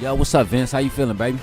Yo, what's up, Vince? How you feeling, baby?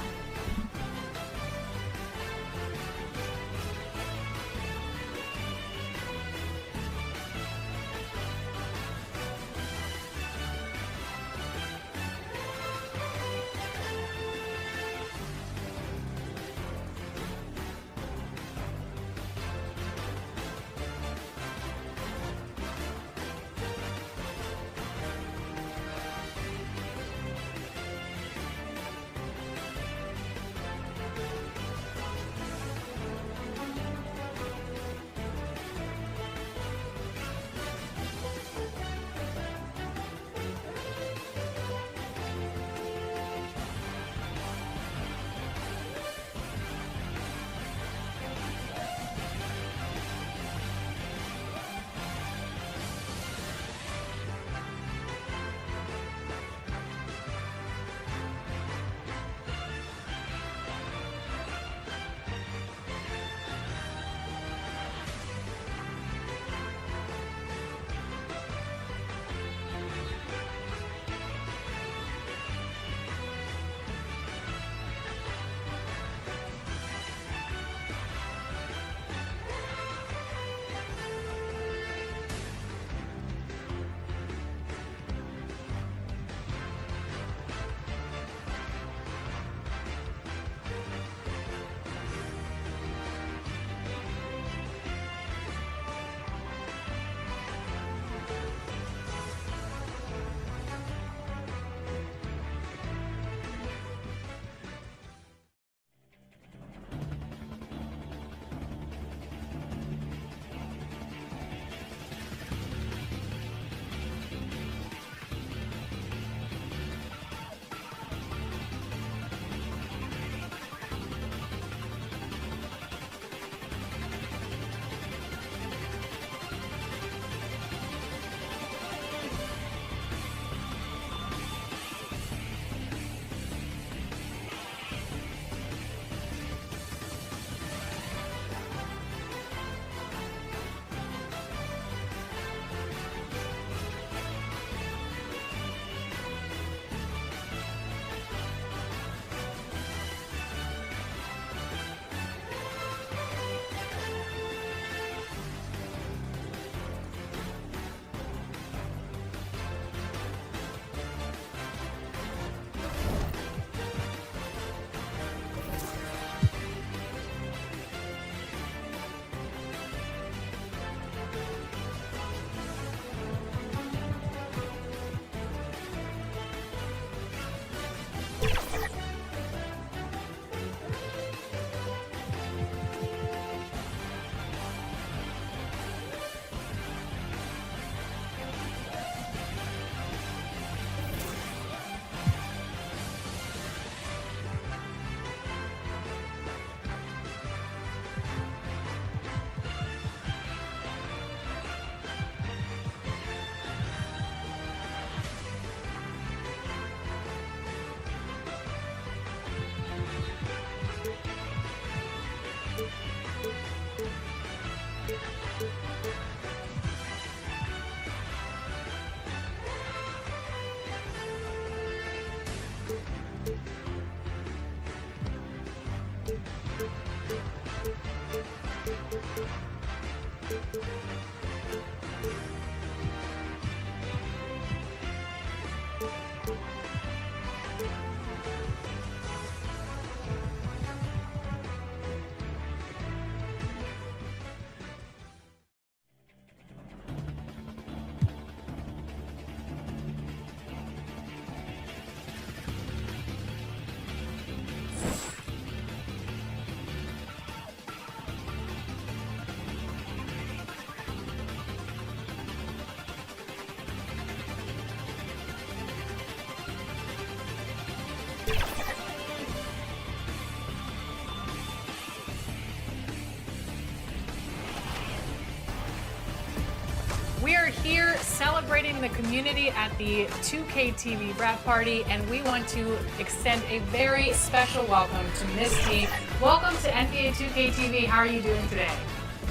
We are here celebrating the community at the 2K TV wrap party, and we want to extend a very special welcome to Miss T. Welcome to NBA 2K TV. How are you doing today?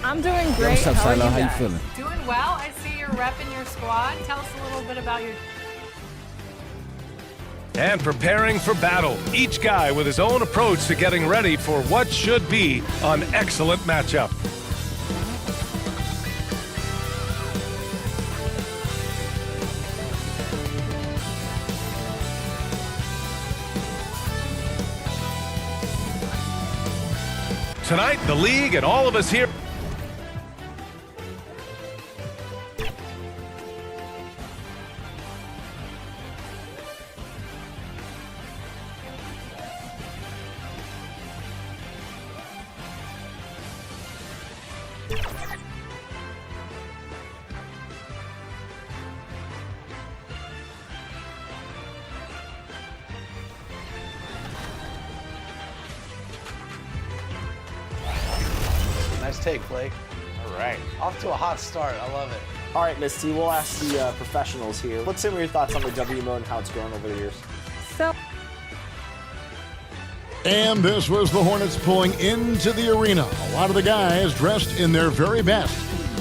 I'm doing great. What's up, How are Silo? you How you guys? feeling? Doing well. I see you're repping your squad. Tell us a little bit about your and preparing for battle. Each guy with his own approach to getting ready for what should be an excellent matchup. Tonight, the league and all of us here. Nice take, Blake. All right. Off to a hot start. I love it. All right, Miss T, we'll ask the professionals here. What's some of your thoughts on the W mode and how it's grown over the years? And this was the Hornets pulling into the arena. A lot of the guys dressed in their very best.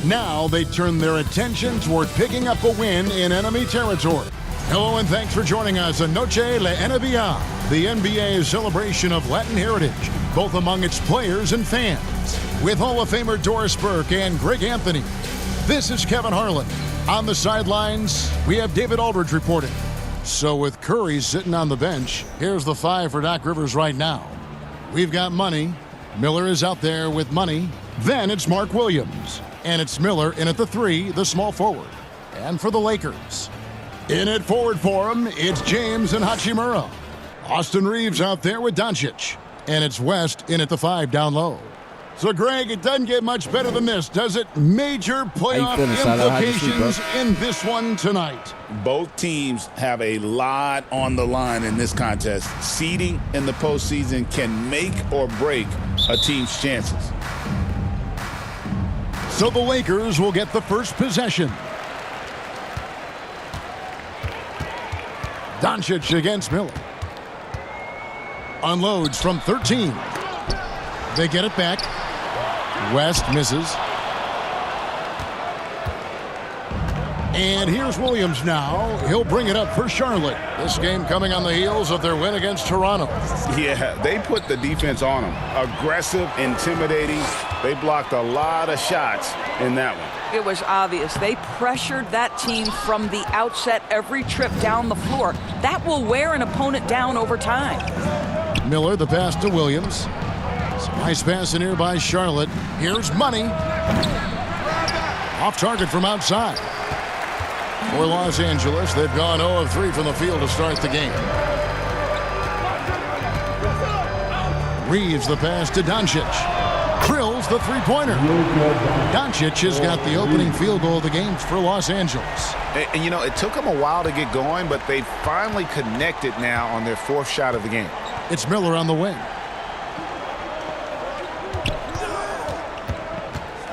Now they turn their attention toward picking up a win in enemy territory. Hello and thanks for joining us on Noche La NBA, the NBA's celebration of Latin heritage, both among its players and fans. With Hall of Famer Doris Burke and Greg Anthony, this is Kevin Harlan. On the sidelines, we have David Aldridge reporting. So with Curry sitting on the bench, here's the 5 for Doc Rivers right now. We've got Money. Miller is out there with Money. Then it's Mark Williams. And it's Miller in at the 3, the small forward. And for the Lakers, in at forward for him, it's James and Hachimura. Austin Reeves out there with Doncic. And it's West in at the 5 down low. So, Greg, it doesn't get much better than this, does it? Major playoff implications in this one tonight. Both teams have a lot on the line in this contest. Seeding in the postseason can make or break a team's chances. So the Lakers will get the first possession. Doncic against Miller. Unloads from 13. They get it back. West misses. And here's Williams now. He'll bring it up for Charlotte. This game coming on the heels of their win against Toronto. Yeah, they put the defense on them. Aggressive, intimidating. They blocked a lot of shots in that one. It was obvious. They pressured that team from the outset every trip down the floor. That will wear an opponent down over time. Miller, the pass to Williams. Nice pass in here by Charlotte. Here's Money. Off target from outside. For Los Angeles, they've gone 0 of 3 from the field to start the game. Reeves the pass to Doncic. Drills the three-pointer. Doncic has got the opening field goal of the game for Los Angeles. And you know, it took them a while to get going, but they finally connected now on their 4th shot of the game. It's Miller on the wing.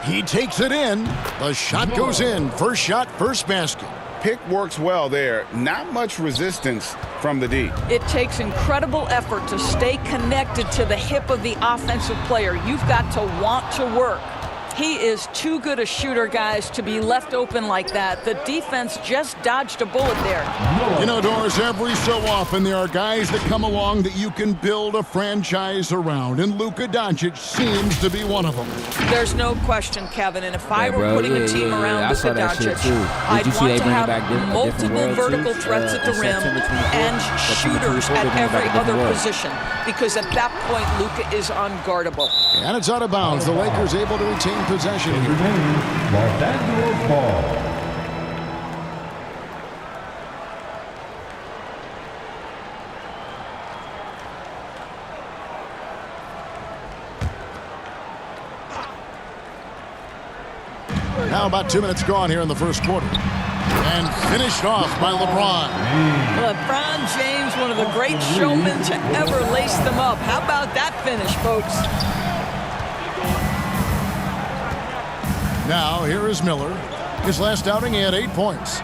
He takes it in. The shot goes in. First shot, first basket. Pick works well there. Not much resistance from the D. It takes incredible effort to stay connected to the hip of the offensive player. You've got to want to work. He is too good a shooter, guys, to be left open like that. The defense just dodged a bullet there. You know, Doris, every so often there are guys that come along that you can build a franchise around, and Luka Doncic seems to be one of them. There's no question, Kevin, and if I were putting a team around Luka Doncic, I'd you see want to have back multiple vertical threats at the rim and shooters at every other position, because at that point, Luka is unguardable. And it's out of bounds. The Lakers able to retain possession here. Los Angeles ball. Now about 2 minutes gone here in the first quarter. And finished off by LeBron. LeBron James, one of the great showmen to ever lace them up. How about that finish, folks? Now, here is Miller. His last outing, he had 8 points.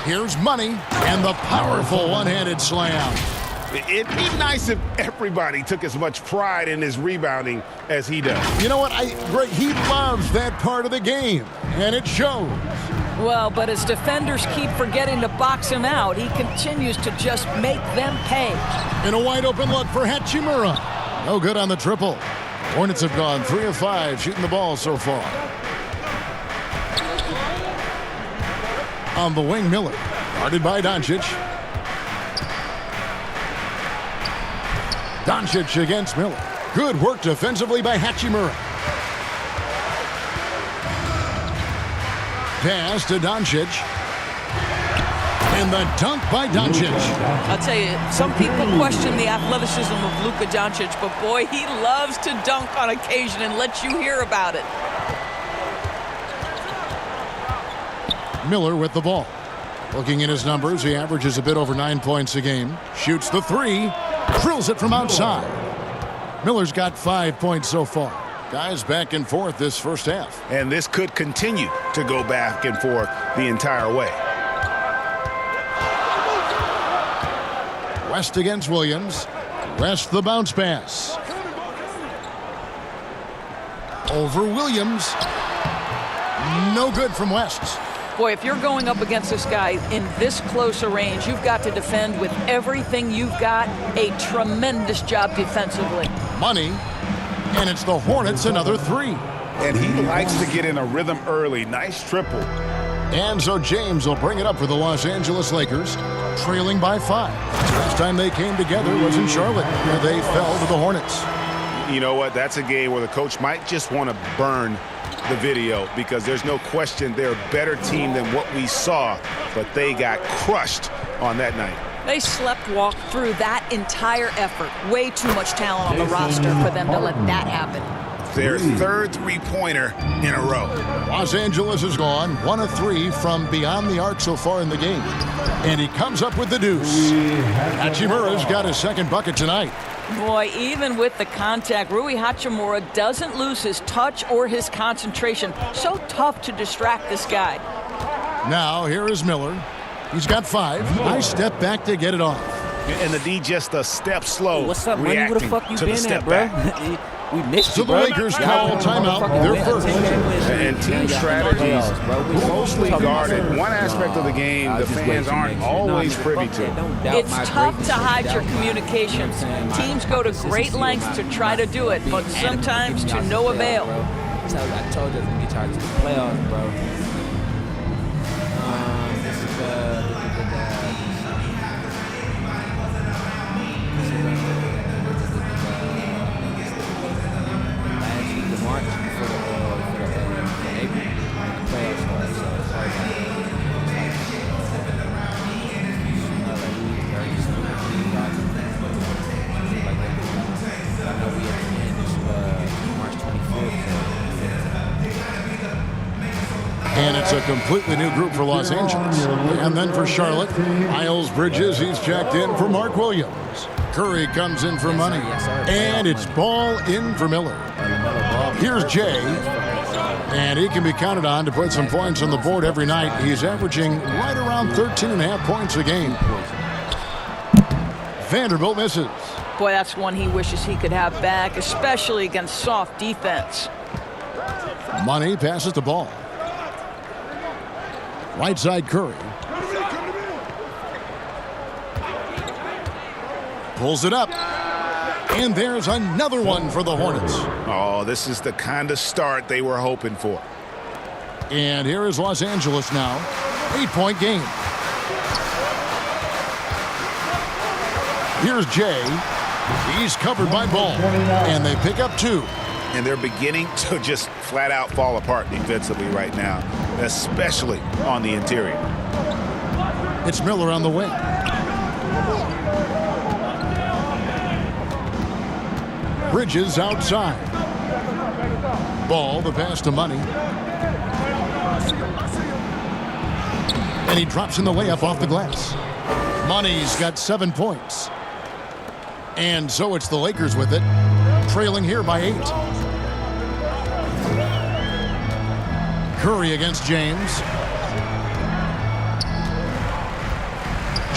Here's Money, and the powerful one-handed slam. It'd be nice if everybody took as much pride in his rebounding as he does. You know what? Greg, he loves that part of the game. And it shows. Well, but as defenders keep forgetting to box him out, he continues to just make them pay. In a wide open look for Hachimura. No good on the triple. Hornets have gone 3 of 5 shooting the ball so far. On the wing, Miller. Guarded by Doncic. Doncic against Miller. Good work defensively by Hachimura. Pass to Doncic. And the dunk by Doncic. I'll tell you, some people question the athleticism of Luka Doncic, but boy, he loves to dunk on occasion and let you hear about it. Miller with the ball. Looking at his numbers, he averages a bit over 9 points a game. Shoots the three. Drills it from outside. Miller's got 5 points so far. Guys back and forth this first half. And this could continue to go back and forth the entire way. West against Williams. West the bounce pass. Over Williams. No good from West. Boy, if you're going up against this guy in this close a range, you've got to defend with everything you've got. A tremendous job defensively. Money. And it's the Hornets another three. And he likes to get in a rhythm early. Nice triple. And so James will bring it up for the Los Angeles Lakers, trailing by 5. Last time they came together was in Charlotte, where they fell to the Hornets. You know what? That's a game where the coach might just want to burn the video because there's no question they're a better team than what we saw, but they got crushed on that night. They walked through that entire effort. Way too much talent on the roster for them to let that happen. Their third three-pointer in a row. Los Angeles has gone 1 of 3 from beyond the arc so far in the game. And he comes up with the deuce. Hachimura's got his second bucket tonight. Boy, even with the contact, Rui Hachimura doesn't lose his touch or his concentration. So tough to distract this guy. Now here is Miller. He's got 5. Nice step back to get it off. And the D just a step slow. What's up, man? Where the fuck you been at, bro? We missed so you, the Lakers call timeout. They're first. And team strategies closely guarded. One aspect of the game the fans aren't always privy to. It's tough to hide your communications. Teams go to great lengths to try to do it, but sometimes to no avail. I told you to get y'all to the playoffs, bro. And it's a completely new group for Los Angeles. And then for Charlotte, Miles Bridges, he's checked in for Mark Williams. Curry comes in for Money. And it's Ball in for Miller. Here's Jay. And he can be counted on to put some points on the board every night. He's averaging right around 13.5 points a game. Vanderbilt misses. Boy, that's one he wishes he could have back, especially against soft defense. Money passes the ball. Right side Curry. Pulls it up. And there's another one for the Hornets. Oh, this is the kind of start they were hoping for. And here is Los Angeles now. 8-point game. Here's Jay. He's covered by Ball. And they pick up 2. And they're beginning to just flat out fall apart defensively right now, especially on the interior. It's Miller on the wing. Bridges outside. Ball, the pass to Money. And he drops in the layup off the glass. Money's got 7 points. And so it's the Lakers with it, trailing here by 8. Curry against James.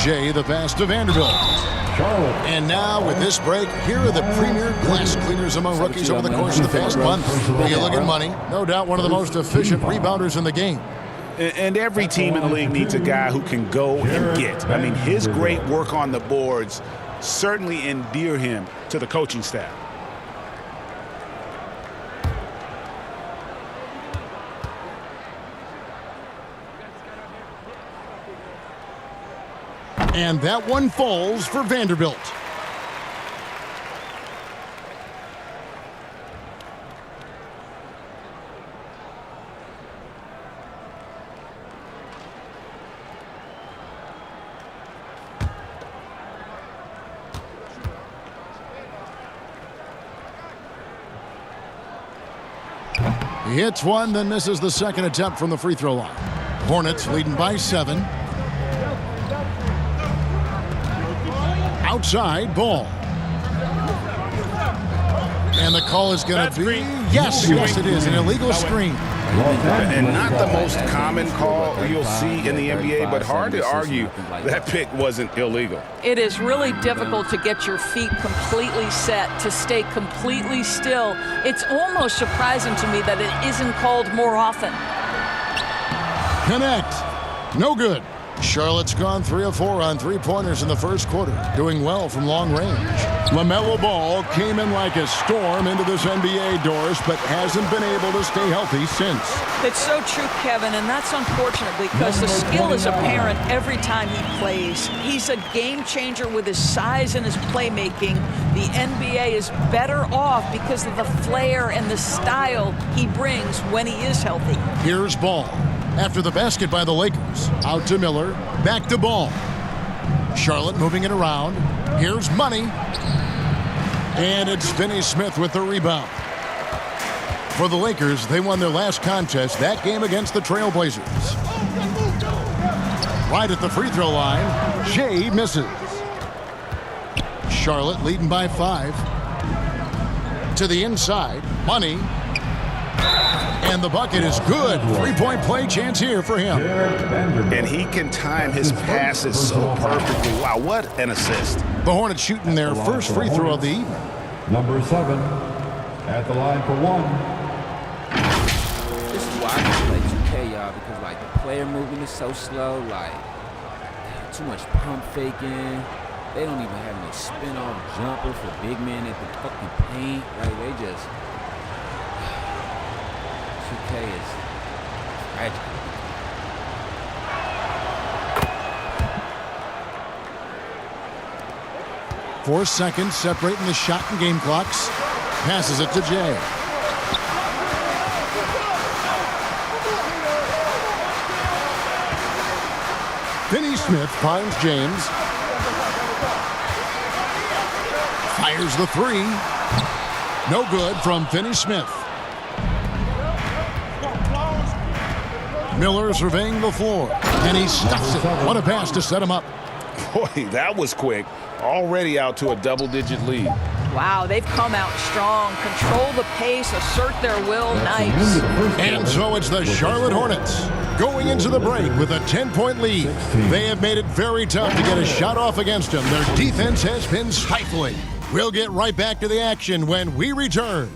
Jay the pass to Vanderbilt. And now with this break, here are the premier glass cleaners among rookies over the course of the past month. You look at Money, no doubt one of the most efficient rebounders in the game. And every team in the league needs a guy who can go and get. I mean, his great work on the boards certainly endear him to the coaching staff. And that one falls for Vanderbilt. He hits one, then misses the second attempt from the free throw line. Hornets leading by 7. Outside ball. And the call is going to be, yes, it is, an illegal screen. And not the most common call you'll see in the NBA, but hard to argue that pick wasn't illegal. It is really difficult to get your feet completely set, to stay completely still. It's almost surprising to me that it isn't called more often. Connect. No good. Charlotte's gone 3 of 4 on three-pointers in the first quarter, doing well from long range. LaMelo Ball came in like a storm into this NBA, Doris, but hasn't been able to stay healthy since. It's so true, Kevin, and that's unfortunate because the skill is apparent every time he plays. He's a game changer with his size and his playmaking. The NBA is better off because of the flair and the style he brings when he is healthy. Here's Ball. After the basket by the Lakers. Out to Miller. Back to Ball. Charlotte moving it around. Here's Money. And it's Finney Smith with the rebound. For the Lakers, they won their last contest, that game against the Trailblazers. Right at the free throw line, Shea misses. Charlotte leading by 5. To the inside, Money. And the bucket is good. 3-point play chance here for him. And he can time his passes so perfectly. Wow, what an assist. The Hornets shooting their first free throw of the evening. Number 7 at the line for 1. This is why I don't play 2K, y'all, because like the player movement is so slow, like too much pump faking. They don't even have no spin-off jumper for big men at the fucking paint. Like they just 2K is tragic. Four seconds separating the shot and game clocks. Passes it to Jay. Finney Smith finds James. Fires the 3. No good from Finney Smith. Miller surveying the floor, and he stuffs it. What a pass to set him up. Boy, that was quick. Already out to a double-digit lead. Wow, they've come out strong. Control the pace, assert their will. Nice. And so it's the Charlotte Hornets going into the break with a 10-point lead. They have made it very tough to get a shot off against them. Their defense has been stifling. We'll get right back to the action when we return.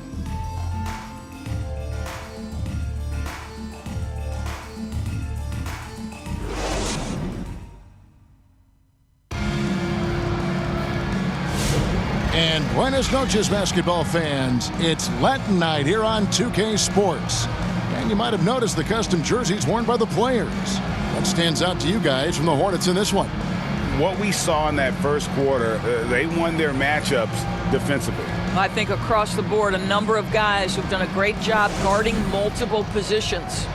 And buenas noches, basketball fans. It's Latin night here on 2K Sports. And you might have noticed the custom jerseys worn by the players. What stands out to you guys from the Hornets in this one? What we saw in that first quarter, they won their matchups defensively. I think across the board, a number of guys who've done a great job guarding multiple positions.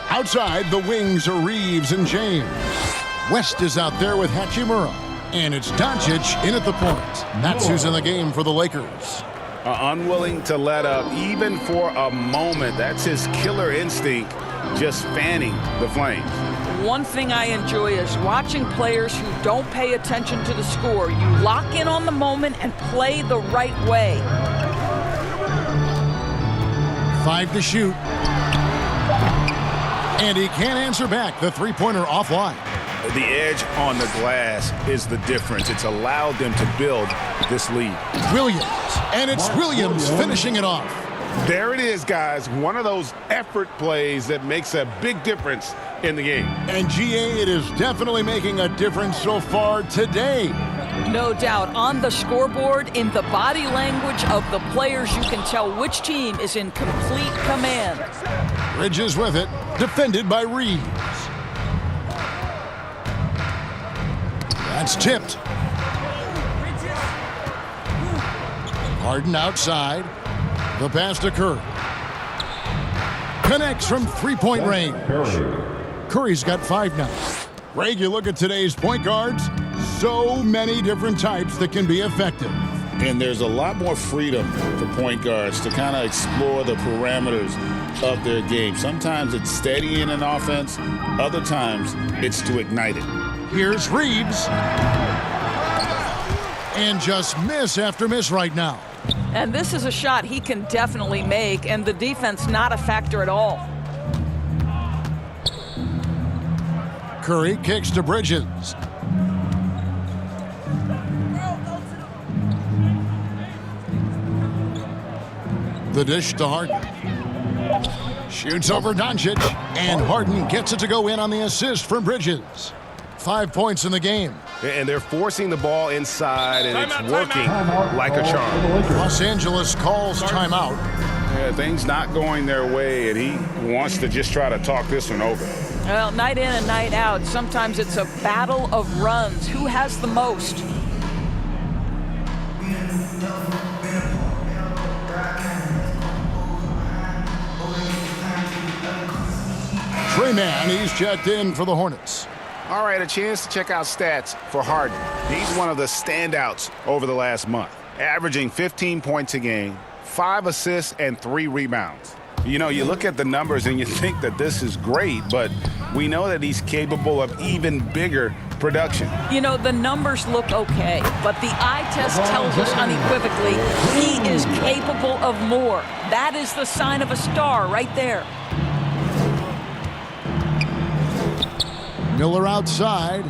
Outside, the wings are Reeves and James. West is out there with Hachimura. And it's Doncic in at the point. That's who's in the game for the Lakers. Unwilling to let up even for a moment. That's his killer instinct, just fanning the flames. One thing I enjoy is watching players who don't pay attention to the score. You lock in on the moment and play the right way. 5 to shoot. And he can't answer back. The three-pointer offline. The edge on the glass is the difference. It's allowed them to build this lead. Williams. And it's Williams finishing it off. There it is, guys. One of those effort plays that makes a big difference in the game. And GA, it is definitely making a difference so far today. No doubt. On the scoreboard, in the body language of the players, you can tell which team is in complete command. Bridges with it. Defended by Reeves. That's tipped. Harden outside. The pass to Curry. Connects from three-point range. Curry's got 5 now. Greg, you look at today's point guards, so many different types that can be effective. And there's a lot more freedom for point guards to kind of explore the parameters of their game. Sometimes it's steadying an offense. Other times it's to ignite it. Here's Reeves. And just miss after miss right now. And this is a shot he can definitely make, and the defense not a factor at all. Curry kicks to Bridges. The dish to Harden. Shoots over Doncic, and Harden gets it to go in on the assist from Bridges. 5 points in the game. And they're forcing the ball inside, and it's working like a charm. Los Angeles calls timeout. Yeah, things not going their way, and he wants to just try to talk this one over. Well, night in and night out, sometimes it's a battle of runs. Who has the most? Trey Mann, he's checked in for the Hornets. All right, a chance to check out stats for Harden. He's one of the standouts over the last month, averaging 15 points a game, 5 assists, and 3 rebounds. You know, you look at the numbers and you think that this is great, but we know that he's capable of even bigger production. You know, the numbers look okay, but the eye test tells us unequivocally he is capable of more. That is the sign of a star right there. Miller outside.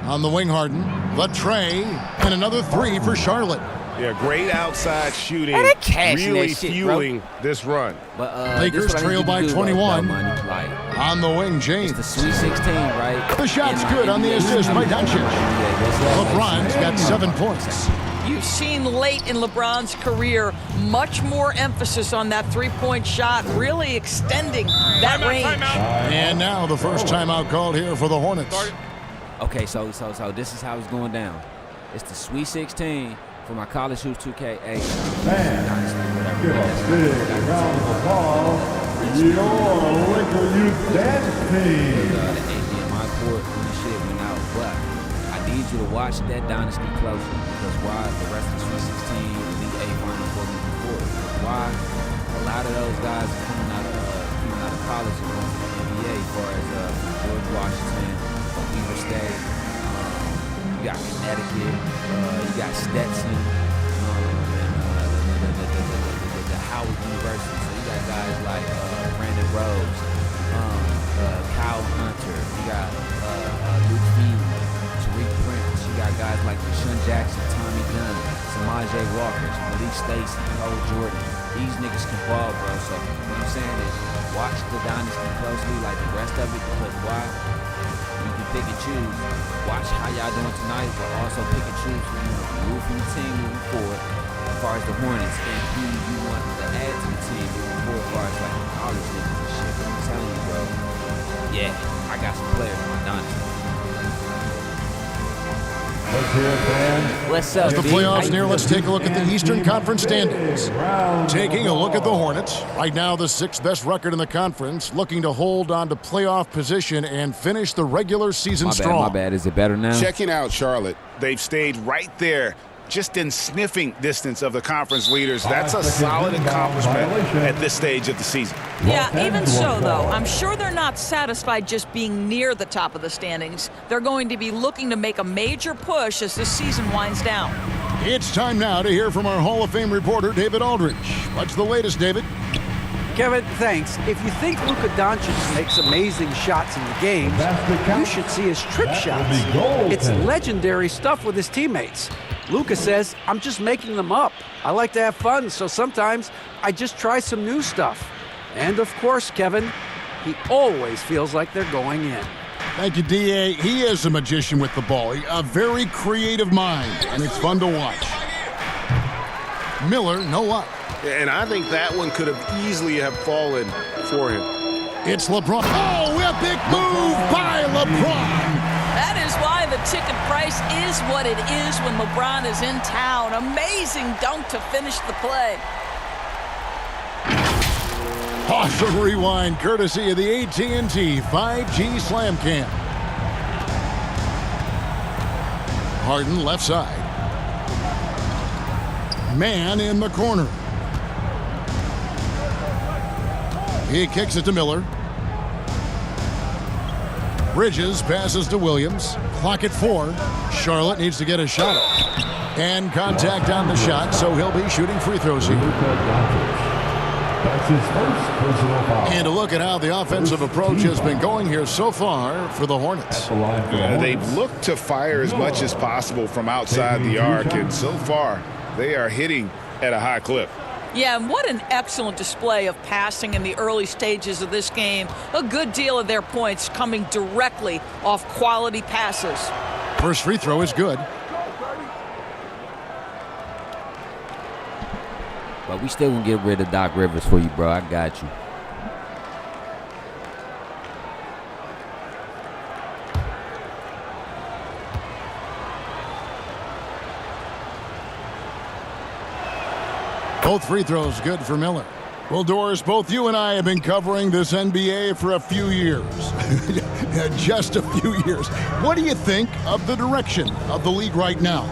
On the wing, Harden. The tray. And another 3 for Charlotte. Yeah, great outside shooting. Man, Really that shit, fueling bro. this run. But Lakers trail by 21. On the wing, James. It's the Sweet 16, right? The shot's good on the assist by Doncic. LeBron's got 7 points. You've seen late in LeBron's career much more emphasis on that three-point shot, really extending that range. And now the first timeout called here for the Hornets. Okay, so this is how it's going down. It's the Sweet 16 for my college hoops 2K. Hey, your Laker Youth Dance Team. My court and the shit went out, but I need you to watch that dynasty closely because why the rest of the Sweet 16 Elite 8 Final Four moving forward? Why a lot of those guys are coming out of college and going to the NBA, as far as George Washington, Weaver State. You got Connecticut, you got Stetson, and the Howard University. So you got guys like Brandon Rhodes, Kyle Hunter. You got Luke Feely, Tariq Prince. You got guys like Deshaun Jackson, Tommy Dunn, Samaje Walker, Malik Stacy, Cole Jordan. These niggas can ball, bro. So what I'm saying is watch the dynasty closely like the rest of it, because why? You can pick and choose. Watch how y'all doing tonight, but also pick and choose who you want to move from the team moving forward as far as the Hornets, and who you want to add to the team moving forward as far as like the college niggas and shit. But I'm telling you, bro, yeah, I got some players in my dynasty. What's up, As the B? playoffs near, let's take a look at the Eastern Conference standings. Taking a look at the Hornets. Right now, the 6th best record in the conference, looking to hold on to playoff position and finish the regular season strong. My bad. Is it better now? Checking out Charlotte. They've stayed right there, just in sniffing distance of the conference leaders. That's a solid accomplishment at this stage of the season. Yeah, even so, though, I'm sure they're not satisfied just being near the top of the standings. They're going to be looking to make a major push as the season winds down. It's time now to hear from our Hall of Fame reporter, David Aldridge. What's the latest, David? Kevin, thanks. If you think Luka Doncic makes amazing shots in the games, you should see his trick shots. It's legendary stuff with his teammates. Luka says, I'm just making them up. I like to have fun, so sometimes I just try some new stuff. And of course, Kevin, he always feels like they're going in. Thank you, D.A. He is a magician with the ball. A very creative mind, and it's fun to watch. Miller, no luck. And I think that one could have easily have fallen for him. It's LeBron. Oh, epic move by LeBron. That is why the ticket price is what it is when LeBron is in town. Amazing dunk to finish the play. Awesome rewind, courtesy of the AT&T 5G Slam Cam. Harden left side. Man in the corner. He kicks it to Miller. Bridges passes to Williams. Clock at 4. Charlotte needs to get a shot up. And contact on the shot, so he'll be shooting free throws here. That's his first personal foul. And a look at how the offensive approach has been going here so far for the Hornets. They've looked to fire as much as possible from outside the arc, and so far they are hitting at a high clip. Yeah, and what an excellent display of passing in the early stages of this game. A good deal of their points coming directly off quality passes. First free throw is good. But we still gonna get rid of Doc Rivers for you, bro. I got you. Both free throws good for Miller. Well, Doris, both you and I have been covering this NBA for a few years. Just a few years. What do you think of the direction of the league right now?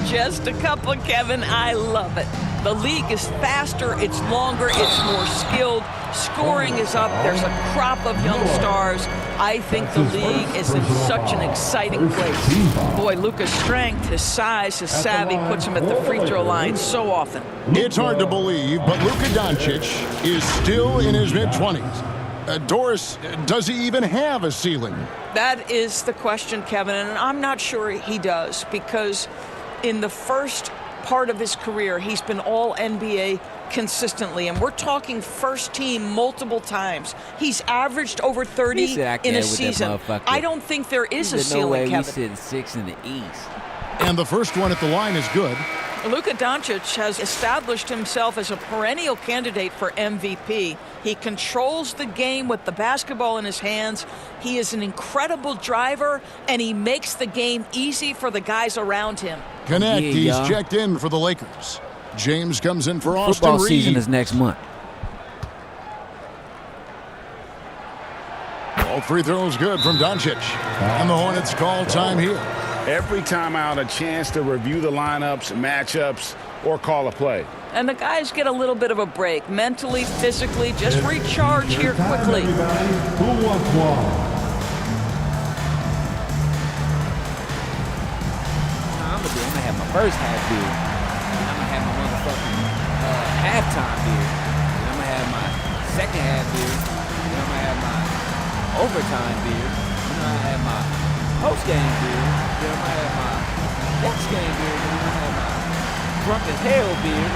Just a couple, Kevin. I love it. The league is faster, it's longer, it's more skilled. Scoring is up. There's a crop of young stars. I think the league is in such an exciting place. Boy, Luka's strength, his size, his savvy puts him at the free throw line so often. It's hard to believe, but Luka Doncic is still in his mid-20s. Doris, does he even have a ceiling? That is the question, Kevin, and I'm not sure he does, because in the first part of his career, he's been all NBA consistently, and we're talking first team multiple times. He's averaged over 30 in a season. I don't think there is a ceiling, no way Kevin. We sitting 6 in the East. And the first one at the line is good. Luka Doncic has established himself as a perennial candidate for MVP. He controls the game with the basketball in his hands. He is an incredible driver, and he makes the game easy for the guys around him. Connect, he's checked in for the Lakers. James comes in for Austin Football Reed. season is next month. All free throws good from Doncic. And the Hornets call time here. Every time out, a chance to review the lineups, matchups, or call a play. And the guys get a little bit of a break, mentally, physically, just recharge here quickly. Who wants one? I'm gonna have my first half beer. I'm gonna have my motherfucking halftime beer. And I'm gonna have my second half beer. And I'm gonna have my overtime beer. And I'm gonna have my post-game beer. Then I'm gonna have my next game beer. Then I'm gonna have my drunk as hell beer.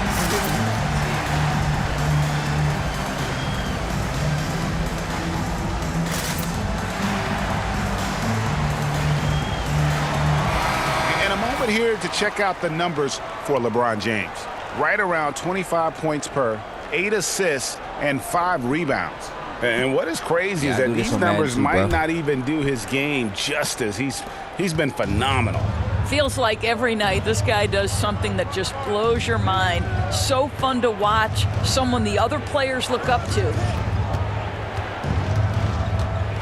Here to check out the numbers for LeBron James. Right around 25 points per, 8 assists, and 5 rebounds. And what is crazy is that these numbers might not even do his game justice. He's been phenomenal. Feels like every night this guy does something that just blows your mind. So fun to watch, someone the other players look up to.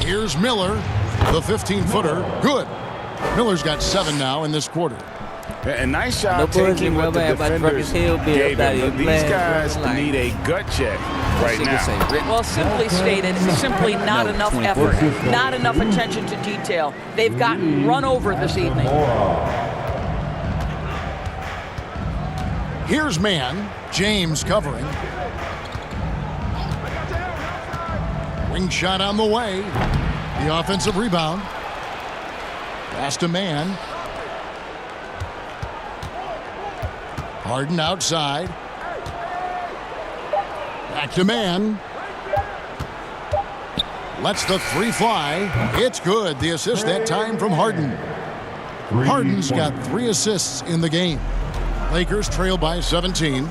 Here's Miller, the 15-footer. Good. Miller's got 7 now in this quarter. And nice job taking what the defenders gave him. But these guys need a gut check right now. Well, simply stated, simply not enough effort, not enough attention to detail. They've gotten run over this evening. Here's man, James covering. Ring shot on the way. The offensive rebound. Pass to man. Harden outside. Back to man. Lets the three fly. It's good. The assist that time from Harden. Harden's got 3 assists in the game. Lakers trail by 17.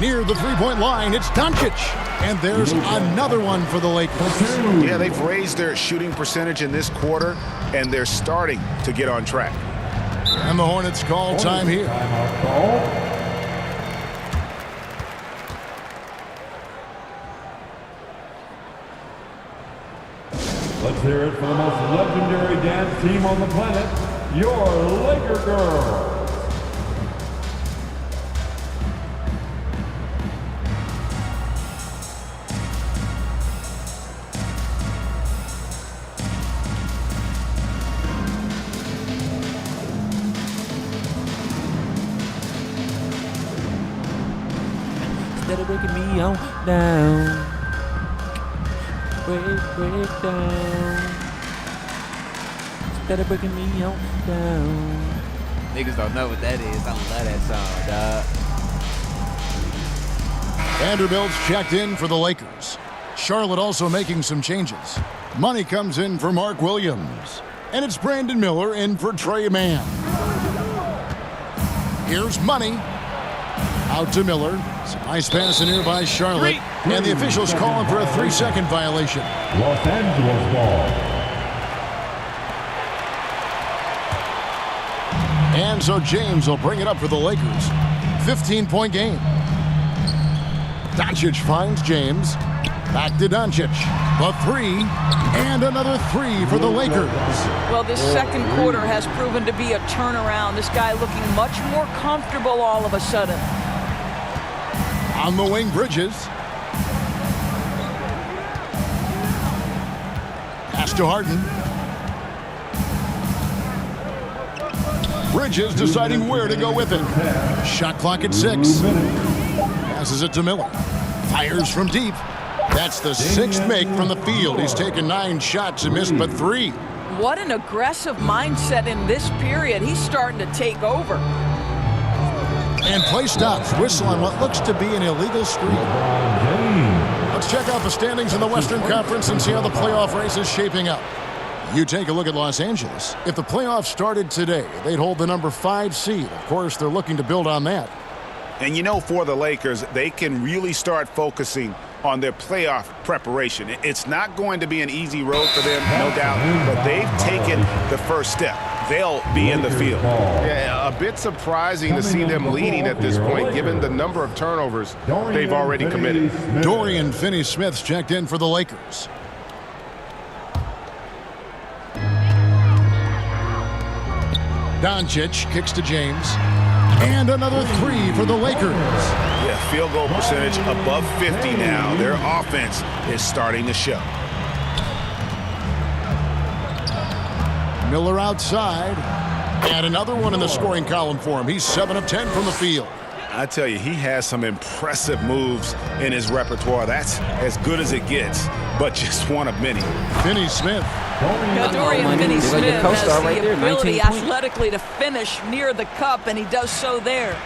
Near the three-point line, it's Doncic. And there's another one for the Lakers. Yeah, they've raised their shooting percentage in this quarter, and they're starting to get on track. And the Hornets call time here. Let's hear it for the most legendary dance team on the planet, your Laker Girls. Instead of breaking me on down. Break down. Instead of breaking me on down. Niggas don't know what that is. I love that song, dog. Vanderbilt's checked in for the Lakers. Charlotte also making some changes. Money comes in for Mark Williams. And it's Brandon Miller in for Trey Mann. Here's Money. Out to Miller. Some nice pass in here by Charlotte. And the officials calling for a 3-second violation. Los Angeles ball. And so James will bring it up for the Lakers. 15-point game. Doncic finds James. Back to Doncic. The 3. And another 3 for the Lakers. Well, this second quarter has proven to be a turnaround. This guy looking much more comfortable all of a sudden. On the wing, Bridges. Pass to Harden. Bridges deciding where to go with it. Shot clock at 6. Passes it to Miller. Fires from deep. That's the 6th make from the field. He's taken 9 shots and missed but 3. What an aggressive mindset in this period. He's starting to take over. And play stops. Whistle on what looks to be an illegal screen. Let's check out the standings in the Western Conference and see how the playoff race is shaping up. You take a look at Los Angeles. If the playoffs started today, they'd hold the number 5 seed. Of course, they're looking to build on that. And you know, for the Lakers, they can really start focusing on their playoff preparation. It's not going to be an easy road for them, no doubt, but they've taken the first step. They'll be in the field. Yeah, a bit surprising to see them leading at this point, given the number of turnovers they've already committed. Dorian Finney-Smith's checked in for the Lakers. Doncic kicks to James. And another 3 for the Lakers. Yeah, field goal percentage above 50 now. Their offense is starting to show. Miller outside. And another one in the scoring column for him. He's 7 of 10 from the field. I tell you, he has some impressive moves in his repertoire. That's as good as it gets, but just one of many. Finney-Smith. Dorian Finney-Smith has the right there, ability 19 points. athletically to finish near the cup, and he does so there.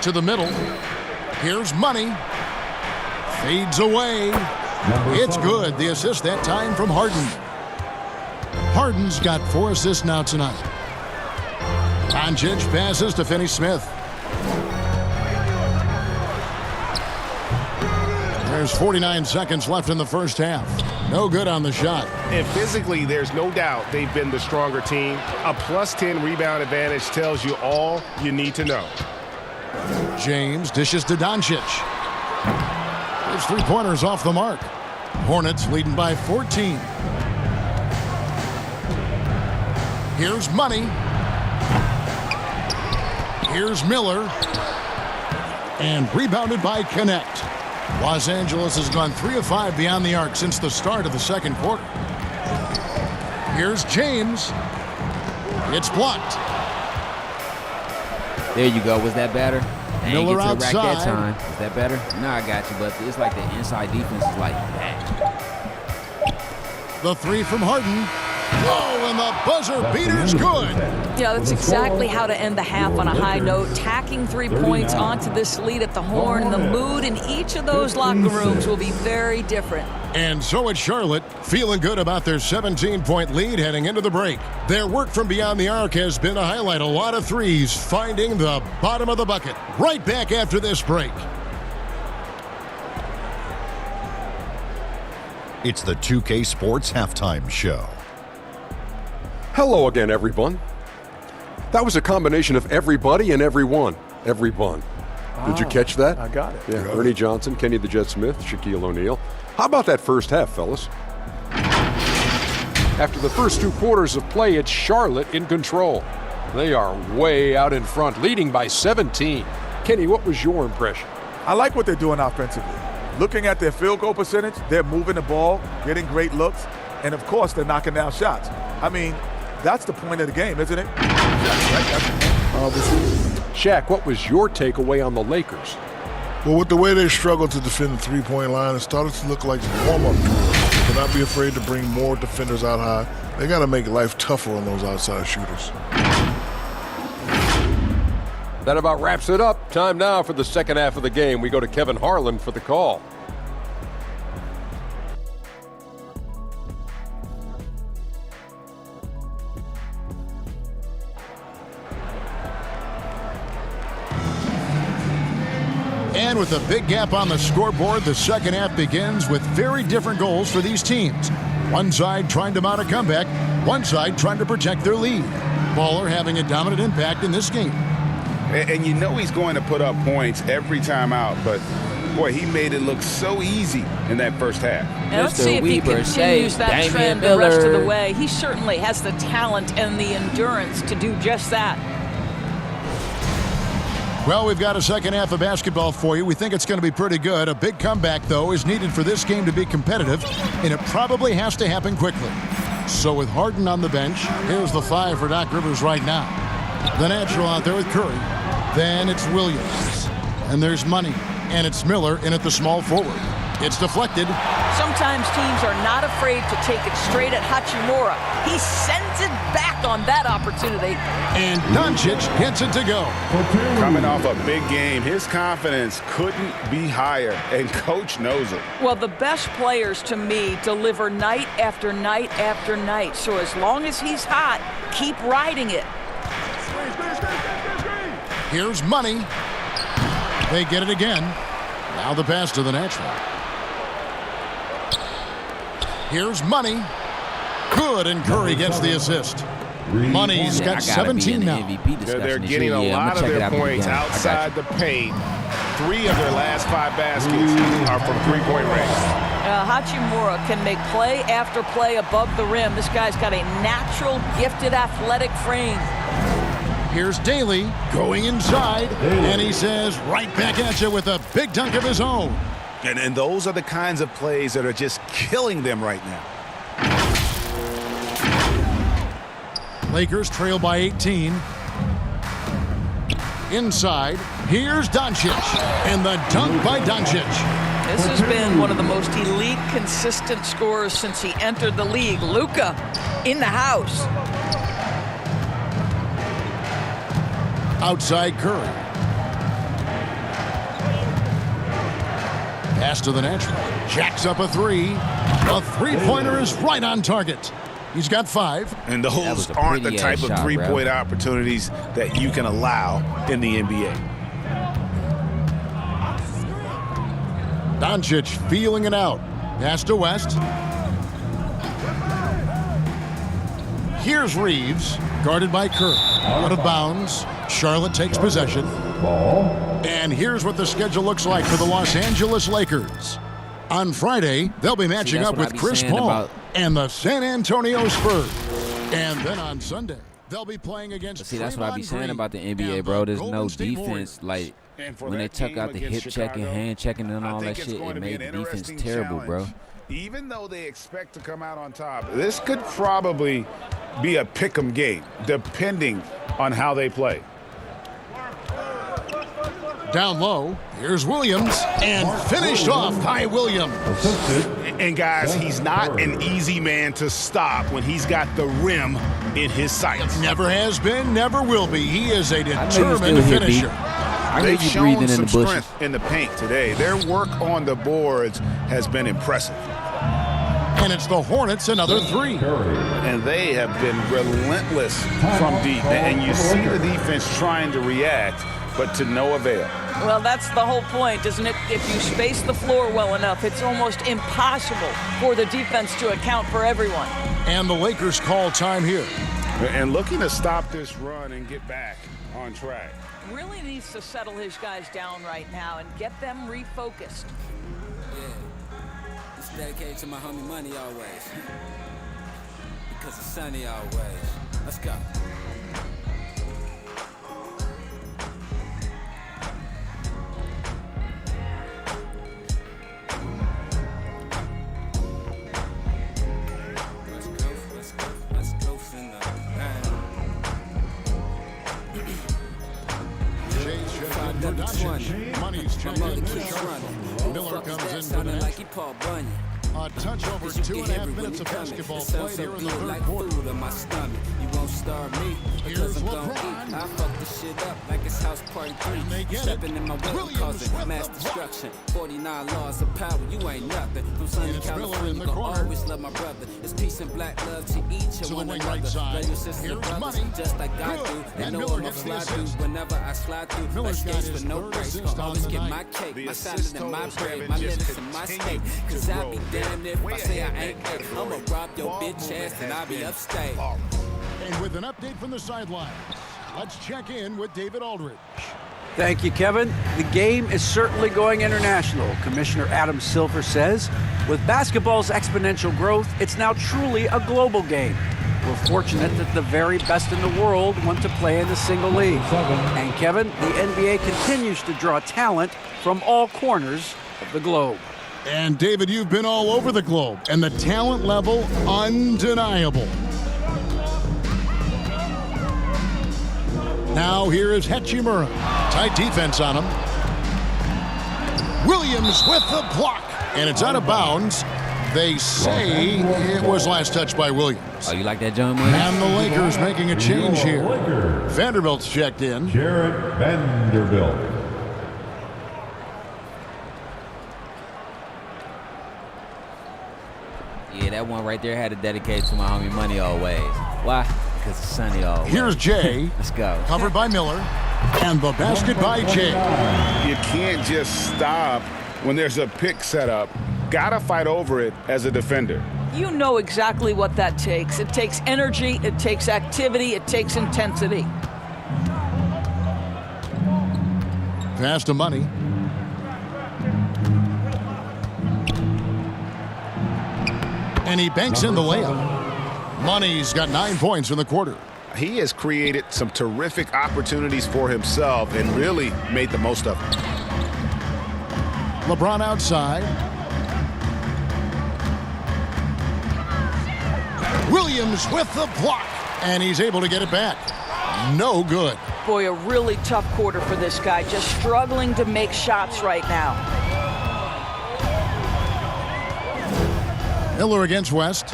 To the middle. Here's Money. Fades away. It's good. The assist that time from Harden. Harden's got 4 assists now tonight. Doncic passes to Finney-Smith. There's 49 seconds left in the first half. No good on the shot. And physically, there's no doubt they've been the stronger team. A +10 rebound advantage tells you all you need to know. James dishes to Doncic. His 3-pointers off the mark. Hornets leading by 14. Here's Money. Here's Miller. And rebounded by Connect. Los Angeles has gone 3 of 5 beyond the arc since the start of the second quarter. Here's James. It's blocked. There you go. Was that better? They ain't get to the rack that time. Is that better? No, I got you, but it's like the inside defense is like that. The three from Harden. Oh, and the buzzer beater's good. Yeah, that's exactly how to end the half on a high note. Tacking 3 points onto this lead at the horn. The mood in each of those locker rooms will be very different. And so it's Charlotte, feeling good about their 17-point lead heading into the break. Their work from beyond the arc has been to highlight a lot of threes, finding the bottom of the bucket. Right back after this break. It's the 2K Sports Halftime Show. Hello again, everyone. That was a combination of everybody and everyone. Everyone. Did you catch that? I got it. Yeah, Ernie Johnson, Kenny the Jet Smith, Shaquille O'Neal. How about that first half, fellas? After the first 2 quarters of play, it's Charlotte in control. They are way out in front, leading by 17. Kenny, what was your impression? I like what they're doing offensively. Looking at their field goal percentage, they're moving the ball, getting great looks, and of course, they're knocking down shots. I mean, that's the point of the game, isn't it? Shaq, what was your takeaway on the Lakers? Well, with the way they struggled to defend the three-point line, it started to look like warm-up drills. Do not be afraid to bring more defenders out high. They got to make life tougher on those outside shooters. That about wraps it up. Time now for the second half of the game. We go to Kevin Harlan for the call. And with a big gap on the scoreboard, the second half begins with very different goals for these teams. One side trying to mount a comeback, one side trying to protect their lead. Baller having a dominant impact in this game. And you know he's going to put up points every time out, but boy, he made it look so easy in that first half. And let's see if he continues that trend the rest of the way. He certainly has the talent and the endurance to do just that. Well, we've got a second half of basketball for you. We think it's going to be pretty good. A big comeback, though, is needed for this game to be competitive, and it probably has to happen quickly. So with Harden on the bench, here's the 5 for Doc Rivers right now. The natural out there with Curry. Then it's Williams. And there's Money. And it's Miller in at the small forward. It's deflected. Sometimes teams are not afraid to take it straight at Hachimura. He sends it back on that opportunity. And Doncic gets it to go. Coming off a big game, his confidence couldn't be higher, and coach knows it. Well, the best players to me deliver night after night after night. So as long as he's hot, keep riding it. Here's Money. They get it again. Now the pass to the natural. Here's Money. Good, and Curry gets the assist. Money's got 17 now. They're getting a lot of their points outside the paint. 3 of their last 5 baskets are from three-point range. Hachimura can make play after play above the rim. This guy's got a natural, gifted, athletic frame. Here's Daly going inside, and he says right back at you with a big dunk of his own. And those are the kinds of plays that are just killing them right now. Lakers trail by 18. Inside, here's Doncic, and the dunk by Doncic. This has been one of the most elite, consistent scorers since he entered the league. Luka in the house. Outside Curry. Pass to the natural. Jacks up a 3. A three-pointer is right on target. He's got 5. And those aren't the type of three-point opportunities that you can allow in the NBA. Doncic feeling it out. Pass to West. Here's Reeves, guarded by Curry. Out of bounds. Charlotte takes possession. And here's what the schedule looks like for the Los Angeles Lakers. On Friday, they'll be matching up with Chris Paul and the San Antonio Spurs. And then on Sunday, they'll be playing against that's what I be saying about the NBA, bro. There's no defense. Like, when they tuck out the hip checking, hand checking, and all that shit, it made the defense terrible, bro. Even though they expect to come out on top, this could probably be a pick'em game, depending on how they play. Down low, here's Williams, and finished off by Williams. And guys, he's not an easy man to stop when he's got the rim in his sights. Never has been, never will be. He is a determined finisher. They've shown some strength in the paint today. Their work on the boards has been impressive. And it's the Hornets, another 3. And they have been relentless from deep. And you see the defense trying to react, but to no avail. Well, that's the whole point, isn't it? If you space the floor well enough, it's almost impossible for the defense to account for everyone. And the Lakers call time here. And looking to stop this run and get back on track. Really needs to settle his guys down right now and get them refocused. Yeah, it's dedicated to my homie Money always. Because it's sunny always. Let's go. Money's checking in. Miller comes in for the next. A touch over 2.5 minutes of basketball played here in the third quarter. You won't starve me because I'm gonna eat. I fuck this shit up like it's house party 3. Stepping in my way, causing mass destruction. 49 laws of power, you ain't nothing. From sunny California, you gon' always love my brother. It's peace and black love to each and one another. Love your sisters and brothers, just like I do. And know I'm a fly dude whenever I slide through. Like skates with no brakes, gon' always get my cake. My salad and my bread, my lettuce and my steak. Cause I be damned if I say I ain't. I'ma rob your bitch ass and I be upstate. And with an update from the sidelines, let's check in with David Aldridge. Thank you, Kevin. The game is certainly going international. Commissioner Adam Silver says, with basketball's exponential growth, it's now truly a global game. We're fortunate that the very best in the world want to play in the single league. And Kevin, the NBA continues to draw talent from all corners of the globe. And David, you've been all over the globe, and the talent level undeniable. Now here is Hachimura. Tight defense on him. Williams with the block, and it's out of bounds. They say it was last touched by Williams. Oh, you like that, John? And the Lakers making a change here. Vanderbilt's checked in. Jarrett Vanderbilt. Yeah, that one right there had to dedicate to my homie Money always. Why? Because it's sunny always. Here's Jay. Let's go. Covered by Miller. And the basket by Jay. You can't just stop when there's a pick set up. Gotta fight over it as a defender. You know exactly what that takes. It takes energy, it takes activity, it takes intensity. Pass to Money. And he banks in the layup. Money's got 9 points in the quarter. He has created some terrific opportunities for himself and really made the most of it. LeBron outside. Williams with the block, and he's able to get it back. No good. Boy, a really tough quarter for this guy, just struggling to make shots right now. Miller against West.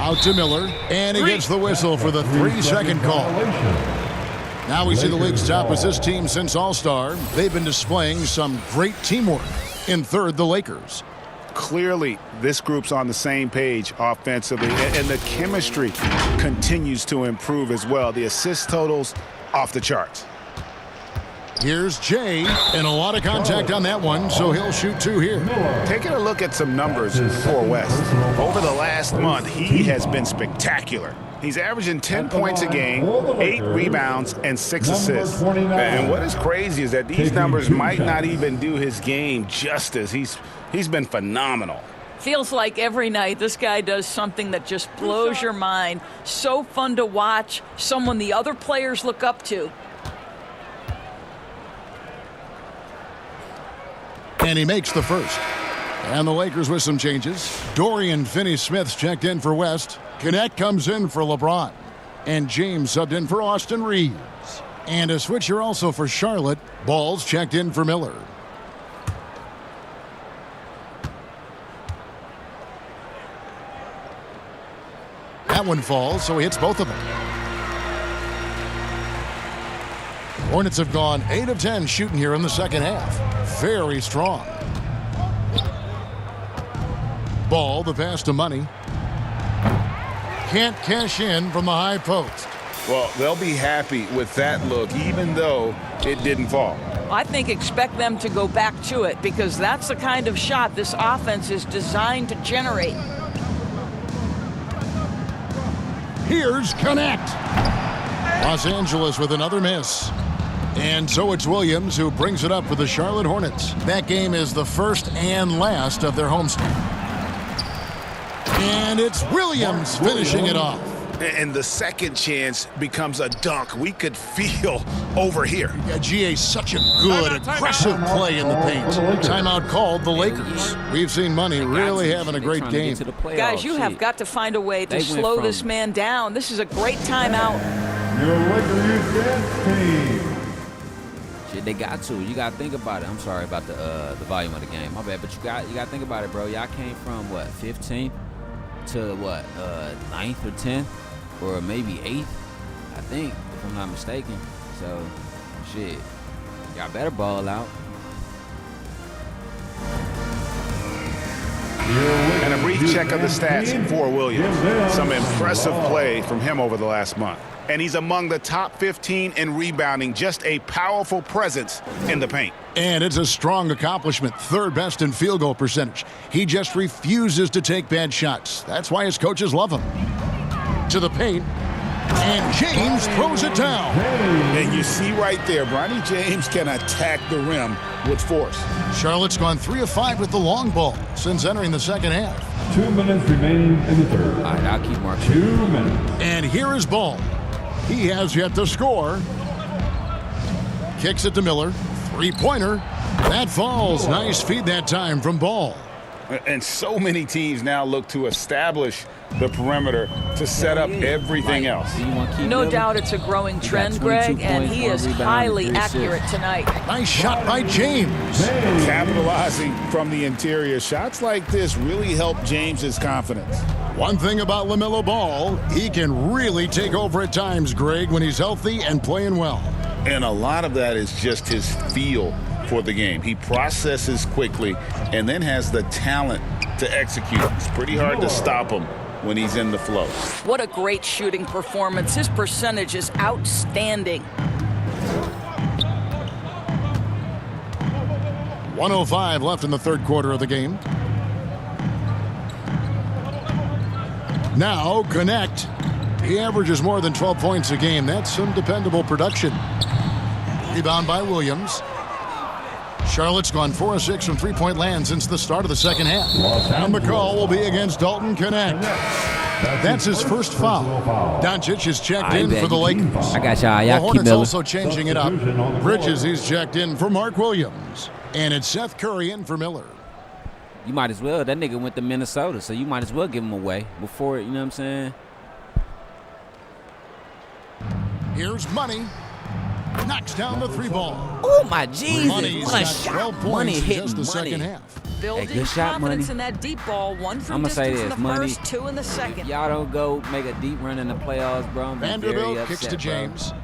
Out to Miller, and he gets the whistle for the 3-second call. Now we see the league's top assist team since All-Star. They've been displaying some great teamwork. In third, the Lakers. Clearly, this group's on the same page offensively, and the chemistry continues to improve as well. The assist totals off the charts. Here's Jay, and a lot of contact on that one, so he'll shoot 2 here. Taking a look at some numbers for West. Over the last month, he has been spectacular. He's averaging 10 points a game, 8 rebounds, and 6 assists. And what is crazy is that these numbers might not even do his game justice. He's been phenomenal. Feels like every night this guy does something that just blows your mind. So fun to watch, someone the other players look up to. And he makes the first. And the Lakers with some changes. Dorian Finney-Smith's checked in for West. Connect comes in for LeBron. And James subbed in for Austin Reeves. And a switcher also for Charlotte. Ball's checked in for Miller. That one falls, so he hits both of them. Hornets have gone 8 of 10 shooting here in the second half. Very strong. Ball, the pass to Money. Can't cash in from the high post. Well, they'll be happy with that look, even though it didn't fall. I think expect them to go back to it because that's the kind of shot this offense is designed to generate. Here's Connect. Los Angeles with another miss. And so it's Williams who brings it up for the Charlotte Hornets. That game is the first and last of their homestand. And it's Williams finishing it off. And the second chance becomes a dunk we could feel over here. Yeah, GA, such a good, aggressive play in the paint. Timeout called the Lakers. We've seen Money really having a great game. Guys, you have got to find a way to slow this man down. This is a great timeout. Your Laker Youth Dance team. Shit, they got to. You got to think about it. I'm sorry about the volume of the game. My bad, but you got to think about it, bro. Y'all came from, what, 15th to, what, 9th or 10th? Or maybe 8th, I think, if I'm not mistaken. So, shit, y'all better ball out. And a brief check of the stats for Williams. Some impressive play from him over the last month. And he's among the top 15 in rebounding, just a powerful presence in the paint. And it's a strong accomplishment, third best in field goal percentage. He just refuses to take bad shots. That's why his coaches love him. To the paint, and James throws it down. And you see right there, Bronny James can attack the rim with force. Charlotte's gone 3 of 5 with the long ball since entering the second half. 2 minutes remaining in the third. All right, I'll keep marking. 2 minutes. And here is Ball. He has yet to score. Kicks it to Miller. Three-pointer. That falls. Nice feed that time from Ball. And so many teams now look to establish the perimeter to set up everything else. No doubt it's a growing trend, Greg, and he is highly accurate tonight. Nice shot by James. Capitalizing from the interior. Shots like this really help James's confidence. One thing about LaMelo Ball, he can really take over at times, Greg, when he's healthy and playing well. And a lot of that is just his feel for the game. He processes quickly and then has the talent to execute. It's pretty hard to stop him when he's in the flow. What a great shooting performance. His percentage is outstanding. 1:05 left in the third quarter of the game. Now Connect. He averages more than 12 points a game. That's some dependable production. Rebound by Williams. Charlotte's gone 4 of 6 from three-point land since the start of the second half. And the call will be against Dalton Connect. That's his first foul. Doncic is checked in for the Lakers. I got y'all. The Hornets also changing it up. Bridges, he's checked in for Mark Williams. And it's Seth Curry in for Miller. You might as well. That nigga went to Minnesota, so you might as well give him away before, you know what I'm saying? Here's Money. Knocks down the 3-ball. Oh, my Jesus. Money's What a got shot. 12 points Money in hitting just the Money. second half. Building good shot, confidence Money. in that deep ball. 1 from I'm going to say distance this, in the Money. first, 2 in the second. If y'all don't go make a deep run in the playoffs, bro, I'm going to be very Vanderbilt upset, kicks to James. bro.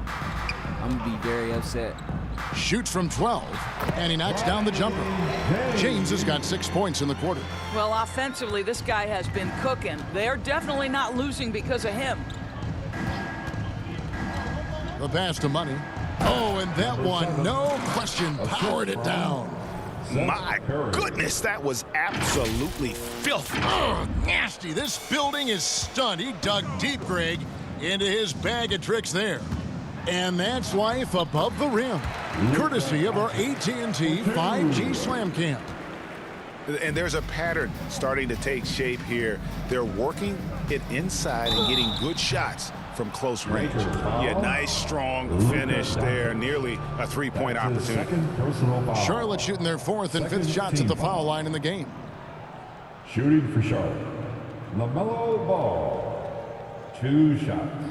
I'm going to be very upset. Shoots from 12, and he knocks down the jumper. James has got 6 points in the quarter. Well, offensively, this guy has been cooking. They're definitely not losing because of him. The pass to Money. Oh, and that one, no question, powered it down. My goodness, that was absolutely filthy. Oh, nasty. This building is stunned. He dug deep, Greg, into his bag of tricks there. And that's life above the rim, courtesy of our AT&T 5G Slam Cam. And there's a pattern starting to take shape here. They're working it inside and getting good shots from close range. Yeah, nice, strong finish there. Nearly a three-point opportunity. Charlotte shooting their 4th and 5th shots at the foul line in the game. Shooting for Charlotte. LaMelo Ball. 2 shots.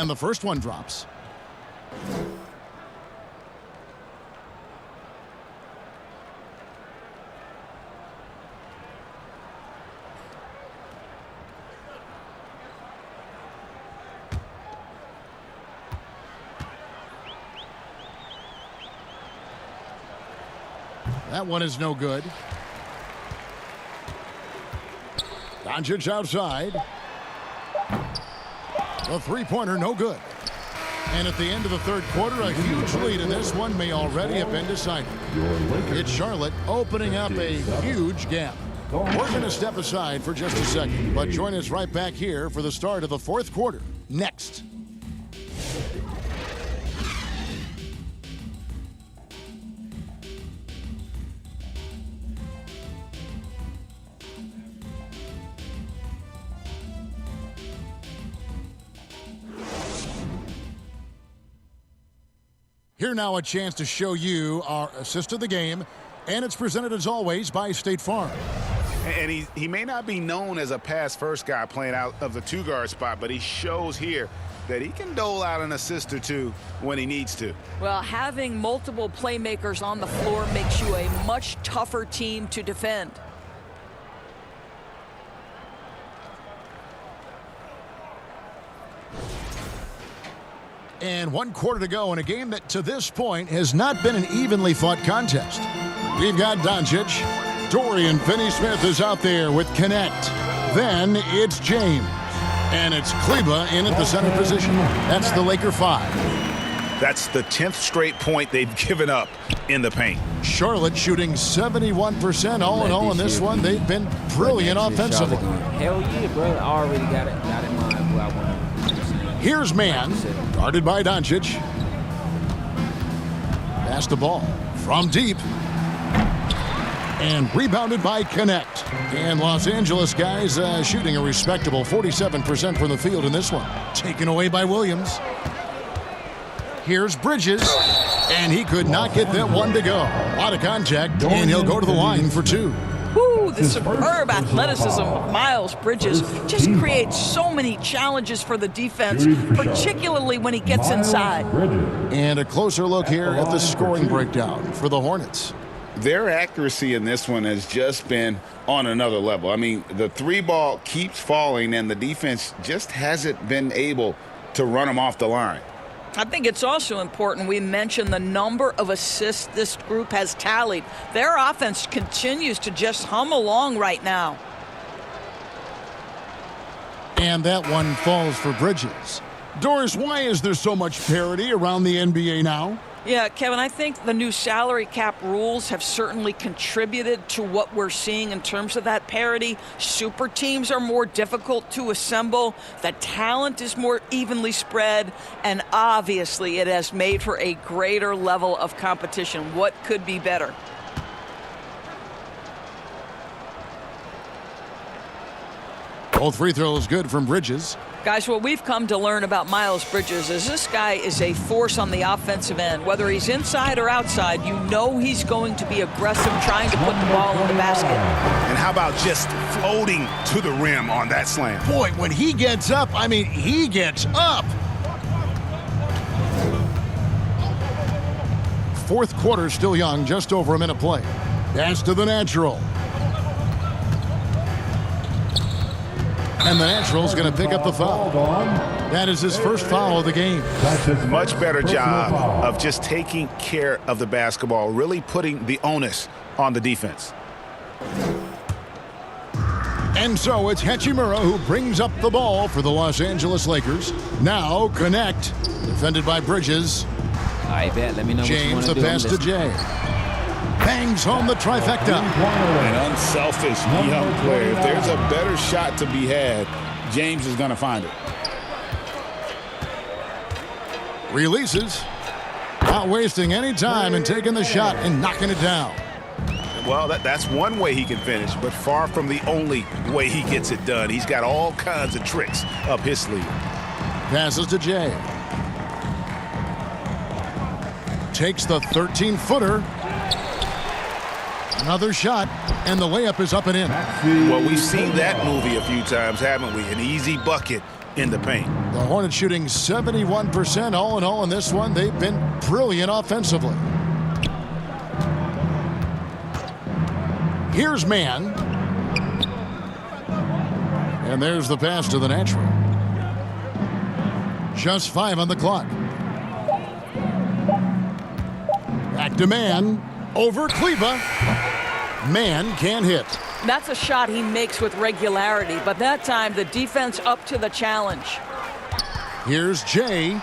And the first one drops. That one is no good. Doncic outside. The three-pointer no good. And at the end of the third quarter, a huge lead in this one may already have been decided. It's Charlotte opening up a huge gap. We're going to step aside for just a second, but join us right back here for the start of the fourth quarter. Next. Here now a chance to show you our assist of the game, and it's presented as always by State Farm. And he may not be known as a pass-first guy playing out of the two-guard spot, but he shows here that he can dole out an assist or two when he needs to. Well, having multiple playmakers on the floor makes you a much tougher team to defend. And 1 quarter to go in a game that to this point has not been an evenly fought contest. We've got Doncic. Dorian Finney-Smith is out there with Connect. Then it's James. And it's Kleba in at the center position. That's the Laker 5. That's the 10th straight point they've given up in the paint. Charlotte shooting 71% all in all in this one. They've been brilliant offensively. Hell yeah, bro. I already got it in mind who I want. Here's man, guarded by Doncic. Pass the ball from deep. And rebounded by Connect. And Los Angeles guys shooting a respectable 47% from the field in this one. Taken away by Williams. Here's Bridges. And he could not get that one to go. A lot of contact, and he'll go to the line for 2. Woo, the superb athleticism of Miles Bridges just creates so many challenges for the defense, particularly when he gets inside. And a closer look here at the scoring breakdown for the Hornets. Their accuracy in this one has just been on another level. I mean, the three ball keeps falling, and the defense just hasn't been able to run them off the line. I think it's also important we mention the number of assists this group has tallied. Their offense continues to just hum along right now. And that one falls for Bridges. Doris, why is there so much parity around the NBA now? Yeah, Kevin, I think the new salary cap rules have certainly contributed to what we're seeing in terms of that parity. Super teams are more difficult to assemble. The talent is more evenly spread. And obviously, it has made for a greater level of competition. What could be better? Both free throws good from Bridges. Guys, what we've come to learn about Miles Bridges is this guy is a force on the offensive end. Whether he's inside or outside, you know he's going to be aggressive trying to put the ball in the basket. And how about just floating to the rim on that slam? Boy, when he gets up, I mean, he gets up. Fourth quarter still young, just over a minute play. Pass to the natural. And the Natural's going to pick up the foul. That is his first foul of the game. Much better job of just taking care of the basketball, really putting the onus on the defense. And so it's Hachimura who brings up the ball for the Los Angeles Lakers. Now Connect, defended by Bridges. I bet. Let me know James, what the you pass to Jay. Bangs home the trifecta. An unselfish young player. If there's a better shot to be had, James is going to find it. Releases. Not wasting any time and taking the shot and knocking it down. Well, that's one way he can finish, but far from the only way he gets it done. He's got all kinds of tricks up his sleeve. Passes to Jay. Takes the 13-footer. Another shot, and the layup is up and in. Well, we've seen that movie a few times, haven't we? An easy bucket in the paint. The Hornets shooting 71% all in all in this one. They've been brilliant offensively. Here's man. And there's the pass to the natural. Just 5 on the clock. Back to man. Over Kleba. Man can't hit. That's a shot he makes with regularity, but that time the defense up to the challenge. Here's Jay.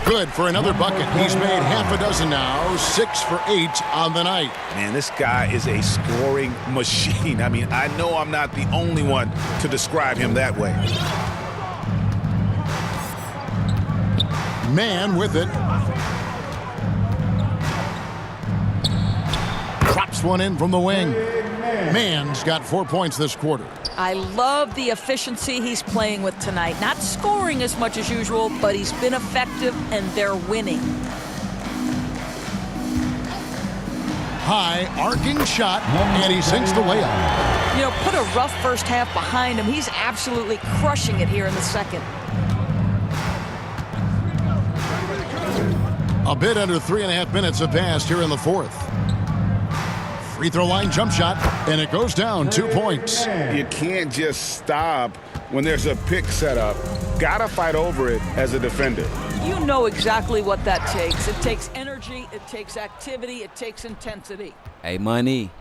Good for another bucket. He's made half a dozen now. 6 for 8 on the night. Man, this guy is a scoring machine. I mean, I know I'm not the only one to describe him that way. Man with it. Drops one in from the wing. Man's got 4 points this quarter. I love the efficiency he's playing with tonight. Not scoring as much as usual, but he's been effective and they're winning. High arcing shot, and he sinks the layup. You know, put a rough first half behind him. He's absolutely crushing it here in the second. A bit under 3.5 minutes have passed here in the fourth. Free throw line jump shot, and it goes down 2 points. You can't just stop when there's a pick set up. Gotta fight over it as a defender. You know exactly what that takes. It takes energy, it takes activity, it takes intensity. Hey, Money.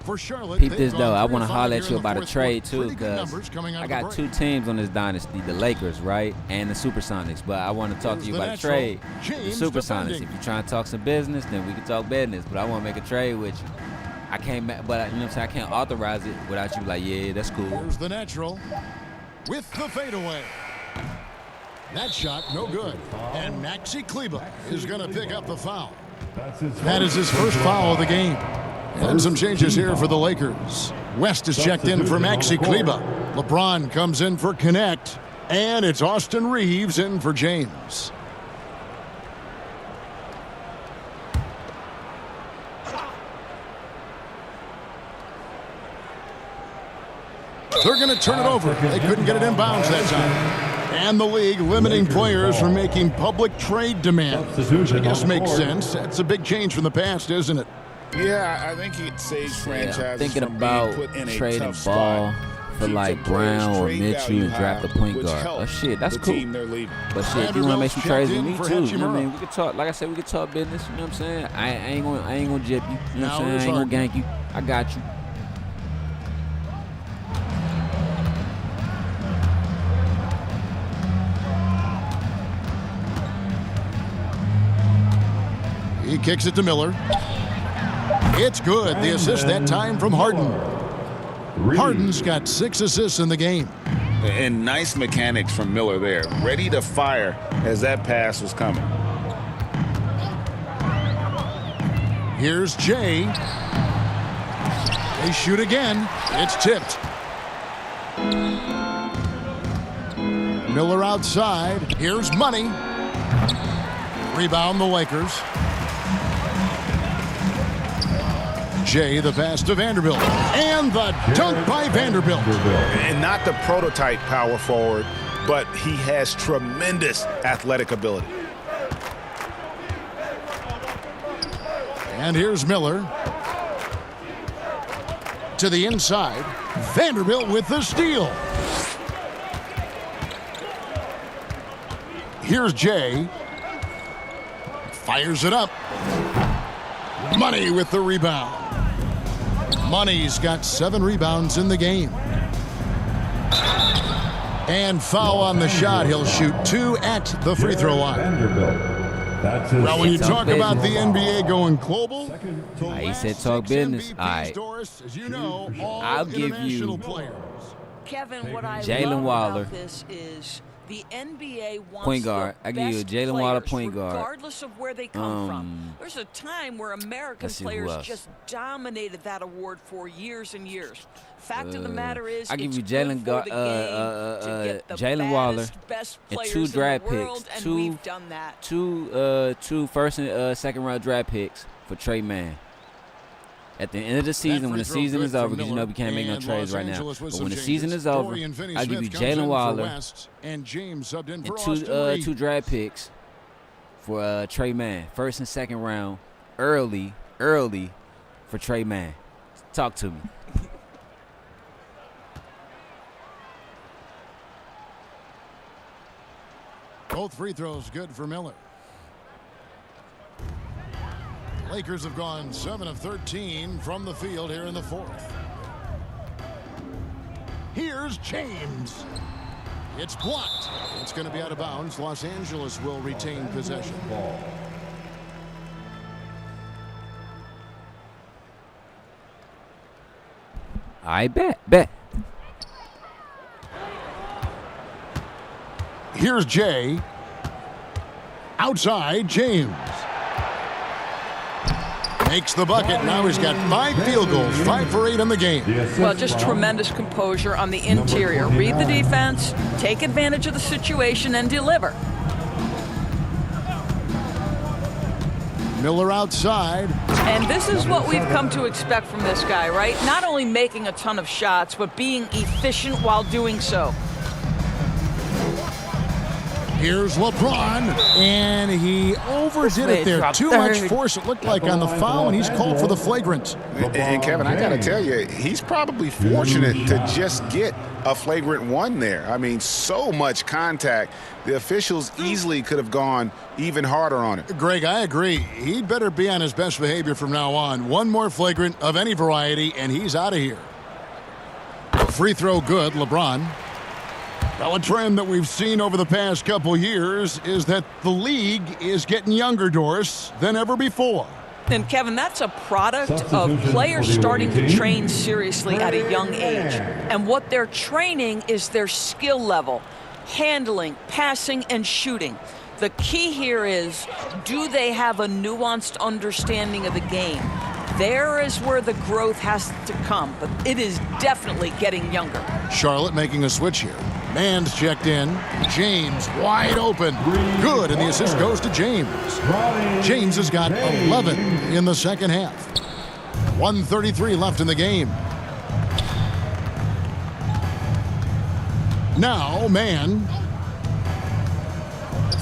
For Charlotte, peep this though. I want to holler at you about a trade too, because I got 2 teams on this dynasty: the Lakers, right, and the Supersonics. But I want to talk to you about a trade. The Supersonics. If you're trying to talk some business, then we can talk business. But I want to make a trade with you. I can't, but you know what I'm saying? I can't authorize it without you like, yeah, that's cool. Here's the natural with the fadeaway. That shot no good, and Maxi Kleba is going to pick up the foul. That is his first foul of the game. And some changes here for the Lakers. West is checked in for Maxi Kleba. LeBron comes in for Connect. And it's Austin Reeves in for James. They're going to turn it over. They couldn't get it inbounds that time. And the league limiting players from making public trade demands. Which I guess makes sense. That's a big change from the past, isn't it? Yeah, I think it saves franchises thinking from about being put in a trading tough Ball spot. for like Brown or Mitchell and draft a point guard. Oh shit, that's cool. But shit, if you want to make some trades with me too, you know what I mean? We could talk. Like I said, we could talk business. You know what I'm saying? I ain't gonna jip you. You know what I'm saying? I ain't gonna gank you. I got you. He kicks it to Miller. It's good. The assist that time from Harden. Harden's got 6 assists in the game. And nice mechanics from Miller there. Ready to fire as that pass was coming. Here's Jay. They shoot again. It's tipped. Miller outside. Here's Money. Rebound the Lakers. Jay, the pass to Vanderbilt. And the dunk by Vanderbilt. And not the prototype power forward, but he has tremendous athletic ability. And here's Miller. To the inside. Vanderbilt with the steal. Here's Jay. Fires it up. Money with the rebound. Money's got 7 rebounds in the game. And foul on the shot. He'll shoot 2 at the free throw line. Well, when you talk about the NBA going global, He said talk business. All right. I'll give you Kevin, what I Jalen love Waller. about this is the NBA wants Point guard. the I give you a best Jalen Waller players, point guard. regardless of where they come from. There's a time where American let's see who players else. just dominated that award for years and years. Fact of the matter is, I give it's you good Jalen for the game to get the Jalen Waller best and players 2 in the draft world, picks, and we've done that. two first and second round draft picks for Trey Mann. At the end of the season, when the season is over, because you know we can't make no trades right now. But when the season is over, I'll give you Jalen Wilder and 2 draft picks for Trey Mann. First and second round, early for Trey Mann. Talk to me. Both free throws good for Miller. Lakers have gone 7 of 13 from the field here in the fourth. Here's James. It's blocked. It's going to be out of bounds. Los Angeles will retain possession. I bet. Here's Jay. Outside, James. Makes the bucket. Now he's got 5 field goals, 5 for 8 in the game. Well, just tremendous composure on the interior. Read the defense, take advantage of the situation, and deliver. Miller outside. And this is what we've come to expect from this guy, right? Not only making a ton of shots, but being efficient while doing so. Here's LeBron, and he overdid it there. Too much force, it looked like, on the foul, and he's called for the flagrant. And Kevin, I got to tell you, he's probably fortunate to just get a flagrant 1 there. I mean, so much contact. The officials easily could have gone even harder on it. Greg, I agree. He'd better be on his best behavior from now on. 1 more flagrant of any variety, and he's out of here. Free throw good, LeBron. Well, a trend that we've seen over the past couple years is that the league is getting younger, Doris, than ever before. And Kevin, that's a product of players starting to train seriously at a young age. And what they're training is their skill level, handling, passing, and shooting. The key here is, do they have a nuanced understanding of the game? There is where the growth has to come, but it is definitely getting younger. Charlotte making a switch here. Mann's checked in. James wide open. Good, and the assist goes to James. James has got 11 in the second half. 1:33 left in the game. Now, Mann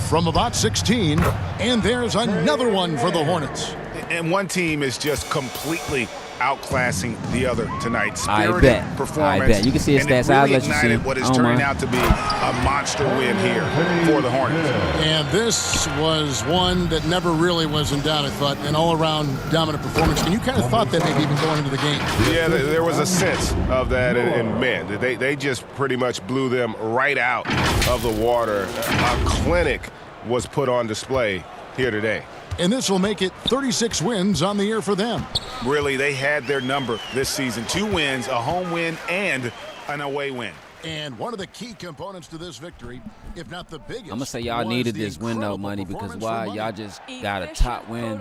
from about 16, and there's another one for the Hornets. And one team is just completely outclassing the other tonight. Spirited performance. I bet. You can see his stats. I'll let you see what is turning out to be a monster win here for the Hornets. And this was one that never really was in doubt, I thought, an all-around dominant performance. And you kind of thought that maybe even going into the game. Yeah, there was a sense of that, and man, they just pretty much blew them right out of the water. A clinic was put on display here today. And this will make it 36 wins on the year for them. Really, they had their number this season. 2 wins, a home win, and an away win. And one of the key components to this victory, if not the biggest, I'm going to say y'all needed this win, though, Money, because why? Y'all just got a top win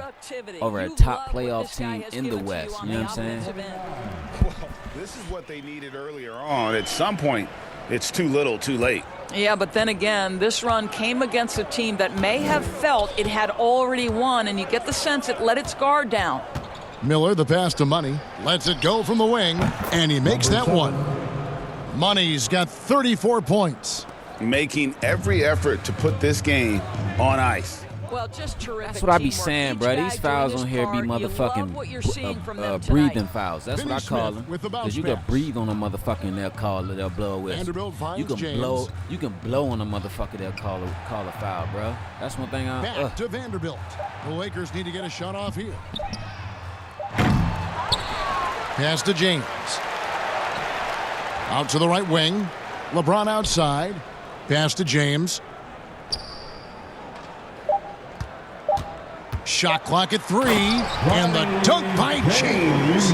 over a top playoff team in the West. You know what I'm saying? Well, this is what they needed earlier on. At some point, it's too little, too late. Yeah, but then again, this run came against a team that may have felt it had already won, and you get the sense it let its guard down. Miller, the pass to Money, lets it go from the wing, and he makes that one. Money's got 34 points. Making every effort to put this game on ice. Well, just terrific. That's what I be saying, bro. These fouls on here be motherfucking breathing fouls. That's what I call them. Because you can breathe on a motherfucker and they'll blow a whistle. You can blow on a motherfucker, they'll call a foul, bro. That's one thing Back to Vanderbilt. The Lakers need to get a shot off here. Pass to James. Out to the right wing. LeBron outside. Pass to James. Shot clock at 3, and the dunk by James.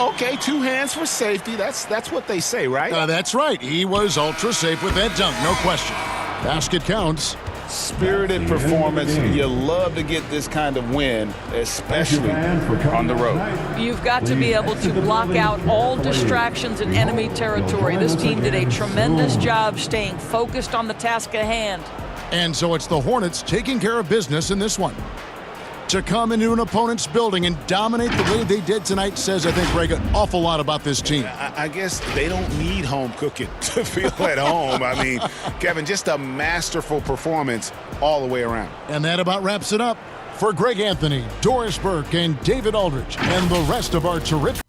Okay, 2 hands for safety. That's what they say, right? That's right. He was ultra safe with that dunk, no question. Basket counts. Spirited performance. You love to get this kind of win, especially on the road. You've got to be able to block out all distractions in enemy territory. This team did a tremendous job staying focused on the task at hand. And so it's the Hornets taking care of business in this one. To come into an opponent's building and dominate the way they did tonight says, I think, Greg, an awful lot about this team. I guess they don't need home cooking to feel at home. I mean, Kevin, just a masterful performance all the way around. And that about wraps it up. For Greg Anthony, Doris Burke, and David Aldridge, and the rest of our terrific...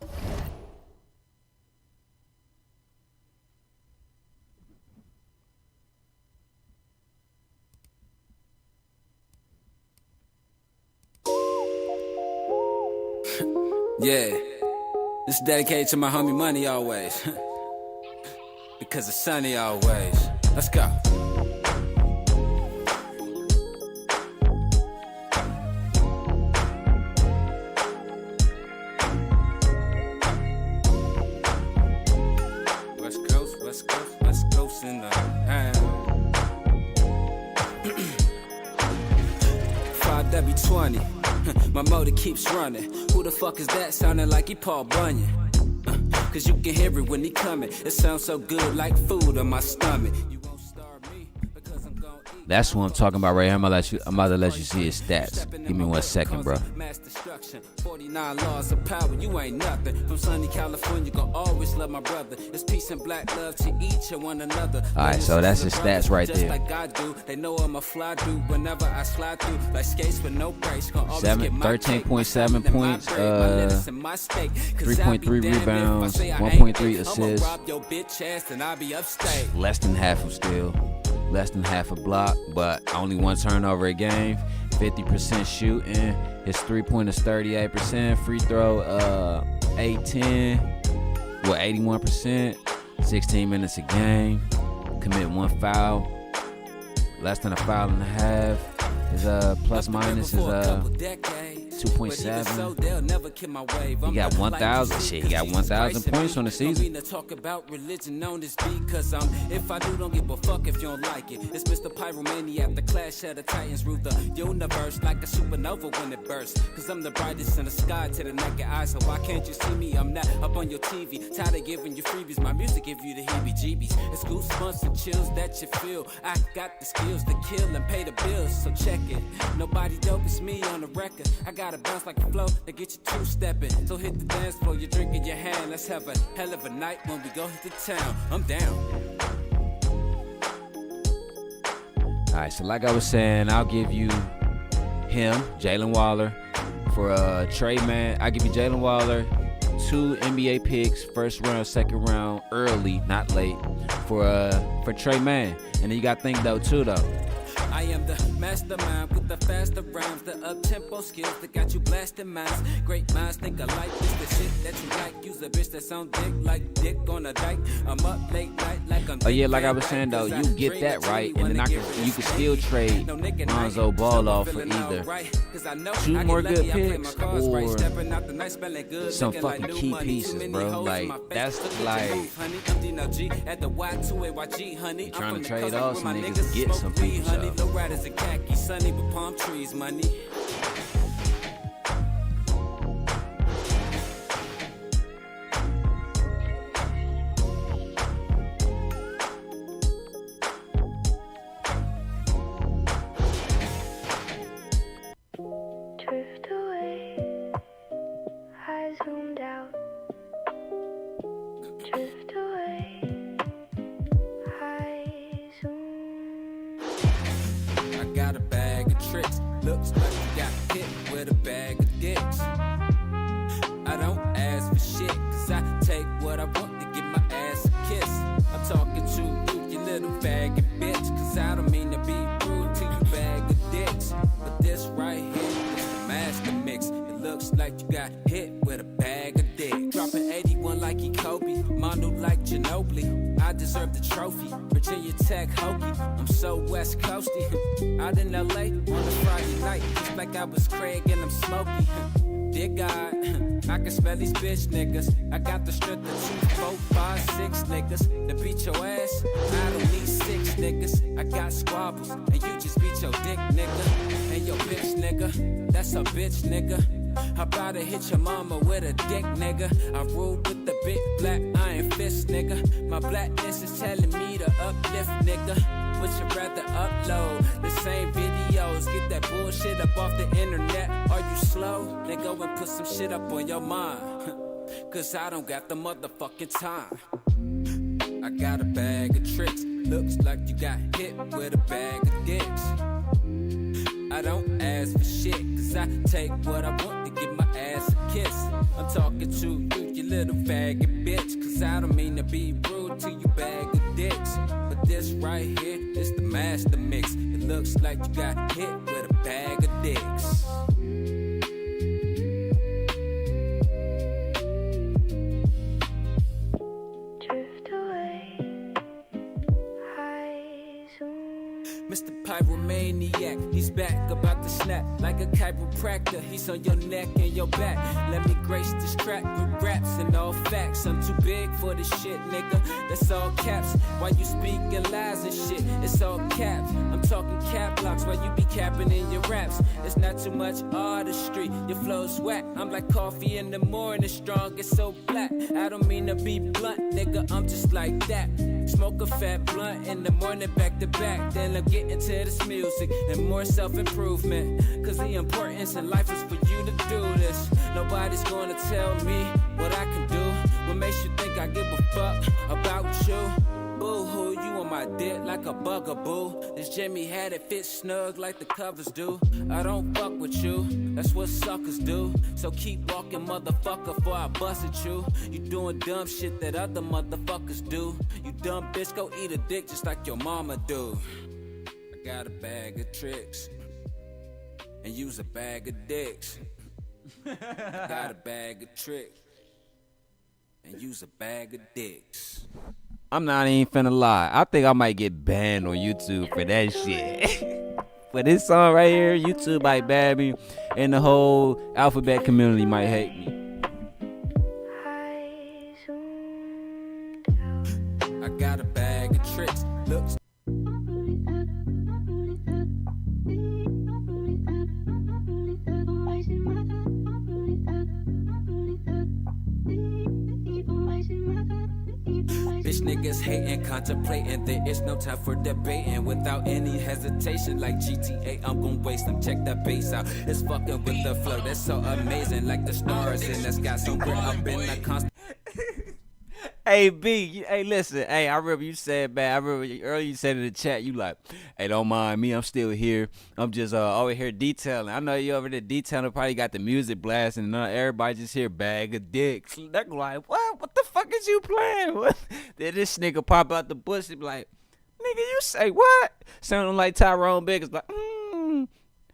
Yeah, this is dedicated to my homie Money always. Because it's sunny always. Let's go. West Coast in the hand. 5W20. My motor keeps running. Who the fuck is that sounding like he Paul Bunyan? Cause you can hear it when he coming. It sounds so good like food on my stomach. You won't starve me because I'm gonna eat. That's what I'm talking about right here. I'm about to let you see his stats. Give me 1 second, bro. Mass destruction, 49 laws of power, you ain't nothing. From sunny California, gonna always love my brother. It's peace and black love to each and one another. Alright, so that's his stats right just there. Like I do. They know I'm a fly dude whenever I slide through. Like skates with no brakes. 13.7 points, 3.3 rebounds, 1.3 assists. Less than half of steal. Less than half a block, but only 1 turnover a game. 50% shooting. His 3-pointers 38%. Free throw 8-10. Well, 81%. 16 minutes a game. Commit 1 foul. Less than a foul and a half. His plus minus is 2.7. He got 1,000. Shit, he got 1,000 points on the season. Talk about religion on this beat, cause if I do, don't give a fuck if you don't like it. It's Mr. Pyromaniac, the clash of the Titans rule the universe like a supernova when it bursts. Cause I'm the brightest in the sky to the naked eye, so why can't you see me? I'm not up on your TV, tired of giving you freebies. My music give you the heebie-jeebies. It's goosebumps and chills that you feel. I got the skills to kill and pay the bills, so check it. Nobody dope as me on the record. I gotta bounce like a flow to get you two-stepping. So hit the dance floor, you drink in your hand. Let's have a hell of a night when we go hit the town. I'm down. Alright, so like I was saying, I'll give you him, Jalen Waller. For Trey Man, I give you Jalen Waller, 2 NBA picks, first round, second round, early, not late, for Trey Man. And then you gotta think though too though. I am the mastermind with the faster rhymes, the up-tempo skills that got you blasting minds. Great minds think alike, this the shit that you like. Use a bitch that sound dick like dick on a dike. I'm up late night like I'm. Oh yeah, like I was saying though, you get that right, and then you can still trade Lonzo Ball off for either 2 more good picks or some fucking key pieces, bro. Like that's like you trying to trade off some niggas to get some people. So. The riders in khaki, sunny with palm trees, money. Drift away, I zoomed out. Drift away, I zoomed. I got a bag of tricks. Looks like you got hit with a bag of dicks. I don't ask for shit, cause I take what I want to give my ass a kiss. I'm talking to you little bag of bitch, cause I don't mean to be rude to you bag of dicks. But this right here is the master mix. It looks like you got hit with a bag of dicks. Dropping 81 like he Kobe, Mondo like Ginobili. I deserve the trophy, Virginia Tech hokey. I'm so West Coasty. Out in LA on a Friday night, just like I was Craig and I'm smoky. Dear God, I can smell these bitch niggas. I got the strength of 2, 4, 5, 6 niggas to beat your ass. I don't need 6 niggas. I got squabbles, and you just beat your dick nigga. And your bitch nigga, that's a bitch nigga. How about to hit your mama with a dick nigga? I rule with the big black iron fist nigga. My blackness is telling me to uplift nigga. would you rather upload the same videos? Get that bullshit up off the internet. Are you slow? Then go and put some shit up on your mind. Cause I don't got the motherfucking time. I got a bag of tricks. Looks like you got hit with a bag of dicks. I don't ask for shit, cause I take what I want to give my ass a kiss. I'm talking to you, you little faggot bitch, cause I don't mean to be rude to you bag of dicks. But this right here is the master mix. It looks like you got hit with a bag of dicks. Mr. Pyromaniac, he's back about to snap like a chiropractor. He's on your neck and your back. Let me grace this track with raps and all facts. I'm too big for this shit, nigga. That's all caps. Why you speaking lies and shit? It's all caps. I'm talking cap locks while you be capping in your raps. It's not too much artistry. Your flow's whack. I'm like coffee in the morning, strong and so black. I don't mean to be blunt, nigga. I'm just like that. Smoke a fat blunt in the morning back to back. Then I'm getting to this music and more self-improvement. Cause the importance in life is for you to do this. Nobody's gonna tell me what I can do. What makes you think I give a fuck about you? Boo-hoo, you on my dick like a bugaboo. This Jimmy had it fit snug like the covers do. I don't fuck with you, that's what suckers do. So keep walking, motherfucker, before I bust at you. You doing dumb shit that other motherfuckers do. You dumb bitch, go eat a dick just like your mama do. I got a bag of tricks and use a bag of dicks. I got a bag of tricks and use a bag of dicks. I'm not even finna lie. I think I might get banned on YouTube for that shit. For this song right here, YouTube might ban me, and the whole alphabet community might hate me. I got a bag of tricks. Looks. Bitch niggas hating, contemplating. There is no time for debating. Without any hesitation, like GTA, I'm gon' waste them. Check that bass out. It's fucking with the flow. That's so amazing, like the stars in the sky. Somewhere up in the constant. Hey B, hey listen, hey, I remember you said, man, I remember earlier you said in the chat, you like, hey, don't mind me, I'm still here. I'm just over here detailing. I know you over there detailing, probably got the music blasting, and everybody just hear bag of dicks. They're like, what the fuck is you playing? What? Then this nigga pop out the bush and be like, nigga, you say what? Sounding like Tyrone Biggins, like,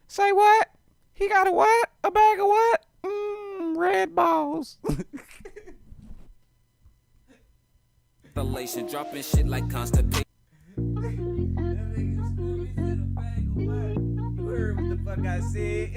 say what? He got a what? A bag of what? Red balls. Dropping shit like constipation. You heard what the fuck I said.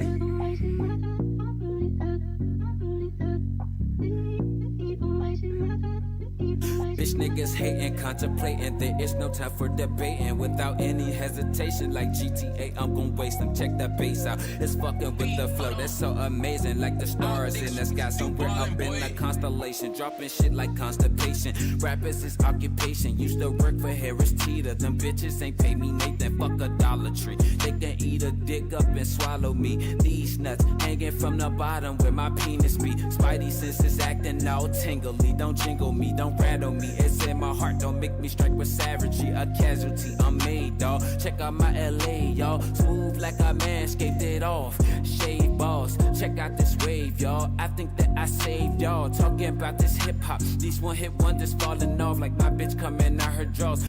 Bitch niggas hating, contemplating. There is no time for debating. Without any hesitation, like GTA, I'm gon' waste them. Check that bass out. It's fucking with the flow. That's so amazing, like the stars in the sky. Somewhere up in the constellation, dropping shit like constipation. Rappers is occupation. Used to work for Harris Teeter. Them bitches ain't pay me Nathan. Fuck a Dollar Tree. They can eat a dick up and swallow me. These nuts hanging from the bottom where my penis be. Spidey senses acting all tingly. Don't jingle me, don't rattle me. It's in my heart, don't make me strike with savagery. A casualty, I'm made, dawg. Check out my LA, y'all. Smooth like I manscaped it off. Shave balls, check out this wave, y'all. I think that I saved y'all. Talking about this hip hop. These one hit wonders falling off like my bitch coming out her drawers.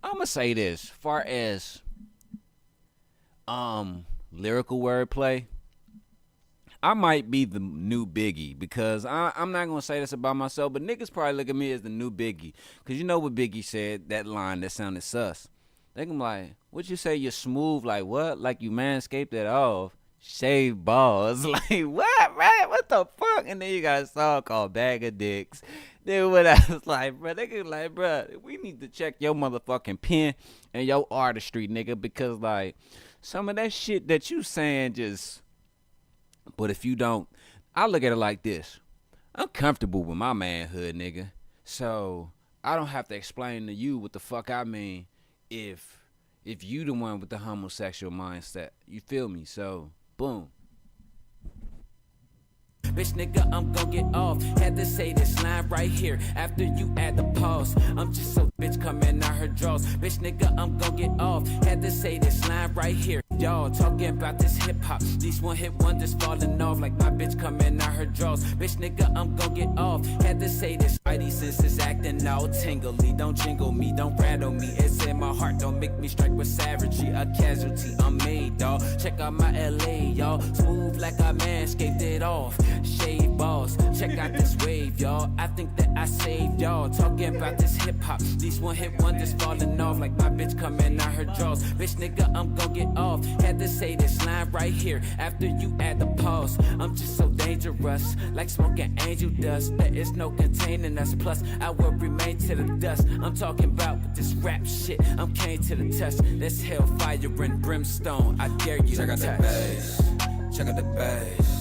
I'ma say this, far as lyrical wordplay, I might be the new Biggie, because I'm not gonna say this about myself, but niggas probably look at me as the new Biggie, because you know what Biggie said, that line that sounded sus. They can be like, what you say, you're smooth, like what? Like you manscaped it off, shave balls, like what, man? What the fuck? And then you got a song called Bag of Dicks. Then what I was like, bro, they could like, bro, we need to check your motherfucking pen and your artistry, nigga, because like some of that shit that you saying just. But if you don't, I look at it like this. I'm comfortable with my manhood, nigga. So I don't have to explain to you what the fuck I mean. if you the one with the homosexual mindset. You feel me? So, boom. Bitch nigga, I'm gon' get off. Had to say this line right here after you add the pause. I'm just so bitch coming out her drawers. Bitch nigga, I'm gon' get off. Had to say this line right here. Y'all talking about this hip hop. These one hit wonders falling off like my bitch coming out her drawers. Bitch nigga, I'm gon' get off. Had to say this. Spidey senses acting all tingly. Don't jingle me, don't rattle me. It's in my heart, don't make me strike with savagery. A casualty, I'm made, dawg. Check out my LA, y'all. Smooth like I manscaped it off. Shave balls, check out this wave, y'all. I think that I saved y'all. Talking about this hip hop. These one hit wonders falling off like my bitch coming out her drawers. Bitch nigga, I'm gon' get off. Had to say this line right here after you add the pause. I'm just so dangerous, like smoking angel dust. There is no containing us. Plus, I will remain to the dust. I'm talking about with this rap shit. I'm came to the touch. That's hellfire and brimstone. I dare you check to out touch. the bass. Check out the bass.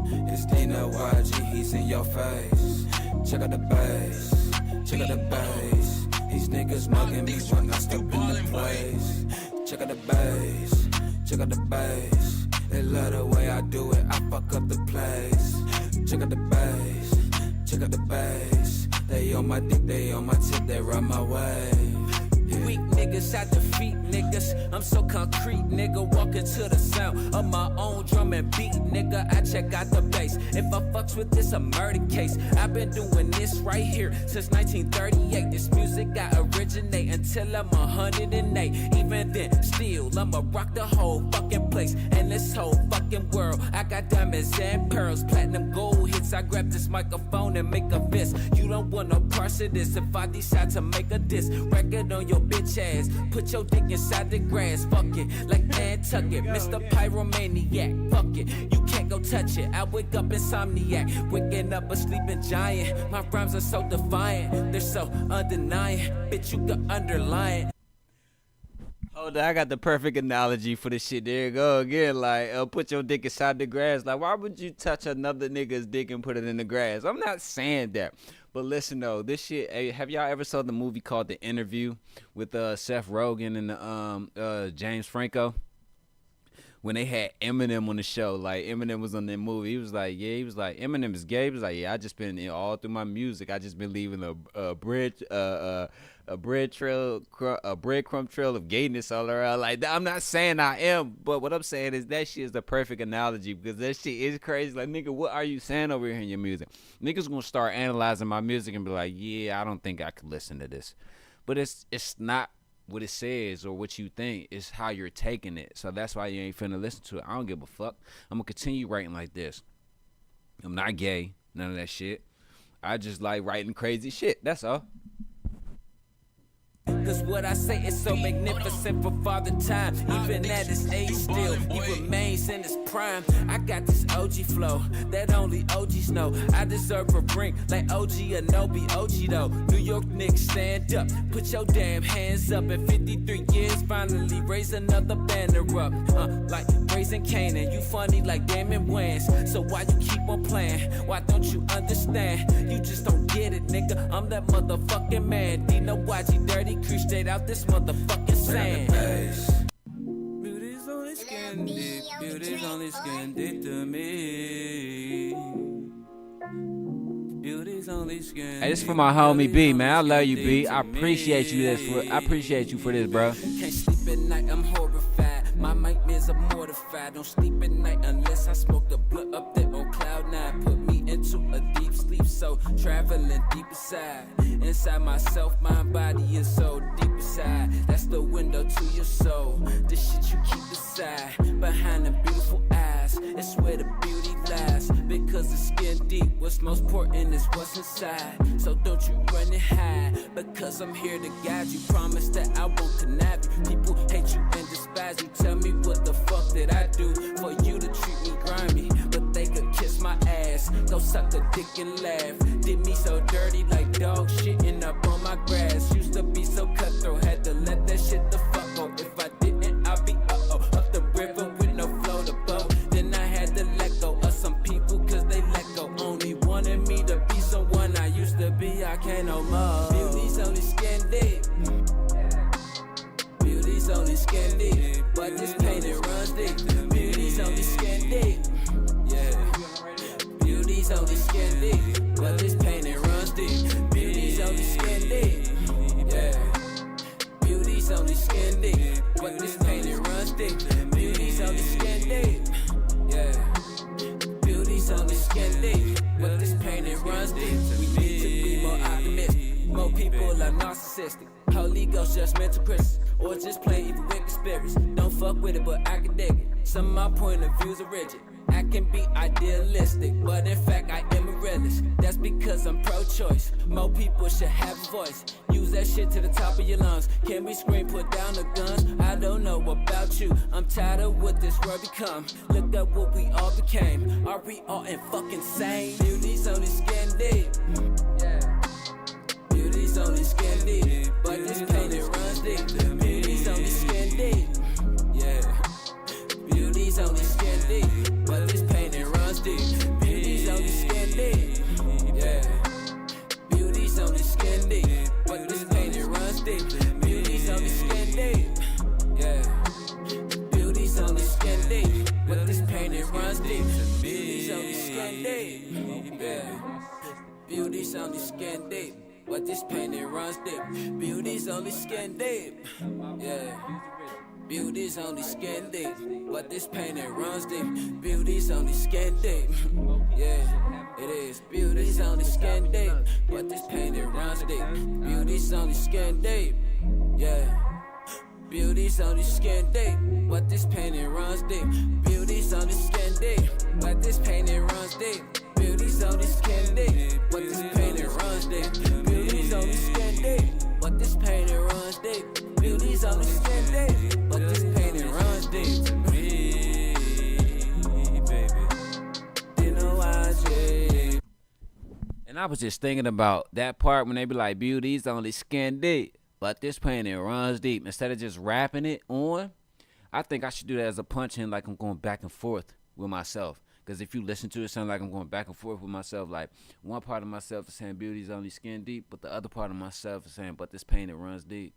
It's Dino YG, he's in your face. Check out the bass, check out the bass. These niggas mugging me when I step in the place. Check out the bass, check out the bass. They love the way I do it, I fuck up the place. Check out the bass, check out the bass. They on my dick, they on my tip, they run my way. Weak niggas, I defeat niggas. I'm so concrete, nigga. Walking to the sound of my own drum and beat, nigga. I check out the bass. If I fucks with this, a murder case. I've been doing this right here since 1938. This music I originate until I'm 108. Even then, still, I'ma rock the whole fucking place and this whole fucking world. I got diamonds and pearls, platinum gold hits. I grab this microphone and make a fist. You don't want no parts of this if I decide to make a diss record on your bitch ass. Put your dick inside the grass, fuck it, like Nantucket. Mr. Pyromaniac, fuck it, you can't go touch it. I wake up insomniac, waking up a sleeping giant. My rhymes are so defiant, they're so undenying. Bitch, you can underline. Hold on, I got the perfect analogy for this shit. There you go again. Like, put your dick inside the grass. Like, why would you touch another nigga's dick and put it in the grass? I'm not saying that. But listen, though, this shit, hey, have y'all ever saw the movie called The Interview with Seth Rogen and James Franco? When they had Eminem on the show, like Eminem was on that movie, he was like, Eminem is gay. He was like, yeah, I just been all through my music, I just been leaving a breadcrumb trail of gayness all around. Like, I'm not saying I am, but what I'm saying is that shit is the perfect analogy because that shit is crazy. Like, nigga, what are you saying over here in your music? Niggas gonna start analyzing my music and be like, yeah, I don't think I could listen to this. But it's not what it says or what you think, it's how you're taking it. So that's why you ain't finna listen to it. I don't give a fuck. I'm gonna continue writing like this. I'm not gay, none of that shit. I just like writing crazy shit, that's all. Cause what I say is so magnificent for Father Time. Even at his age still, he remains in his prime. I got this OG flow that only OGs know. I deserve a ring like OG Anobi. OG though, New York Knicks stand up. Put your damn hands up. In 53 years, finally raise another banner up. Like raising Canaan, you funny like Damon Wayans. So why you keep on playing? Why don't you understand? You just don't get it, nigga. I'm that motherfucking man. Dino YG dirty crew straight out this motherfucking sand. Beauty's only skin deep, beauty's only skin deep to me. Beauty's only skin. Hey, this is for my homie B, man. I love you, B. I appreciate you for this, bro. Can't sleep at night, I'm horrified. My nightmares are mortified. Don't sleep at night unless I smoke the blood up there on cloud 9. Put me into a deep sleep, so traveling deep inside. Inside myself, my body is so deep inside. That's the window to your soul. The shit you keep inside, behind the beautiful eyes. It's where the beauty lies. Because the skin deep, what's most important is what's inside. So don't you run and hide, because I'm here to guide you. Promise that I won't connive you. People hate you and despise you. Tell me what the fuck did I do for you to treat me grimy? But they could kiss my ass, go suck a dick and laugh. Did me so dirty like dog shitting up on my grass. Used to be so cutthroat, had to let that shit the fuck go. If I didn't, I'd be up the river with no float or boat. Then I had to let go of some people cause they let go. Only wanted me to be someone I used to be, I can't no more. Beauty's only skin deep. skin deep, but this pain it runs deep. Beauty's only skin deep, yeah. Beauty's only skin deep, but this pain it runs deep. Beauty's only skin deep, yeah. Beauty's only skin deep, but this pain it runs deep. We need to be more optimistic. More people are narcissistic. Holy Ghost judgmental Christians, or just plain evil wicked spirits. Don't fuck with it, but I can dig it. Some of my point of views are rigid. I can be idealistic, but in fact I am a realist. That's because I'm pro-choice. More people should have a voice. Use that shit to the top of your lungs. Can we scream, put down the guns? I don't know about you. I'm tired of what this world become. Look at what we all became. Are we all in fucking sane? Beauty's only skin deep. Yeah. Beauty's only skin deep, but this pain it runs deep. Beauty's only skin deep. Yeah. Beauty's only skin deep, but this pain it runs deep. Beauty's only skin deep, yeah. Beauty's only skin deep, but this pain it runs deep. Beauty's only skin deep, yeah. Beauty's only skin deep, but this pain it runs deep. Beauty's only skin deep, yeah. Beauty's only skin deep, but this pain it runs deep. Beauty's only skin deep, yeah. Beauty's only skin deep, but this pain it runs deep. Beauty's only skin deep, yeah, it is. Beauty's only skin deep, but this pain it runs deep. Beauty's only skin deep, yeah. Beauty's only skin deep, but this pain it runs deep. Beauty's only skin deep, but this pain it runs deep. Beauty's only skin deep, but this pain it runs deep. Beauty's only skin deep, but this pain it runs deep. Beauty's only skin deep, but this pain it runs deep to me, baby. NYK. And I was just thinking about that part when they be like, beauty's only skin deep, but this pain it runs deep. Instead of just rapping it on, I think I should do that as a punch in, like I'm going back and forth with myself. Because if you listen to it, it sounds like I'm going back and forth with myself. Like, one part of myself is saying beauty's only skin deep, but the other part of myself is saying, but this pain it runs deep.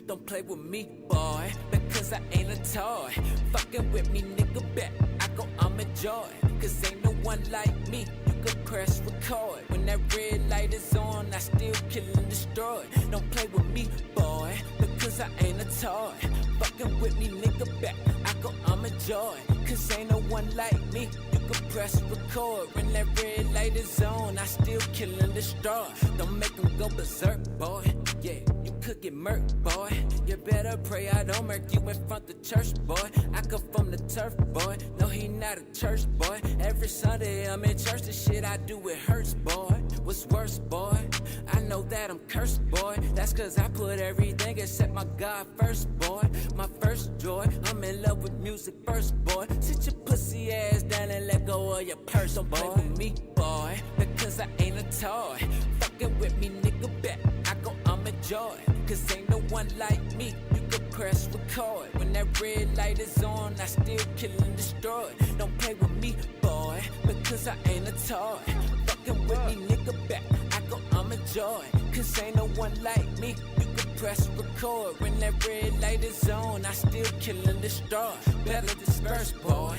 Don't play with me, boy, because I ain't a toy. Fucking with me, nigga, bet I go, I'm a joy. Cause ain't no one like me, you could press record. When that red light is on, I still kill and destroy. Don't play with me, boy, because I ain't a toy. Fucking with me, nigga, bet I go, I'm a joy. Cause ain't no one like me, you could press record. When that red light is on, I still kill and destroy. Don't make them go berserk, boy, yeah. Could get murked, boy. You better pray I don't murk you in front of church, boy. I come from the turf, boy. No, he not a church, boy. Every Sunday I'm in church, the shit I do, it hurts, boy. What's worse, boy? I know that I'm cursed, boy. That's cause I put everything except my God first, boy. My first joy, I'm in love with music first, boy. Sit your pussy ass down and let go of your purse, boy. Don't play with me, boy, because I ain't a toy. Fucking with me, nigga, bet I go, I'm a joy. Cause ain't no one like me, you could press record. When that red light is on, I still kill and destroy. Don't play with me, boy, because I ain't a toy. Fucking with me, nigga, back, I go, I'm a joy. Cause ain't no one like me, you could press record. When that red light is on, I still kill and destroy. Better disperse, boy.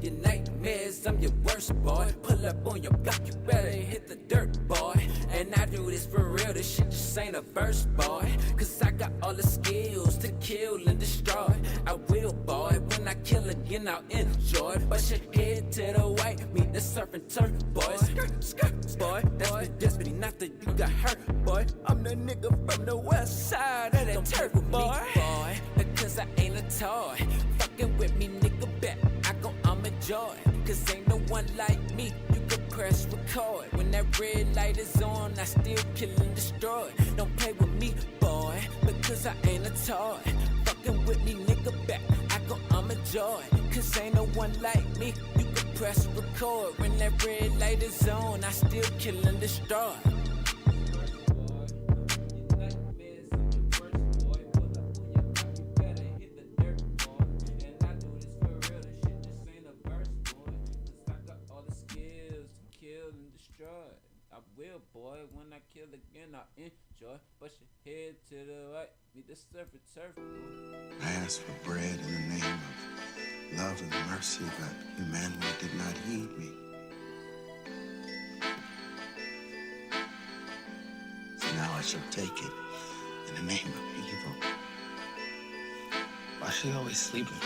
Your nightmares, I'm your worst, boy. Pull up on your block, you better hit the dirt, boy. And I do this for real, this shit just ain't a verse, boy. Cause I got all the skills to kill and destroy. I will, boy, when I kill again, I'll enjoy. Bust your head to the white, meet the surf and turf, boy. Skirt, skirt, boy, that's me desperately, not that you got hurt, boy. I'm the nigga from the west side of that turf, boy. Boy, because I ain't a toy. Fucking with me, nigga, bet I go, I'm a joy. Cause ain't no one like me, you could press record. When that red light is on, I still kill and destroy. Don't play with me, boy, because I ain't a toy. Fucking with me, nigga, back, I go, I'm a joy. Cause ain't no one like me, you could press record. When that red light is on, I still kill and destroy. I will, boy. When I kill again, I enjoy. Push your head to the right. Meet the surfer turf, boy. I asked for bread in the name of love and mercy, but humanity did not heed me. So now I shall take it in the name of evil. Why she always sleeping?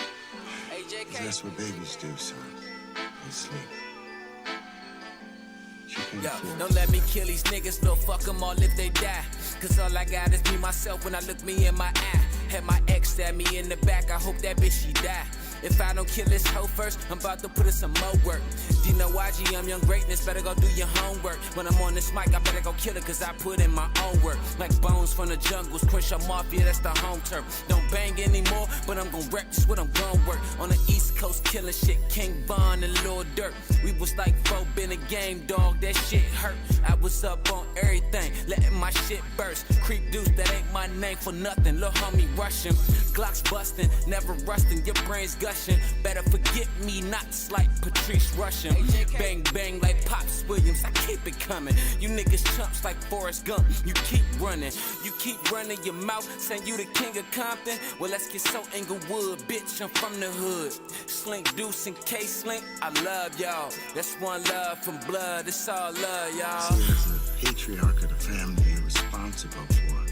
Hey, JK. 'Cause that's what babies do, son. They sleep. Yo, don't let me kill these niggas, no fuck them all if they die. Cause all I got is me, myself, when I look me in my eye. Had my ex stab me in the back, I hope that bitch she die. If I don't kill this hoe first, I'm about to put in some more work. NYK, I'm young greatness, better go do your homework. When I'm on this mic, I better go kill it, cause I put in my own work. Like Bones from the jungles, Crenshaw Mafia, that's the home turf. Don't bang anymore, but I'm gon' rep, this what I'm gon' work. On the East Coast, killing shit, King Von and Lil Durk. We was like folk in the game, dog, that shit hurt. I was up on everything, letting my shit burst. Creep Deuce, that ain't my name for nothing. Lil' homie rushing, Glocks busting, never rusting, your brains gushing. Better forget me, not like Patrice Russian. Bang bang like Pops Williams, I keep it coming. You niggas chumps like Forrest Gump, you keep running your mouth, saying you the king of Compton. Well, let's get so Inglewood, bitch, I'm from the hood. Slink Deuce and K Slink, I love y'all. That's one love from blood, it's all love, y'all. See, as the patriarch of the family, you're responsible for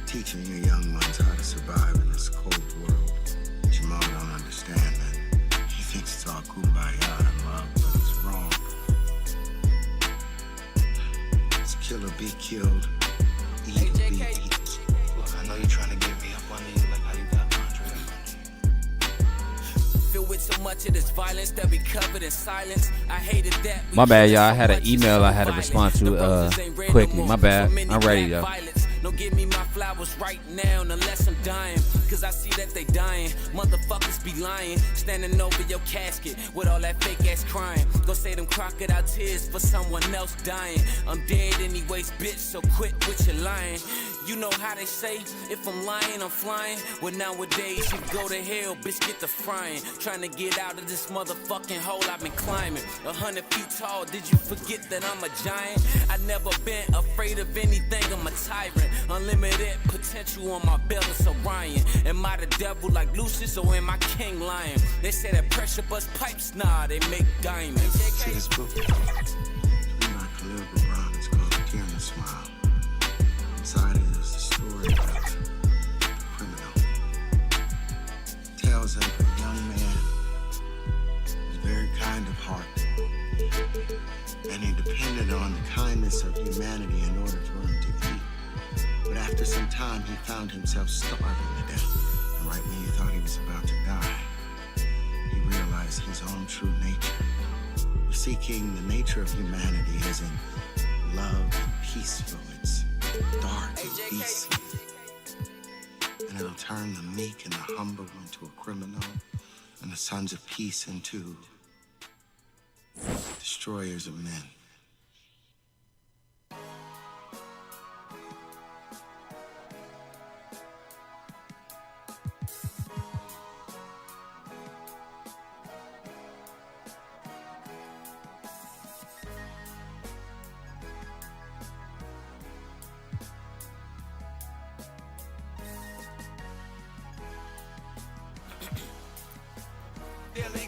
teaching your young ones how to survive in this cold world. Jamal don't understand that. He thinks it's all kumbaya and love, but it's wrong. It's kill or be killed, eat or be eaten. Look, I know you're trying to get me up under you like how you got Andre. Filled with so much of this violence that we covered in silence. I hated that. My bad, y'all. I had an email I had to respond to quickly. My bad. I'm ready, though. Don't give me my flowers right now unless I'm dying. Cause I see that they dying. Motherfuckers be lying. Standing over your casket with all that fake ass crying. Go say them crocodile tears for someone else dying. I'm dead anyways, bitch, so quit with your lying. You know how they say, if I'm lying, I'm flying. Well, nowadays, you go to hell, bitch, get the frying. Trying to get out of this motherfucking hole I've been climbing. 100 feet tall, did you forget that I'm a giant? I never been afraid of anything, I'm a tyrant. Unlimited potential on my belt, it's Orion. Am I the devil like Lucius or am I King Lion? They say that pressure bust pipes, nah, they make diamonds. See this book? It's by Khalil Gibran, it's called Tear and Smile. Inside it is the story of a criminal. It tells of a young man with very kind of heart. And he depended on the kindness of humanity in order for him to eat. But after some time, he found himself starving to death. And right when you thought he was about to die, he realized his own true nature. You see, King, the nature of humanity is in love and peaceful. It's dark and beastly. And it'll turn the meek and the humble into a criminal, and the sons of peace into destroyers of men.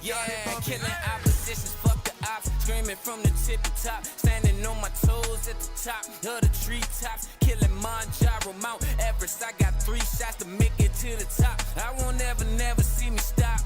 Yeah, killing oppositions, fuck the ops. Screaming from the tippy top, standing on my toes at the top of the treetops. Killing Monjaro, Mount Everest. I got 3 shots to make it to the top. I won't ever, never see me stop.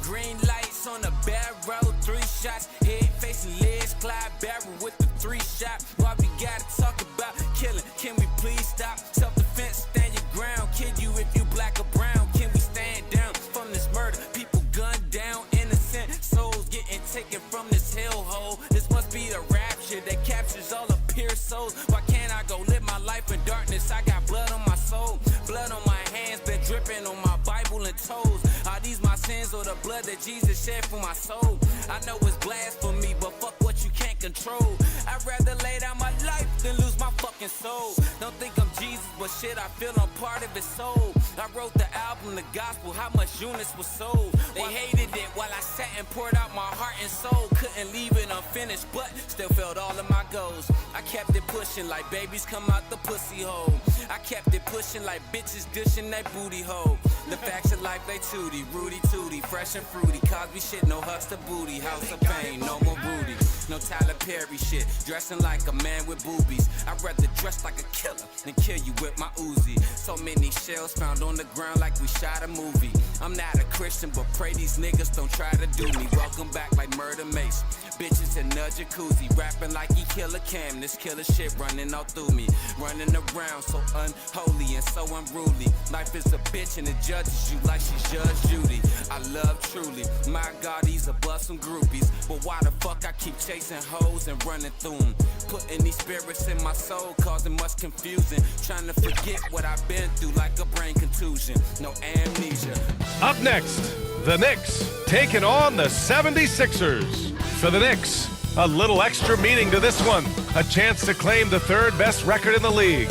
Green lights on the barrel, 3 shots. Head facing legs, Clyde barrel with the 3 shot. Why we gotta talk about killing? Can we please stop? Self-defense, stand your ground. Kid you if you black or brown. Can we stand down from this murder? People gunned down, innocent souls getting taken from this hellhole. This must be the rapture that captures all the pure souls. Why can't I go live my life in darkness? I got blood on my soul, blood on my hands, been dripping on my Bible and toes. Are these my sins or the blood that Jesus shed for my soul? I know it's blasphemy, but fuck what you can't control. I'd rather lay down my life than lose my fucking soul. Don't think I'm Jesus, but but shit, I feel I'm part of his soul. I wrote the album, the gospel, how much units was sold. They hated it while I sat and poured out my heart and soul. Couldn't leave it unfinished, but still felt all of my goals. I kept it pushing like babies come out the pussy hole. I kept it pushing like bitches dishing that booty hole. The facts of life, they tootie, Rudy tootie, fresh and fruity. Cosby shit, no hugs to booty. House of pain, no more Rudy. No Tyler Perry shit, dressing like a man with boobies. I'd rather dress like a killer than kill you with my Uzi. So many shells found on the ground like we shot a movie. I'm not a Christian, but pray these niggas don't try to do me. Welcome back like Murder Mace. Bitches in a jacuzzi, rapping like he killer Cam. This killer shit running all through me. Running around so unholy and so unruly. Life is a bitch and it judges you like she's Judge Judy. I love truly, my God, he's above some groupies. But why the fuck I keep chasing hoes and running through them? Putting these spirits in my soul, causing much confusion. Trying to forget what I've been through like a brain contusion. No amnesia. Up next, the Knicks taking on the 76ers. For the Knicks, a little extra meaning to this one. A chance to claim the third best record in the league.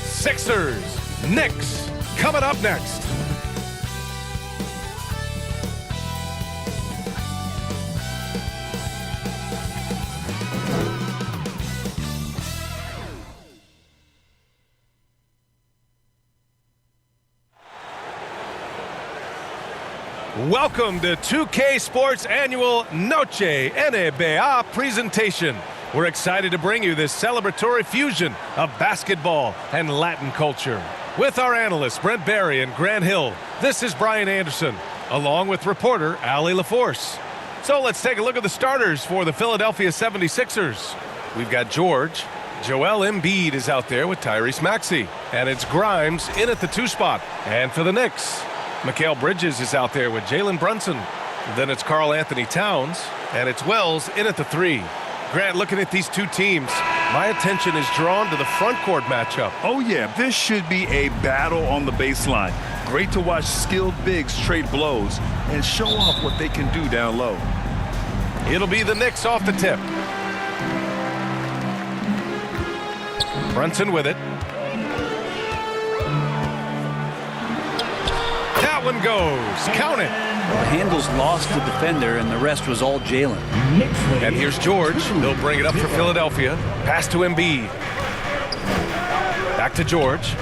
Sixers, Knicks, coming up next. Welcome to 2K Sports Annual Noche NBA presentation. We're excited to bring you this celebratory fusion of basketball and Latin culture. With our analysts Brent Barry and Grant Hill, this is Brian Anderson, along with reporter Allie LaForce. So let's take a look at the starters for the Philadelphia 76ers. We've got George. Joel Embiid is out there with Tyrese Maxey. And it's Grimes in at the 2 spot. And for the Knicks, Mikal Bridges is out there with Jalen Brunson. Then it's Karl Anthony Towns, and it's Wells in at the 3. Grant, looking at these two teams, my attention is drawn to the front court matchup. Oh yeah, this should be a battle on the baseline. Great to watch skilled bigs trade blows and show off what they can do down low. It'll be the Knicks off the tip. Brunson with it. That one goes. Count it. The handles lost the defender, and the rest was all Jalen. And here's George. He'll bring it up for Philadelphia. Pass to Embiid. Back to George.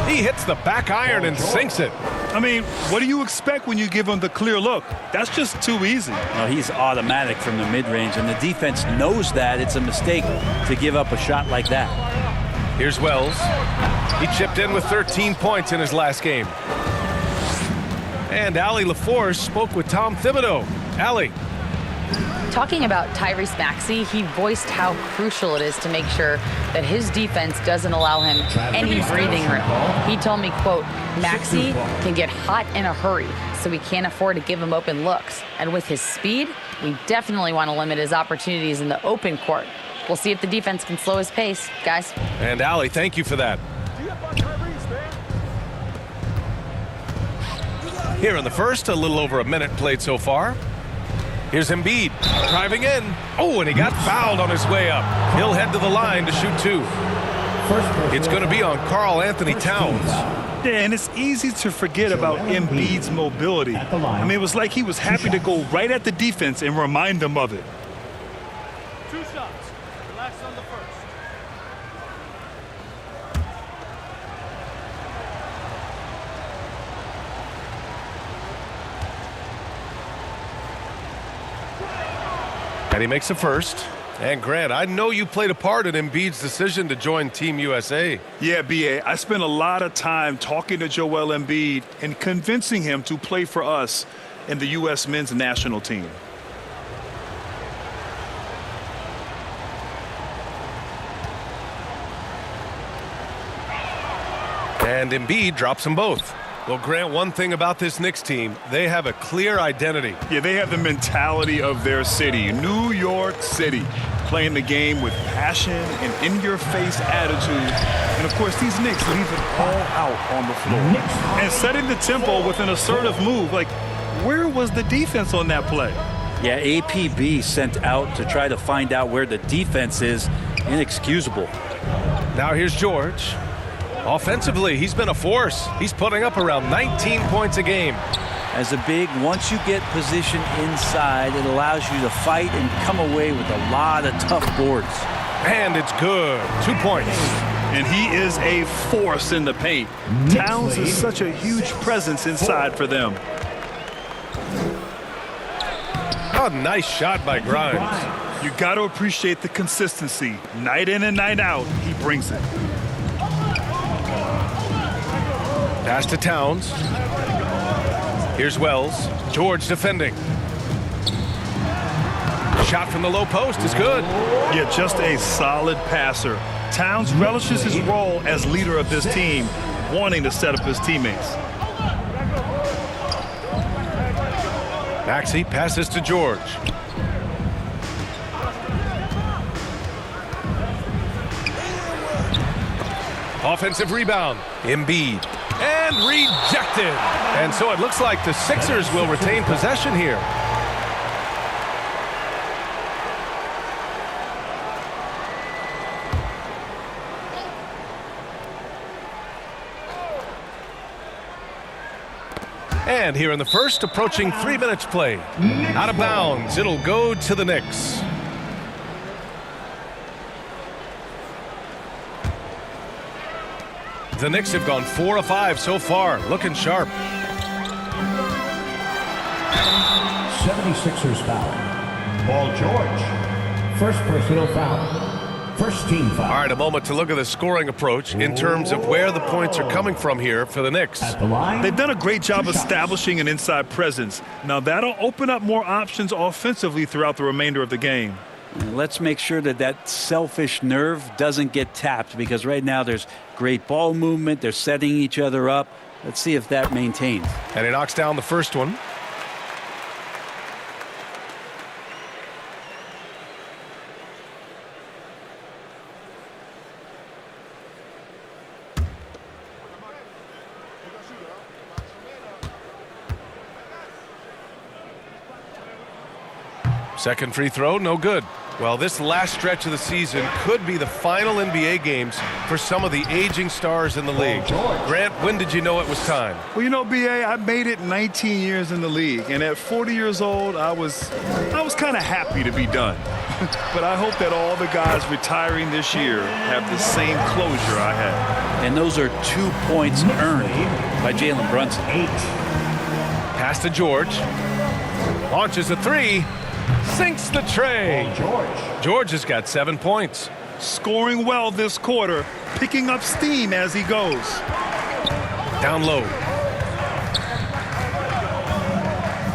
He hits the back iron and sinks it. I mean, what do you expect when you give him the clear look? That's just too easy. Well, he's automatic from the mid-range, and the defense knows that it's a mistake to give up a shot like that. Here's Wells. He chipped in with 13 points in his last game. And Allie LaForce spoke with Tom Thibodeau. Allie. Talking about Tyrese Maxey, he voiced how crucial it is to make sure that his defense doesn't allow him any breathing room. He told me, quote, Maxey can get hot in a hurry, so we can't afford to give him open looks. And with his speed, we definitely want to limit his opportunities in the open court. We'll see if the defense can slow his pace, guys. And Allie, thank you for that. Here in the first, a little over a minute played so far. Here's Embiid driving in. Oh, and he got fouled on his way up. He'll head to the line to shoot 2. It's going to be on Karl Anthony Towns. Yeah, and it's easy to forget about Embiid's mobility. I mean, it was like he was happy to go right at the defense and remind them of it. 2 shots. Relax on the first. And he makes the first. And Grant, I know you played a part in Embiid's decision to join Team USA. Yeah, B.A., I spent a lot of time talking to Joel Embiid and convincing him to play for us in the U.S. men's national team. And Embiid drops them both. Well, Grant, one thing about this Knicks team, they have a clear identity. Yeah, they have the mentality of their city, New York City, playing the game with passion and in-your-face attitude. And, of course, these Knicks leave it all out on the floor. And setting the tempo with an assertive move. Like, where was the defense on that play? Yeah, APB sent out to try to find out where the defense is. Inexcusable. Now here's George. Offensively, he's been a force. He's putting up around 19 points a game. As a big, once you get position inside, it allows you to fight and come away with a lot of tough boards. And it's good. 2 points. And he is a force in the paint. Towns is such a huge presence inside for them. A nice shot by Grimes. You got to appreciate the consistency. Night in and night out, he brings it. Pass to Towns. Here's Wells. George defending. Shot from the low post is good. Yeah, just a solid passer. Towns relishes his role as leader of this team, wanting to set up his teammates. Maxey passes to George. Offensive rebound. Embiid. And rejected. And so it looks like the Sixers will retain possession here. And here in the first, approaching 3 minutes play. Out of bounds. It'll go to the Knicks. The Knicks have gone 4 of 5 so far, looking sharp. 76ers foul. Paul George. First personal foul. First team foul. All right, a moment to look at the scoring approach in terms of where the points are coming from here for the Knicks. They've done a great job establishing an inside presence. Now that'll open up more options offensively throughout the remainder of the game. Let's make sure that that selfish nerve doesn't get tapped, because right now there's great ball movement. They're setting each other up. Let's see if that maintains. And he knocks down the first one. Second free throw, no good. Well, this last stretch of the season could be the final NBA games for some of the aging stars in the league. Grant, when did you know it was time? Well, you know, B.A., I made it 19 years in the league, and at 40 years old, I was kind of happy to be done. But I hope that all the guys retiring this year have the same closure I had. And those are 2 points earned by Jalen Brunson. 8. Pass to George. Launches a three. Sinks the tray. George has got 7 points. Scoring well this quarter, picking up steam as he goes. Down low.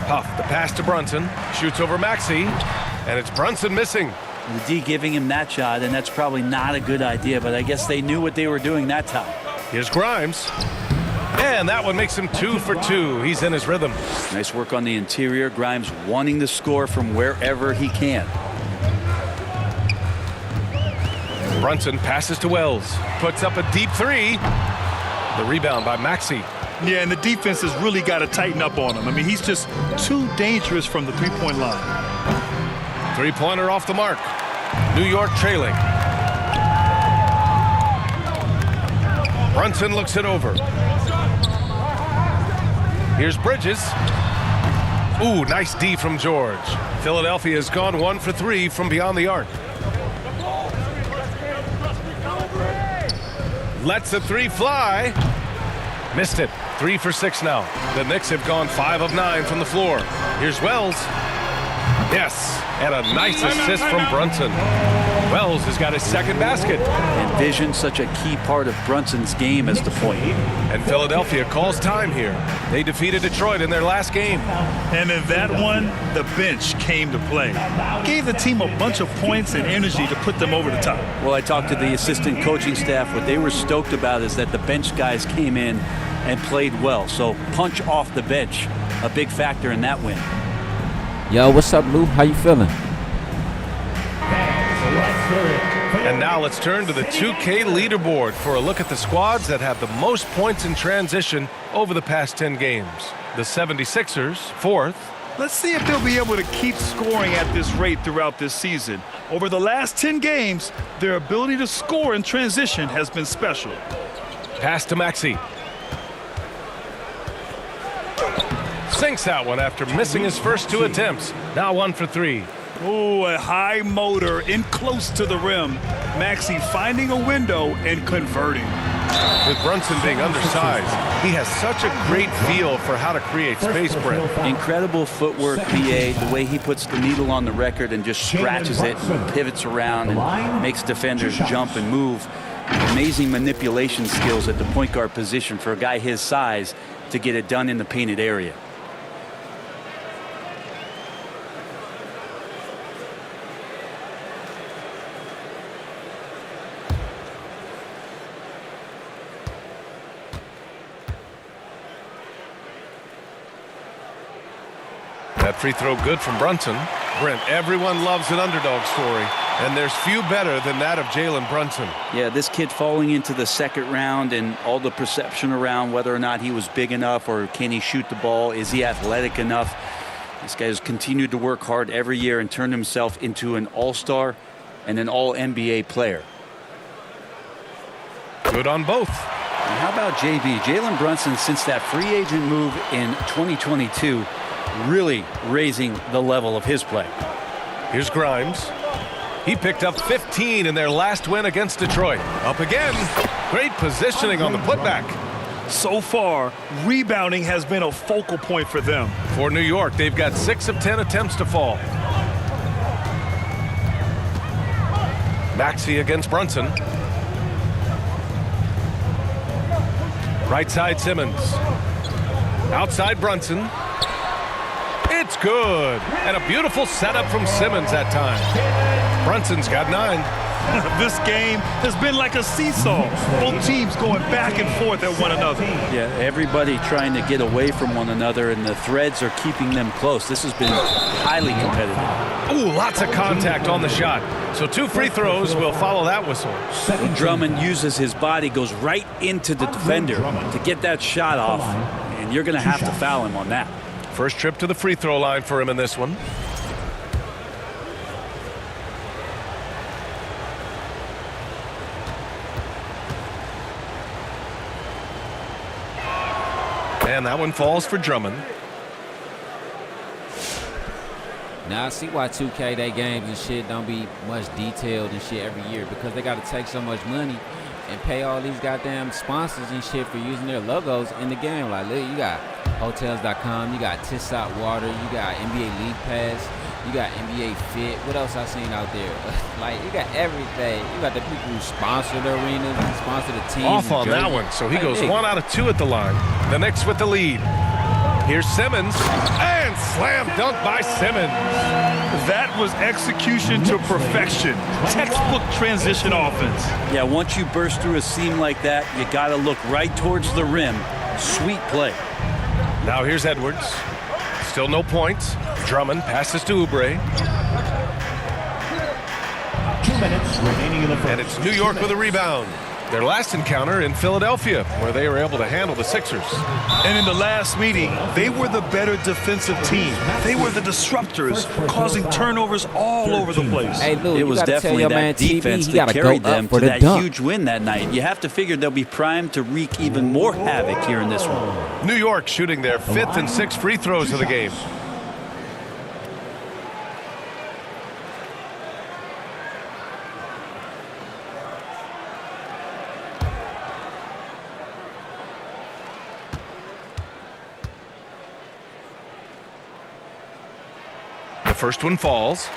Huff, the pass to Brunson. Shoots over Maxey. And it's Brunson missing. The D giving him that shot, and that's probably not a good idea, but I guess they knew what they were doing that time. Here's Grimes. And that one makes him 2 for 2. He's in his rhythm. Nice work on the interior. Grimes wanting to score from wherever he can. Brunson passes to Wells. Puts up a deep three. The rebound by Maxey. Yeah, and the defense has really got to tighten up on him. I mean, he's just too dangerous from the three-point line. Three-pointer off the mark. New York trailing. Brunson looks it over. Here's Bridges. Ooh, nice D from George. Philadelphia has gone 1 for 3 from beyond the arc. Lets a three fly. Missed it. 3 for 6 now. The Knicks have gone 5 of 9 from the floor. Here's Wells. Yes, and a nice assist from Brunson. Wells has got his second basket. And vision, such a key part of Brunson's game as the point. And Philadelphia calls time here. They defeated Detroit in their last game. And in that one, the bench came to play. Gave the team a bunch of points and energy to put them over the top. Well, I talked to the assistant coaching staff. What they were stoked about is that the bench guys came in and played well. So punch off the bench, a big factor in that win. Yo, what's up, Lou? How you feeling? And now let's turn to the 2K leaderboard for a look at the squads that have the most points in transition over the past 10 games. The 76ers, 4th. Let's see if they'll be able to keep scoring at this rate throughout this season. Over the last 10 games, their ability to score in transition has been special. Pass to Maxey. Sinks that one after missing his first 2 attempts. Now 1 for 3. Ooh, a high motor in close to the rim. Maxey finding a window and converting. With Brunson being undersized, he has such a great feel for how to create space, Brent. Incredible footwork, PA, the way he puts the needle on the record and just scratches it, pivots around, and makes defenders jump and move. Amazing manipulation skills at the point guard position for a guy his size to get it done in the painted area. That free throw good from Brunson. Brent, everyone loves an underdog story, and there's few better than that of Jalen Brunson. Yeah, this kid falling into the second round and all the perception around whether or not he was big enough or can he shoot the ball, is he athletic enough. This guy has continued to work hard every year and turned himself into an all-star and an all-NBA player. Good on both. And how about JB? Jalen Brunson, since that free agent move in 2022, really raising the level of his play. Here's Grimes. He picked up 15 in their last win against Detroit. Up again. Great positioning on the putback. So far, rebounding has been a focal point for them. For New York, they've got 6 of 10 attempts to fall. Maxey against Brunson. Right side Simmons. Outside Brunson. It's good. And a beautiful setup from Simmons that time. Brunson's got 9. This game has been like a seesaw. Both teams going back and forth at one another. Yeah, everybody trying to get away from one another, and the threads are keeping them close. This has been highly competitive. Ooh, lots of contact on the shot. So 2 free throws will follow that whistle. Drummond uses his body, goes right into the defender to get that shot off, and you're going to have to foul him on that. First trip to the free throw line for him in this one. And that one falls for Drummond. Now I see why 2K, they games and shit don't be much detailed and shit every year, because they got to take so much money and pay all these goddamn sponsors and shit for using their logos in the game. Like, look, you got Hotels.com, you got Tissot Water, you got NBA League Pass, you got NBA Fit. What else I seen out there? Like, you got everything. You got the people who sponsor the arenas and sponsor the teams. Off on that one, so he goes 1 out of 2 at the line. The Knicks with the lead. Here's Simmons, and slam dunk by Simmons. That was execution to perfection. Textbook transition offense. Yeah, once you burst through a seam like that, you got to look right towards the rim. Sweet play. Now here's Edwards. Still no points. Drummond passes to Oubre. 2 minutes remaining in the first. And it's New York with a rebound. Their last encounter in Philadelphia, where they were able to handle the Sixers. And in the last meeting, they were the better defensive team. They were the disruptors, causing turnovers all over the place. Hey, Lou, it was definitely that defense that carried them to that huge win that night. You have to figure they'll be primed to wreak even more havoc here in this one. New York shooting their 5th and 6th free throws of the game. The first one falls.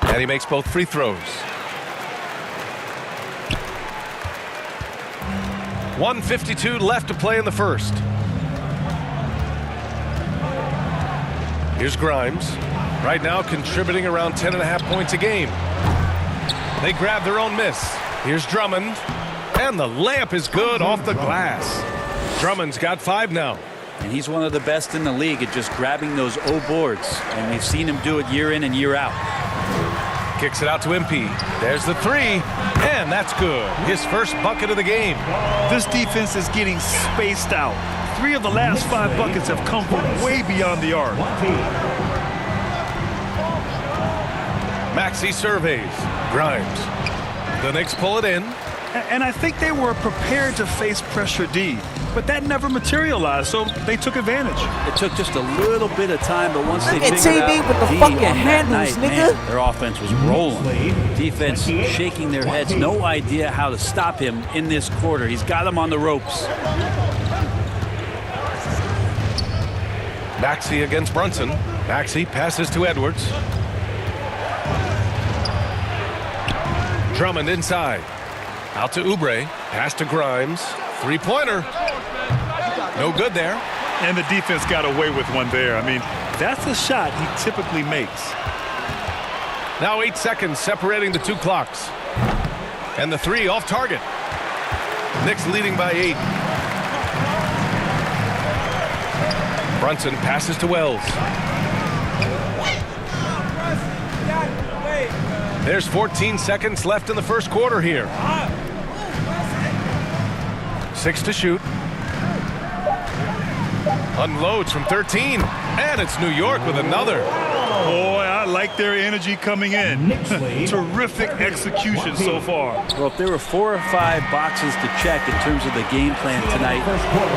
And he makes both free throws. 1:52 left to play in the first. Here's Grimes. Right now contributing around 10.5 points a game. They grab their own miss. Here's Drummond. And the layup is good off the glass. Drummond's got 5 now. And he's one of the best in the league at just grabbing those O boards. And we've seen him do it year in and year out. Kicks it out to MP. There's the three, and that's good. His first bucket of the game. This defense is getting spaced out. 3 of the last 5 buckets have come from way beyond the arc. Maxey surveys. Grimes. The Knicks pull it in. And I think they were prepared to face pressure D, but that never materialized, so they took advantage. It took just a little bit of time, but once they Look at figured TB out with the D fucking on that handles, night, nigga. man, their offense was rolling. Defense shaking their heads, no idea how to stop him in this quarter. He's got him on the ropes. Maxey against Brunson. Maxey passes to Edwards. Drummond inside. Out to Oubre. Pass to Grimes. Three-pointer. No good there. And the defense got away with one there. I mean, that's a shot he typically makes. Now 8 seconds separating the 2 clocks. And the 3 off target. Knicks leading by 8. Brunson passes to Wells. There's 14 seconds left in the first quarter here. 6 to shoot. Unloads from 13. And it's New York with another. Boy, I like their energy coming in. Terrific execution so far. Well, if there were 4 or 5 boxes to check in terms of the game plan tonight,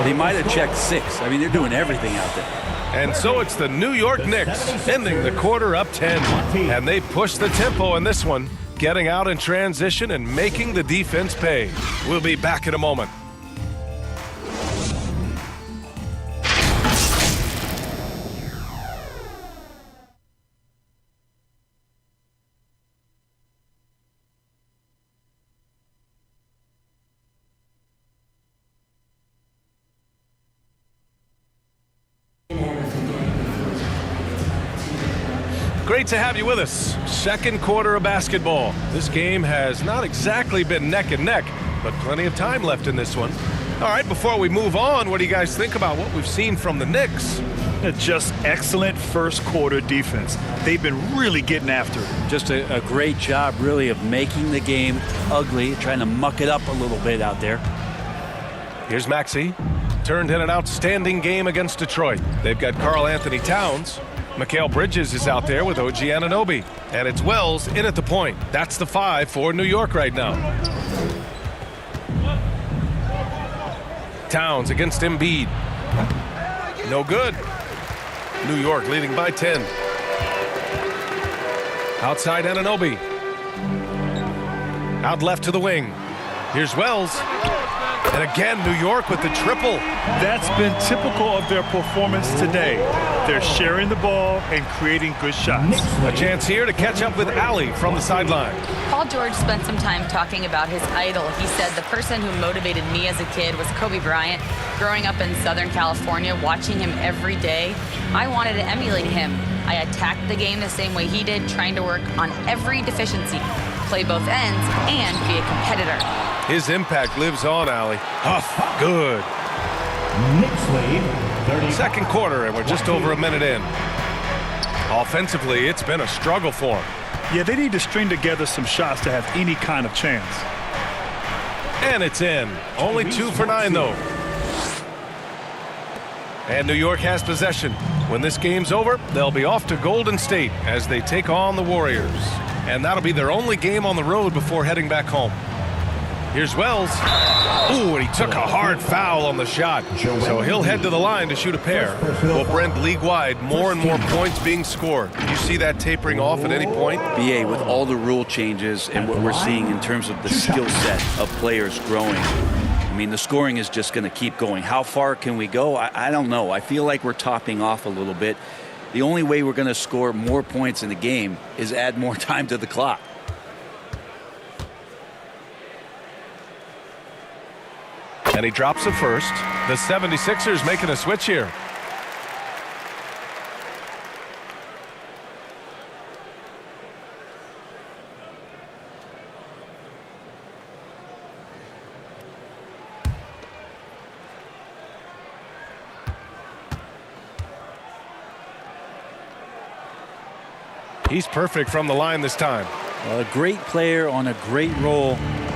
they might have checked 6. I mean, they're doing everything out there. And so it's the New York Knicks ending the quarter up 10. And they push the tempo in this one, getting out in transition and making the defense pay. We'll be back in a moment. Great to have you with us. Second quarter of basketball. This game has not exactly been neck and neck, but plenty of time left in this one. All right, before we move on, what do you guys think about what we've seen from the Knicks? Just excellent first quarter defense. They've been really getting after it. Just a great job, really, of making the game ugly, trying to muck it up a little bit out there. Here's Maxey. Turned in an outstanding game against Detroit. They've got Karl Anthony Towns. Mikal Bridges is out there with OG Anunoby. And it's Wells in at the point. That's the 5 for New York right now. Towns against Embiid. No good. New York leading by 10. Outside Anunoby. Out left to the wing. Here's Wells. And again, New York with the triple. That's been typical of their performance today. They're sharing the ball and creating good shots. A chance here to catch up with Allie from the sideline. Paul George spent some time talking about his idol. He said, the person who motivated me as a kid was Kobe Bryant. Growing up in Southern California, watching him every day, I wanted to emulate him. I attacked the game the same way he did, trying to work on every deficiency, play both ends, and be a competitor. His impact lives on, Allie. Huff, good. Second quarter, and we're just over a minute in. Offensively, it's been a struggle for him. Yeah, they need to string together some shots to have any kind of chance. And it's in. Only 2 for 9, though. And New York has possession. When this game's over, they'll be off to Golden State as they take on the Warriors. And that'll be their only game on the road before heading back home. Here's Wells. Ooh, and he took a hard foul on the shot. So he'll head to the line to shoot a pair. Well, Brent, league-wide, more and more points being scored. Do you see that tapering off at any point? BA, with all the rule changes and what we're seeing in terms of the skill set of players growing, I mean, the scoring is just going to keep going. How far can we go? I don't know. I feel like we're topping off a little bit. The only way we're going to score more points in the game is add more time to the clock. And he drops it first. The 76ers making a switch here. He's perfect from the line this time. Well, a great player on a great role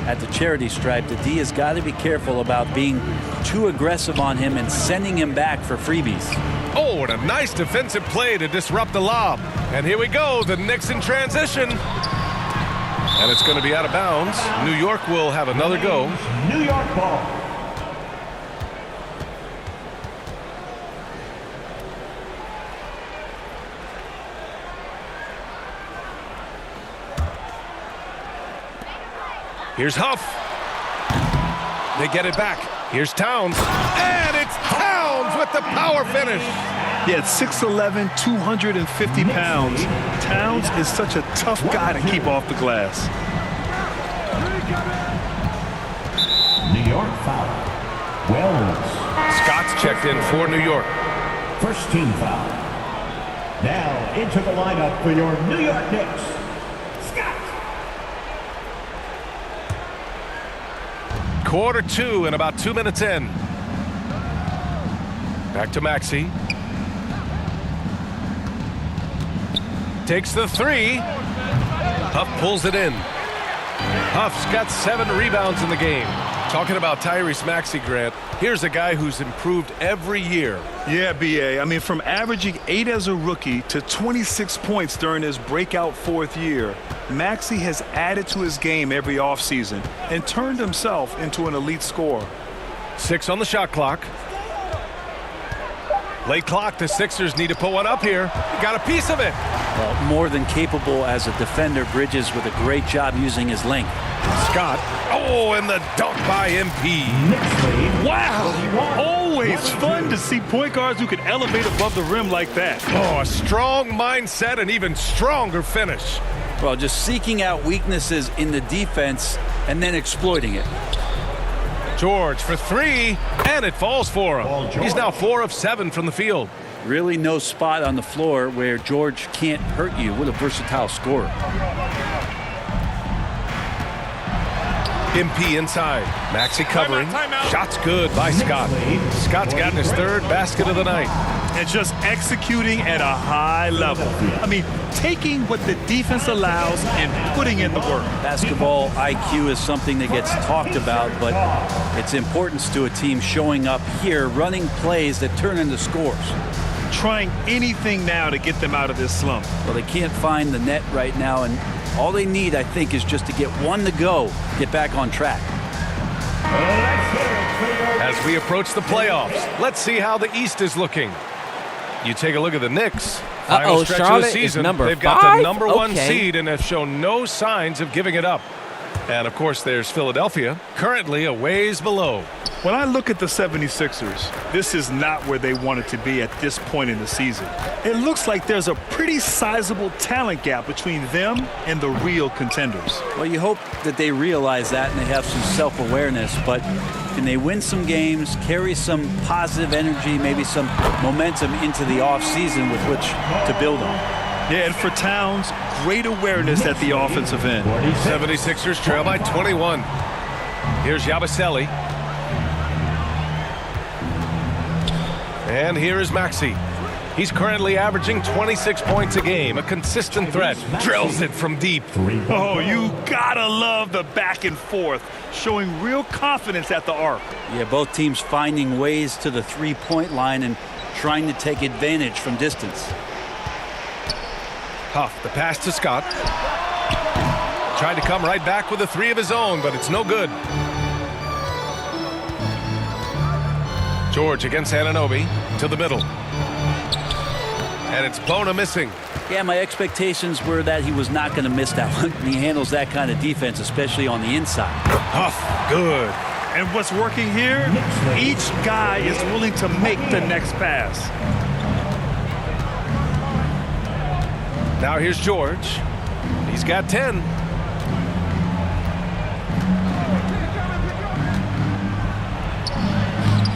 at the charity stripe. The D has got to be careful about being too aggressive on him and sending him back for freebies. Oh, and a nice defensive play to disrupt the lob. And here we go, the Knicks in transition. And it's going to be out of bounds. New York will have another go. New York ball. Here's Huff. They get it back. Here's Towns. And it's Towns with the power finish. Yeah, 6'11", 250 pounds. Towns is such a tough guy to keep off the glass. New York foul. Wells. Scott's checked in for New York. First team foul. Now into the lineup for your New York Knicks. Quarter 2 and about 2 minutes in. Back to Maxey. Takes the 3. Huff pulls it in. Huff's got 7 rebounds in the game. Talking about Tyrese Maxey, Grant, here's a guy who's improved every year. Yeah, B.A. I mean, from averaging 8 as a rookie to 26 points during his breakout 4th year, Maxey has added to his game every offseason and turned himself into an elite scorer. 6 on the shot clock. Late clock, the Sixers need to put one up here. Got a piece of it. Well, more than capable as a defender. Bridges with a great job using his length. Scott. Oh, and the dunk by MP. Wow. Always fun to see point guards who can elevate above the rim like that. Oh, a strong mindset and even stronger finish. Well, just seeking out weaknesses in the defense and then exploiting it. George for 3, and it falls for him. He's now 4 of 7 from the field. Really no spot on the floor where George can't hurt you. What a versatile scorer. MP inside. Maxey covering. Shot's good by Scott. Scott's gotten his 3rd basket of the night. And just executing at a high level. I mean, taking what the defense allows and putting in the work. Basketball IQ is something that gets talked about, but its importance to a team showing up here, running plays that turn into scores. Trying anything now to get them out of this slump. Well, they can't find the net right now, and all they need, I think, is just to get one to go, get back on track. As we approach the playoffs, let's see how the East is looking. You take a look at the Knicks. Final stretch Charlotte of the season. They've got the number 1 seed and have shown no signs of giving it up. And, of course, there's Philadelphia, currently a ways below. When I look at the 76ers, this is not where they wanted to be at this point in the season. It looks like there's a pretty sizable talent gap between them and the real contenders. Well, you hope that they realize that and they have some self-awareness, but can they win some games, carry some positive energy, maybe some momentum into the offseason with which to build on? Yeah, and for Towns, great awareness at the offensive end. 76ers trail by 21. Here's Yabusele. And here is Maxey. He's currently averaging 26 points a game, a consistent threat. Drills it from deep. Oh, you gotta love the back and forth, showing real confidence at the arc. Yeah, both teams finding ways to the three-point line and trying to take advantage from distance. Huff, the pass to Scott. Tried to come right back with a 3 of his own, but it's no good. George against Anunoby to the middle. And it's Bona missing. Yeah, my expectations were that he was not going to miss that one. He handles that kind of defense, especially on the inside. Huff, good. And what's working here? Each guy is willing to make the next pass. Now here's George. He's got 10.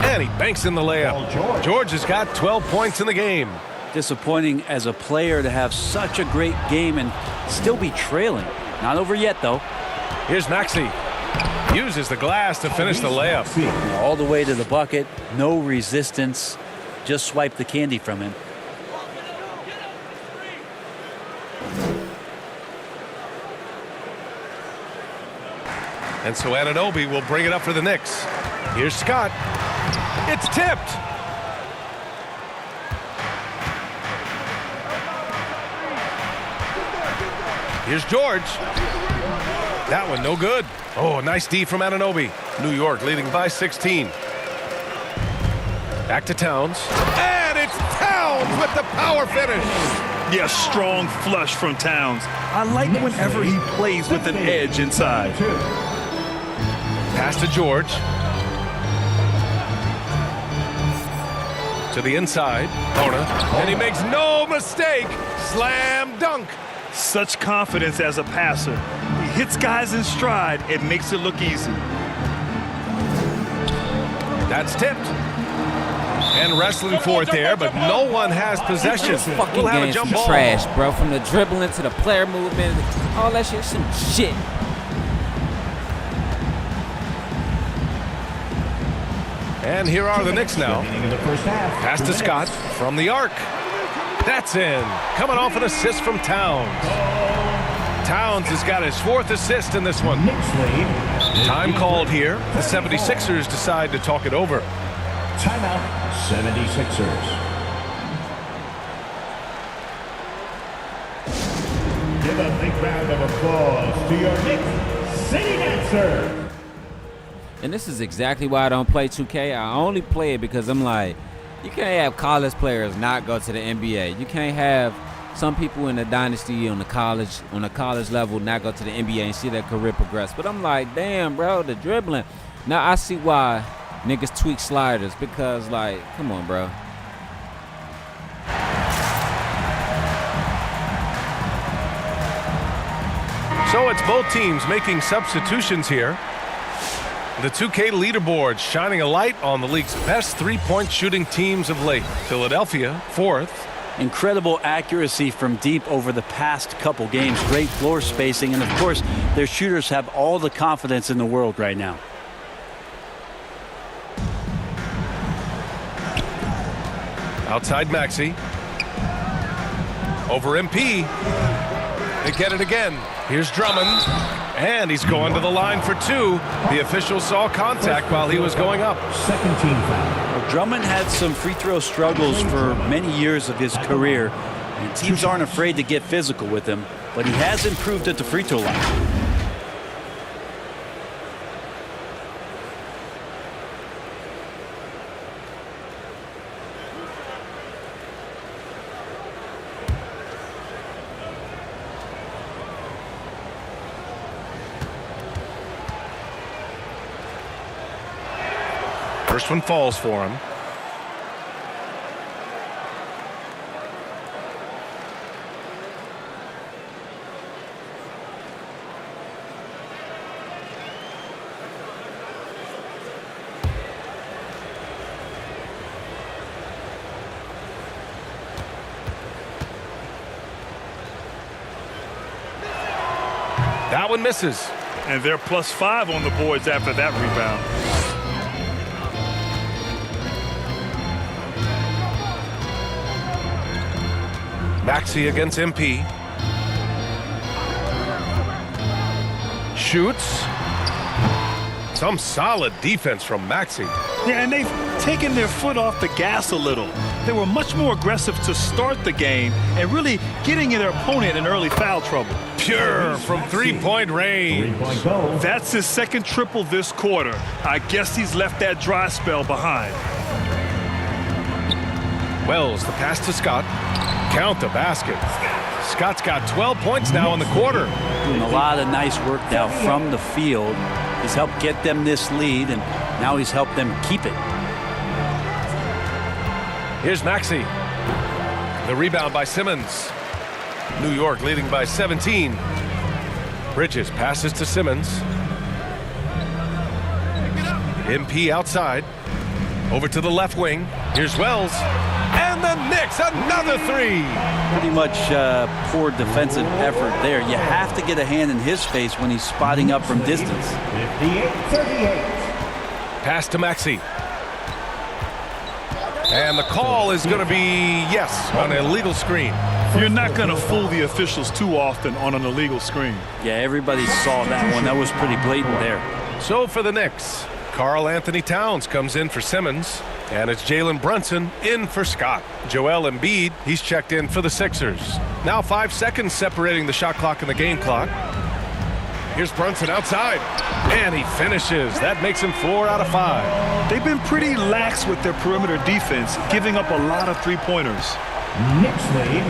And he banks in the layup. George has got 12 points in the game. Disappointing as a player to have such a great game and still be trailing. Not over yet, though. Here's Maxey. Uses the glass to finish the layup. All the way to the bucket. No resistance. Just swipe the candy from him. And so Anunoby will bring it up for the Knicks. Here's Scott. It's tipped. Here's George. That one no good. Oh, nice D from Anunoby. New York leading by 16. Back to Towns. And it's Towns with the power finish. Yeah, strong flush from Towns. I like whenever he plays with an edge inside. Pass to George. To the inside. Bona. And he makes no mistake. Slam dunk. Such confidence as a passer. He hits guys in stride. It makes it look easy. That's tipped. And wrestling for it there, but no one has possession. This fucking We'll have a game's jump some ball. trash, bro. From the dribbling to the player movement, all that shit, some shit. And here are the Knicks now. Pass to Scott from the arc. That's in. Coming off an assist from Towns. Towns has got his 4th assist in this one. Time called here. The 76ers decide to talk it over. Timeout, 76ers. Give a big round of applause to your Knicks City Dancer. And this is exactly why I don't play 2K. I only play it because I'm like, you can't have college players not go to the NBA. You can't have some people in the dynasty on the college level not go to the NBA and see their career progress. But I'm like, damn, bro, the dribbling. Now I see why niggas tweak sliders, because, like, come on, bro. So it's both teams making substitutions here. The 2K leaderboard shining a light on the league's best three-point shooting teams of late. Philadelphia, 4th. Incredible accuracy from deep over the past couple games. Great floor spacing, and of course, their shooters have all the confidence in the world right now. Outside Maxey. Over MP. They get it again. Here's Drummond. And he's going to the line for 2. The official saw contact while he was going up. Second team foul. Well, Drummond had some free throw struggles for many years of his career. And teams aren't afraid to get physical with him, but he has improved at the free throw line. First one falls for him. That one misses. And they're +5 on the boards after that rebound. Maxey against MP. Shoots. Some solid defense from Maxey. Yeah, and they've taken their foot off the gas a little. They were much more aggressive to start the game and really getting their opponent in early foul trouble. Pure from three-point range. That's his 2nd triple this quarter. I guess he's left that dry spell behind. Wells, the pass to Scott. Count the basket. Scott's got 12 points now in the quarter. Doing a lot of nice work now from the field. He's helped get them this lead, and now he's helped them keep it. Here's Maxey. The rebound by Simmons. New York leading by 17. Bridges passes to Simmons. MP outside. Over to the left wing. Here's Wells. And the Knicks, another 3. Pretty much poor defensive effort there. You have to get a hand in his face when he's spotting up from distance. 58-38. Pass to Maxey. And the call is going to be, yes, an illegal screen. You're not going to fool the officials too often on an illegal screen. Yeah, everybody saw that one. That was pretty blatant there. So for the Knicks, Karl Anthony Towns comes in for Simmons, and it's Jalen Brunson in for Scott. Joel Embiid, he's checked in for the Sixers. Now 5 seconds separating the shot clock and the game clock. Here's Brunson outside, and he finishes. That makes him 4 out of 5. They've been pretty lax with their perimeter defense, giving up a lot of three-pointers. Knicks lead,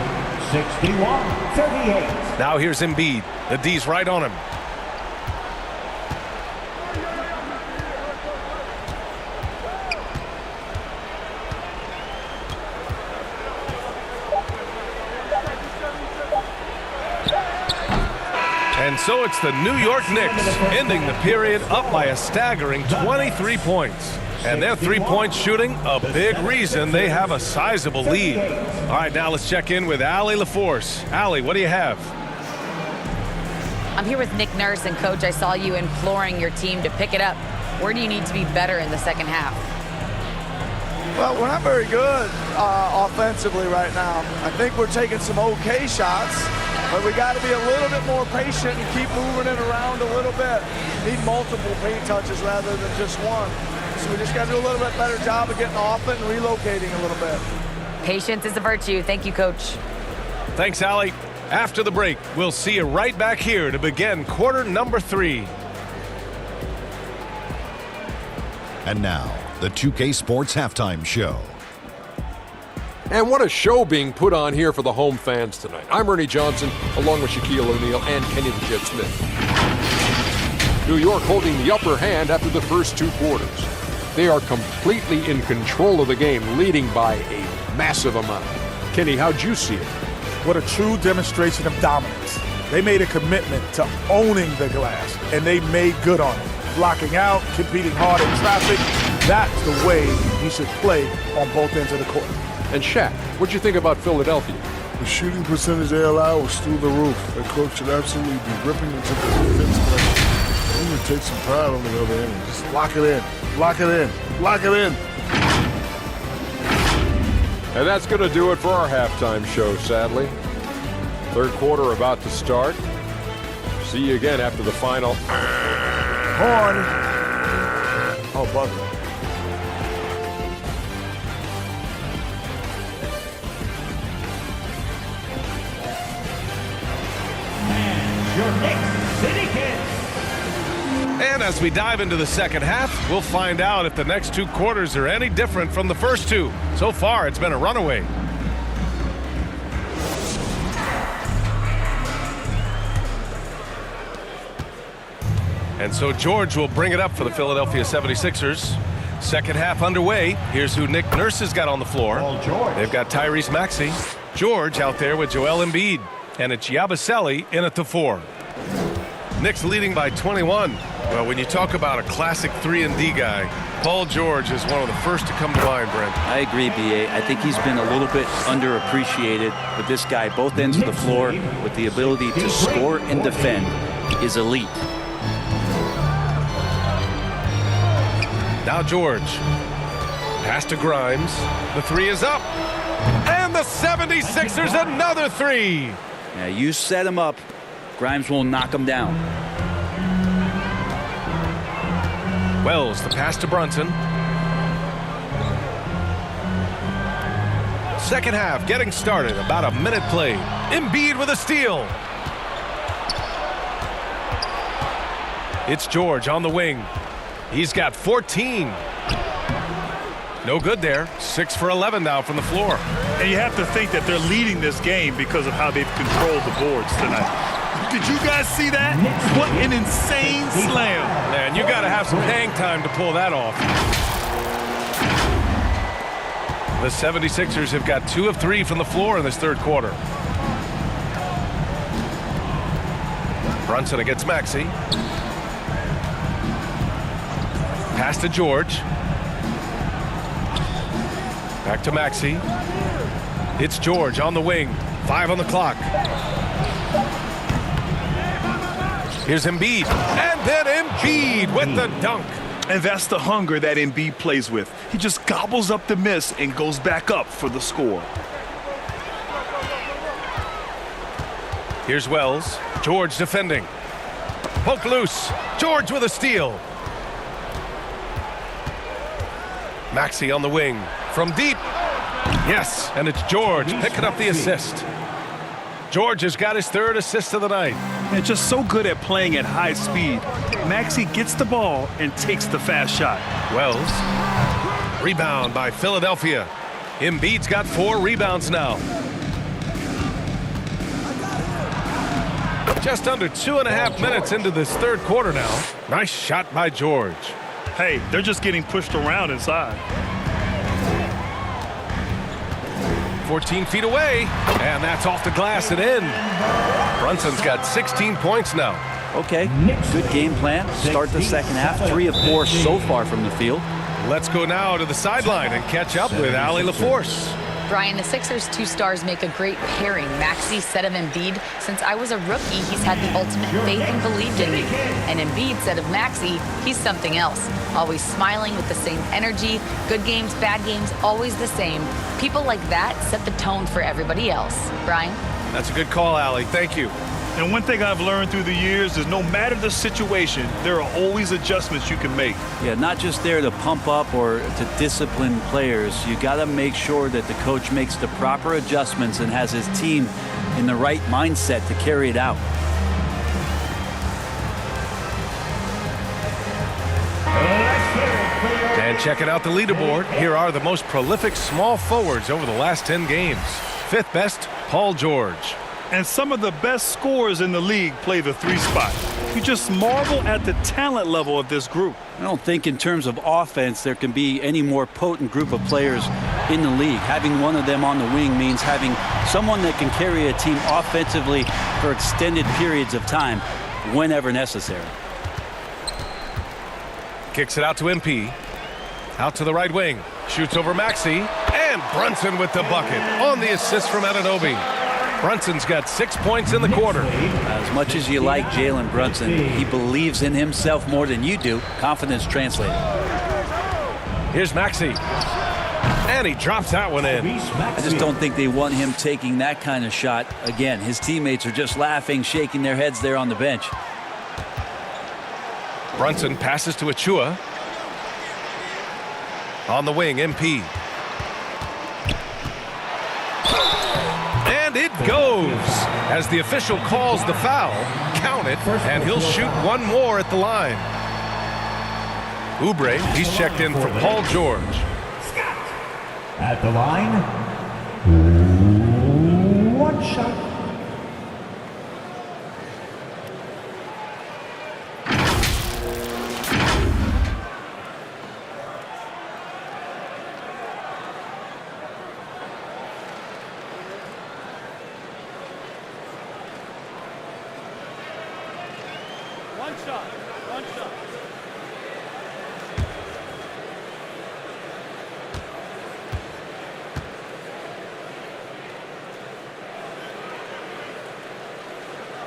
61-38. Now here's Embiid. The D's right on him. And so it's the New York Knicks ending the period up by a staggering 23 points. And their three-point shooting, a big reason they have a sizable lead. All right, now let's check in with Allie LaForce. Allie, what do you have? I'm here with Nick Nurse, and Coach, I saw you imploring your team to pick it up. Where do you need to be better in the second half? Well, we're not very good offensively right now. I think we're taking some okay shots, but we got to be a little bit more patient and keep moving it around a little bit. Need multiple paint touches rather than just one. So we just got to do a little bit better job of getting off it and relocating a little bit. Patience is a virtue. Thank you, Coach. Thanks, Allie. After the break, we'll see you right back here to begin quarter number 3. And now, the 2K Sports Halftime Show. And what a show being put on here for the home fans tonight. I'm Ernie Johnson, along with Shaquille O'Neal and Kenny the Jet Smith. New York holding the upper hand after the first 2 quarters. They are completely in control of the game, leading by a massive amount. Kenny, how'd you see it? What a true demonstration of dominance. They made a commitment to owning the glass, and they made good on it. Blocking out, competing hard in traffic. That's the way you should play on both ends of the court. And Shaq, what'd you think about Philadelphia? The shooting percentage they allow was through the roof. The coach should absolutely be ripping into the defense. He would take some pride on the other end. Just lock it in. Lock it in. Lock it in. And that's going to do it for our halftime show, sadly. Third quarter about to start. See you again after the final. Horn. Oh, buzzer. Your Knicks City Kids. And as we dive into the second half, we'll find out if the next 2 quarters are any different from the first 2. So far, it's been a runaway. And so George will bring it up for the Philadelphia 76ers. Second half underway. Here's who Nick Nurse has got on the floor. They've got Tyrese Maxey. George out there with Joel Embiid. And it's Yabusele in at the 4. Knicks leading by 21. Well, when you talk about a classic 3-and-D guy, Paul George is one of the first to come to mind, Brent. I agree, B.A. I think he's been a little bit underappreciated, but this guy, both ends of the floor, with the ability to score and defend, is elite. Now George. Pass to Grimes. The 3 is up. And the 76ers another 3. Now you set him up. Grimes will knock him down. Wells, the pass to Brunson. Second half getting started. About a minute played. Embiid with a steal. It's George on the wing. He's got 14. No good there. 6 for 11 now from the floor. And you have to think that they're leading this game because of how they've controlled the boards tonight. Did you guys see that? What an insane slam. Man, you got to have some hang time to pull that off. The 76ers have got 2 of 3 from the floor in this third quarter. Brunson against Maxey. Pass to George. Back to Maxey. It's George on the wing. 5 on the clock. Here's Embiid. And then Embiid with the dunk. And that's the hunger that Embiid plays with. He just gobbles up the miss and goes back up for the score. Here's Wells. George defending. Poke loose. George with a steal. Maxey on the wing. From deep. Yes, and it's George picking up the assist. George has got his 3rd assist of the night. And just so good at playing at high speed. Maxey gets the ball and takes the fast shot. Wells. Rebound by Philadelphia. Embiid's got 4 rebounds now. Just under 2.5 minutes into this 3rd quarter now. Nice shot by George. Hey, they're just getting pushed around inside. 14 feet away, and that's off the glass and in. Brunson's got 16 points now. Okay, good game plan. Start the second half. 3 of 4 so far from the field. Let's go now to the sideline and catch up with Allie LaForce. Brian, the Sixers' 2 stars make a great pairing. Maxey said of Embiid, since I was a rookie, he's had the ultimate faith and believed in me. And Embiid said of Maxey, he's something else. Always smiling with the same energy. Good games, bad games, always the same. People like that set the tone for everybody else. Brian? That's a good call, Allie. Thank you. And one thing I've learned through the years is no matter the situation, there are always adjustments you can make. Yeah, not just there to pump up or to discipline players. You got to make sure that the coach makes the proper adjustments and has his team in the right mindset to carry it out. And checking out the leaderboard, here are the most prolific small forwards over the last 10 games. 5th best, Paul George. And some of the best scorers in the league play the 3 spot. You just marvel at the talent level of this group. I don't think in terms of offense there can be any more potent group of players in the league. Having one of them on the wing means having someone that can carry a team offensively for extended periods of time whenever necessary. Kicks it out to MP. Out to the right wing. Shoots over Maxey. And Brunson with the bucket on the assist from Anunoby. Brunson's got 6 points in the quarter. As much as you like Jalen Brunson, he believes in himself more than you do. Confidence translated. Here's Maxey. And he drops that one in. I just don't think they want him taking that kind of shot again. His teammates are just laughing, shaking their heads there on the bench. Brunson passes to Achua. On the wing, MP. And it goes as the official calls the foul. Count it, and he'll shoot one more at the line. Oubre, he's checked in for Paul George. At the line, 1 shot.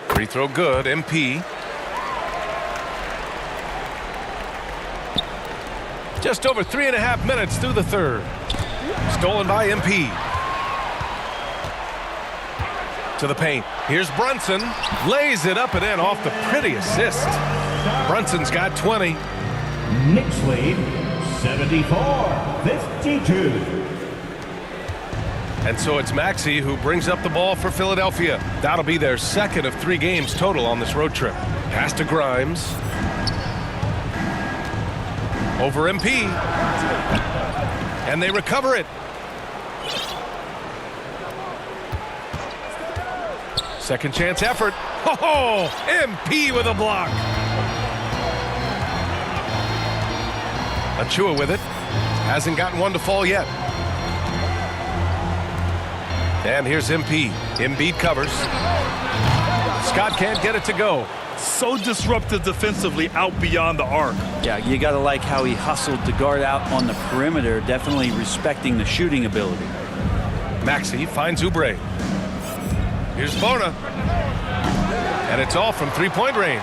Free throw good, MP. Just over 3.5 minutes through the 3rd. Stolen by MP. To the paint. Here's Brunson. Lays it up and in off the pretty assist. Brunson's got 20. Knicks lead 74-52. And so it's Maxey who brings up the ball for Philadelphia. That'll be their 2nd of 3 games total on this road trip. Pass to Grimes. Over MP. And they recover it. Second chance effort. Oh, MP with a block. Achua with it. Hasn't gotten one to fall yet. And here's MP. Embiid covers. Scott can't get it to go. So disruptive defensively out beyond the arc. Yeah, you got to like how he hustled to guard out on the perimeter, definitely respecting the shooting ability. Maxey finds Oubre. Here's Bona. And it's all from 3-point range.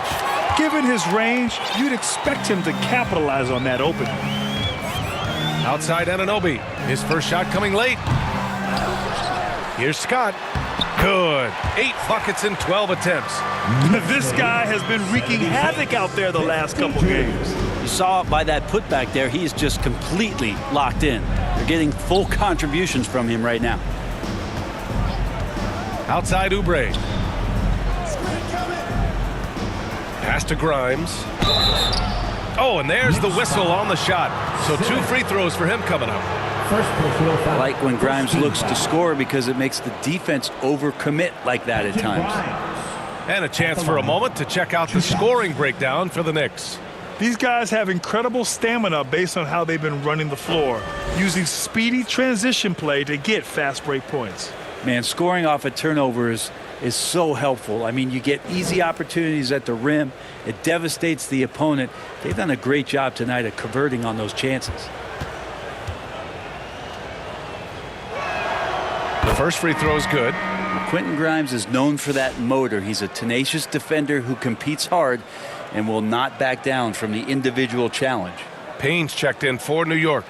Given his range, you'd expect him to capitalize on that opening. Outside Anunoby. His first shot coming late. Here's Scott. Good. 8 buckets in 12 attempts. This guy has been wreaking havoc out there the last couple games. You saw by that putback there, he is just completely locked in. They're getting full contributions from him right now. Outside Oubre. Pass to Grimes. Oh, and there's the whistle on the shot. So 2 free throws for him coming up. I like when Grimes looks to score because it makes the defense overcommit like that at times. And a chance for a moment to check out the scoring breakdown for the Knicks. These guys have incredible stamina based on how they've been running the floor, using speedy transition play to get fast break points. Man, scoring off of turnovers is so helpful. I mean, you get easy opportunities at the rim. It devastates the opponent. They've done a great job tonight of converting on those chances. The first free throw is good. Quentin Grimes is known for that motor. He's a tenacious defender who competes hard and will not back down from the individual challenge. Payne's checked in for New York.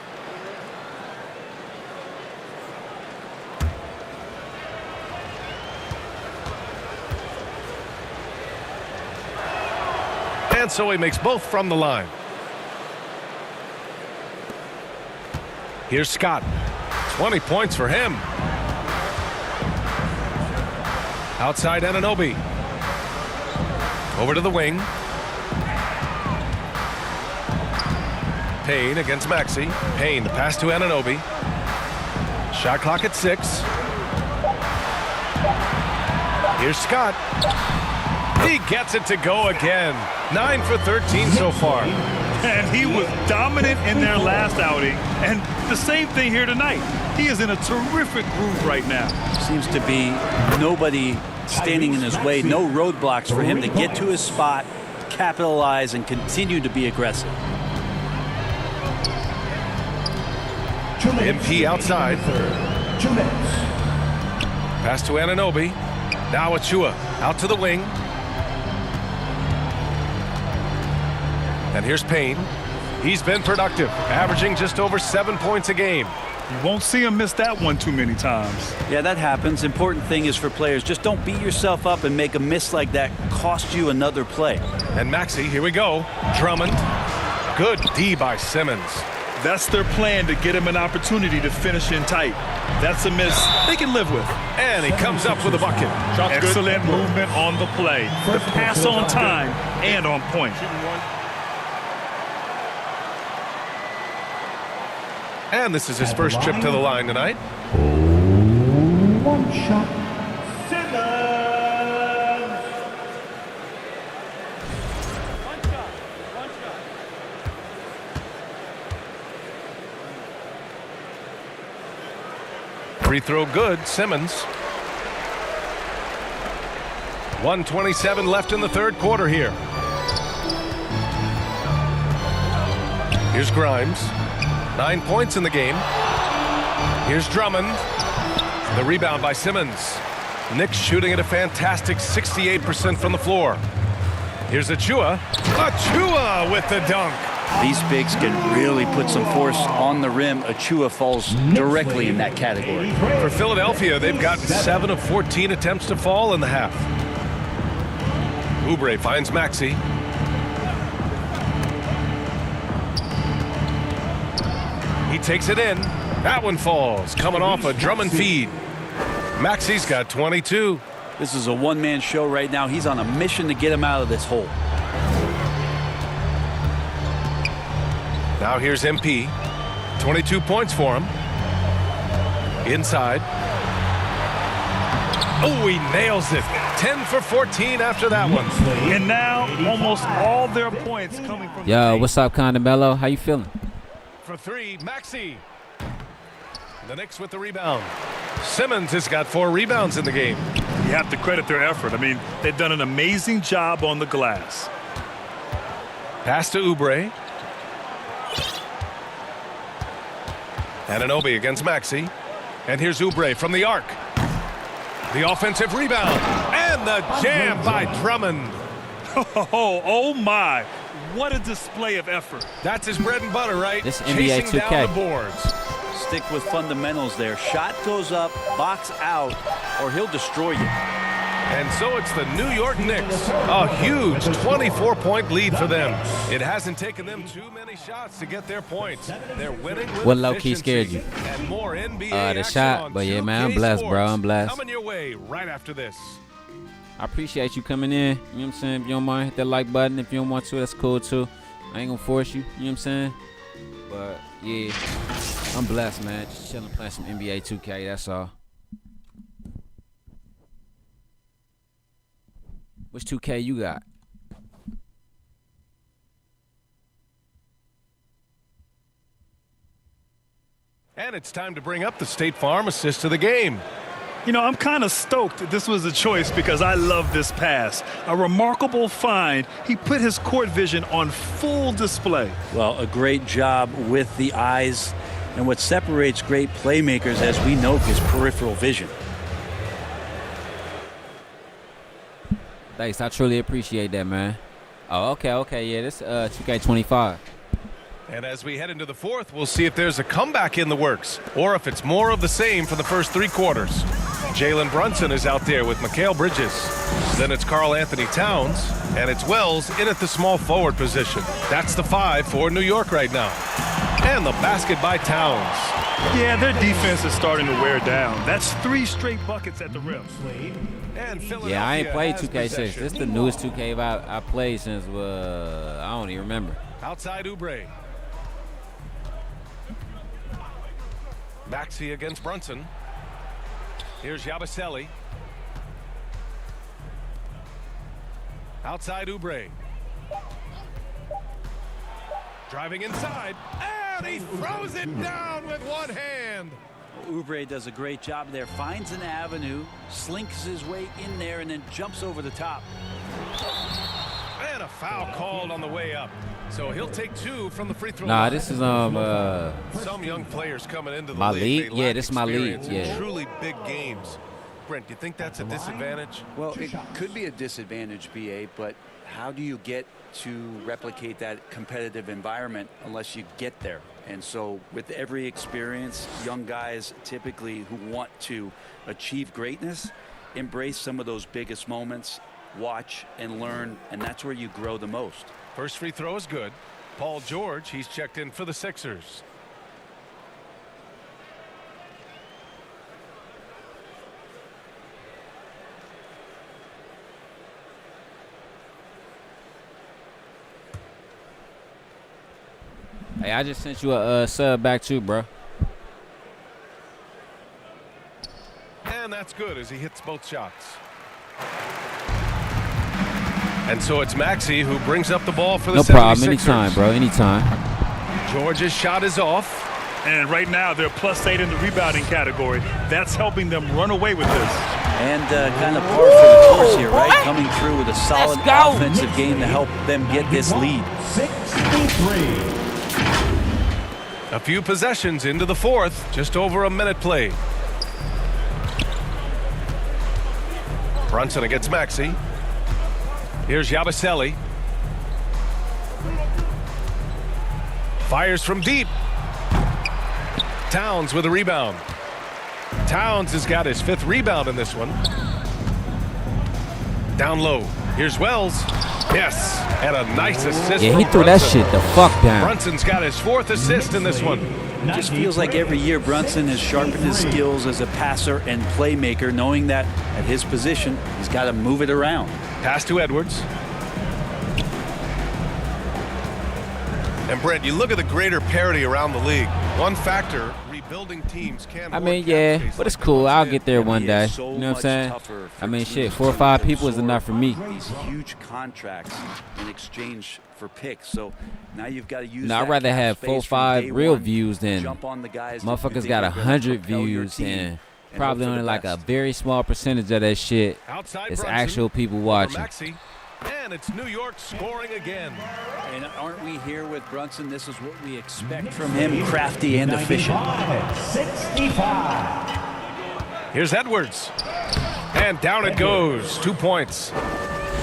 And so he makes both from the line. Here's Scott. 20 points for him. Outside Anunoby. Over to the wing. Payne against Maxey. Payne, the pass to Anunoby. Shot clock at 6. Here's Scott. He gets it to go again. 9 for 13 so far. And he was dominant in their last outing. And the same thing here tonight. He is in a terrific groove right now. Seems to be nobody standing in his way. No roadblocks for him to get to his spot, capitalize, and continue to be aggressive. MP outside. Pass to Anunoby. Now Achua out to the wing. And here's Payne. He's been productive, averaging just over 7 points a game. You won't see him miss that one too many times. Yeah, that happens. Important thing is for players, just don't beat yourself up and make a miss like that cost you another play. And Maxey, here we go. Drummond. Good D by Simmons. That's their plan, to get him an opportunity to finish in tight. That's a miss they can live with. And he comes up with a bucket. Excellent movement on the play. The pass on time and on point. And this is his first trip to the line tonight. One shot. Free throw good, Simmons. 1:27 left in the third quarter here. Here's Grimes. 9 points in the game. Here's Drummond. The rebound by Simmons. Knicks shooting at a fantastic 68% from the floor. Here's Achua. Achua with the dunk. These bigs can really put some force on the rim. Achua falls directly in that category. For Philadelphia, they've gotten 7 of 14 attempts to fall in the half. Oubre finds Maxey. He takes it in. That one falls, coming off a Drummond feed. Maxey's got 22. This is a one-man show right now. He's on a mission to get him out of this hole. Now here's MP. 22 points for him. Inside. Oh, he nails it. 10 for 14 after that one. And now almost all their points coming from Yo, what's up, Condamelo? How you feeling? For 3, Maxey. The Knicks with the rebound. Simmons has got 4 rebounds in the game. You have to credit their effort. I mean, they've done an amazing job on the glass. Pass to Oubre. Anunoby against Maxey. And here's Oubre from the arc. The offensive rebound. And the jam by Drummond. Oh my. What a display of effort. That's his bread and butter, right? This NBA Chasing 2K. down the boards. stick with fundamentals there. Shot goes up, box out, or he'll destroy you. And so it's the New York Knicks. A huge 24-point lead for them. It hasn't taken them too many shots to get their points. They're winning with What low-key scared you? And more NBA The action shot. on But yeah, man, I'm 2K blessed, Sports. bro. I'm blessed. Coming your way right after this. I appreciate you coming in. You know what I'm saying? If you don't mind, hit that like button. If you don't want to, that's cool too. I ain't gonna force you. You know what I'm saying? But yeah, I'm blessed, man. Just chilling, playing some NBA 2K. That's all. Which 2K you got? And it's time to bring up the State Farm assist to the game. You know, I'm kind of stoked that this was a choice because I love this pass. A remarkable find. He put his court vision on full display. Well, a great job with the eyes. And what separates great playmakers, as we know, is peripheral vision. Thanks, I truly appreciate that, man. Oh, okay, yeah, this 2K25. And as we head into the fourth, we'll see if there's a comeback in the works or if it's more of the same for the first 3 quarters. Jalen Brunson is out there with Mikal Bridges. Then it's Karl Anthony Towns, and it's Wells in at the small forward position. That's the 5 for New York right now. And the basket by Towns. Yeah, their defense is starting to wear down. That's 3 straight buckets at the rim. Yeah, I ain't played 2K6. This is the newest 2K I played since, I don't even remember. Outside Oubre. Maxey against Brunson. Here's Yabusele. Outside Oubre. Driving inside. And he throws it down with one hand. Oubre does a great job there. Finds an avenue, slinks his way in there, and then jumps over the top. And a foul called on the way up. So he'll take 2 from the free throw Nah, line. this is some young players coming into the my league. league. Yeah, this is my league. In Yeah. truly big games. Brent, do you think that's a disadvantage? Well, it could be a disadvantage, BA, but how do you get to replicate that competitive environment unless you get there? And so with every experience, young guys typically who want to achieve greatness, embrace some of those biggest moments, watch and learn, and that's where you grow the most. First free throw is good. Paul George, he's checked in for the Sixers. Hey, I just sent you a sub back too, bro. And that's good as he hits both shots. And so it's Maxey who brings up the ball for the 76ers. No problem. Anytime, bro. Anytime. George's shot is off. And right now they're +8 in the rebounding category. That's helping them run away with this. And kind of par for the course here, right? Coming through with a solid offensive game to help them get this lead. 63. A few possessions into the fourth, just over a minute played. Brunson against Maxey. Here's Yabusele. Fires from deep. Towns with a rebound. Towns has got his 5th rebound in this one. Down low. Here's Wells. Yes, and a nice assist. Yeah, from he threw that Brunson. shit the fuck down. Brunson's got his 4th assist in this one. It just feels like every year Brunson has sharpened his skills as a passer and playmaker, knowing that at his position, he's got to move it around. Pass to Edwards. And Brent, you look at the greater parity around the league. One factor, rebuilding teams can. I mean, yeah, but it's cool. I'll get there one day. You know what I'm saying? I mean, shit, 4 or 5 people is enough for me. These huge contracts in exchange for picks. So now you've got to use. No, I'd that rather cap have space 4 or from 5 day real one, views than jump on the guys that you motherfuckers think got are gonna 100 propel your views team and and probably hope for only the like a best. very small percentage of that shit Outside is Brunson, actual people over watching. Maxey, and it's New York scoring again. And aren't we here with Brunson? This is what we expect from him, crafty and efficient. 65. Here's Edwards. And down it goes. 2 points.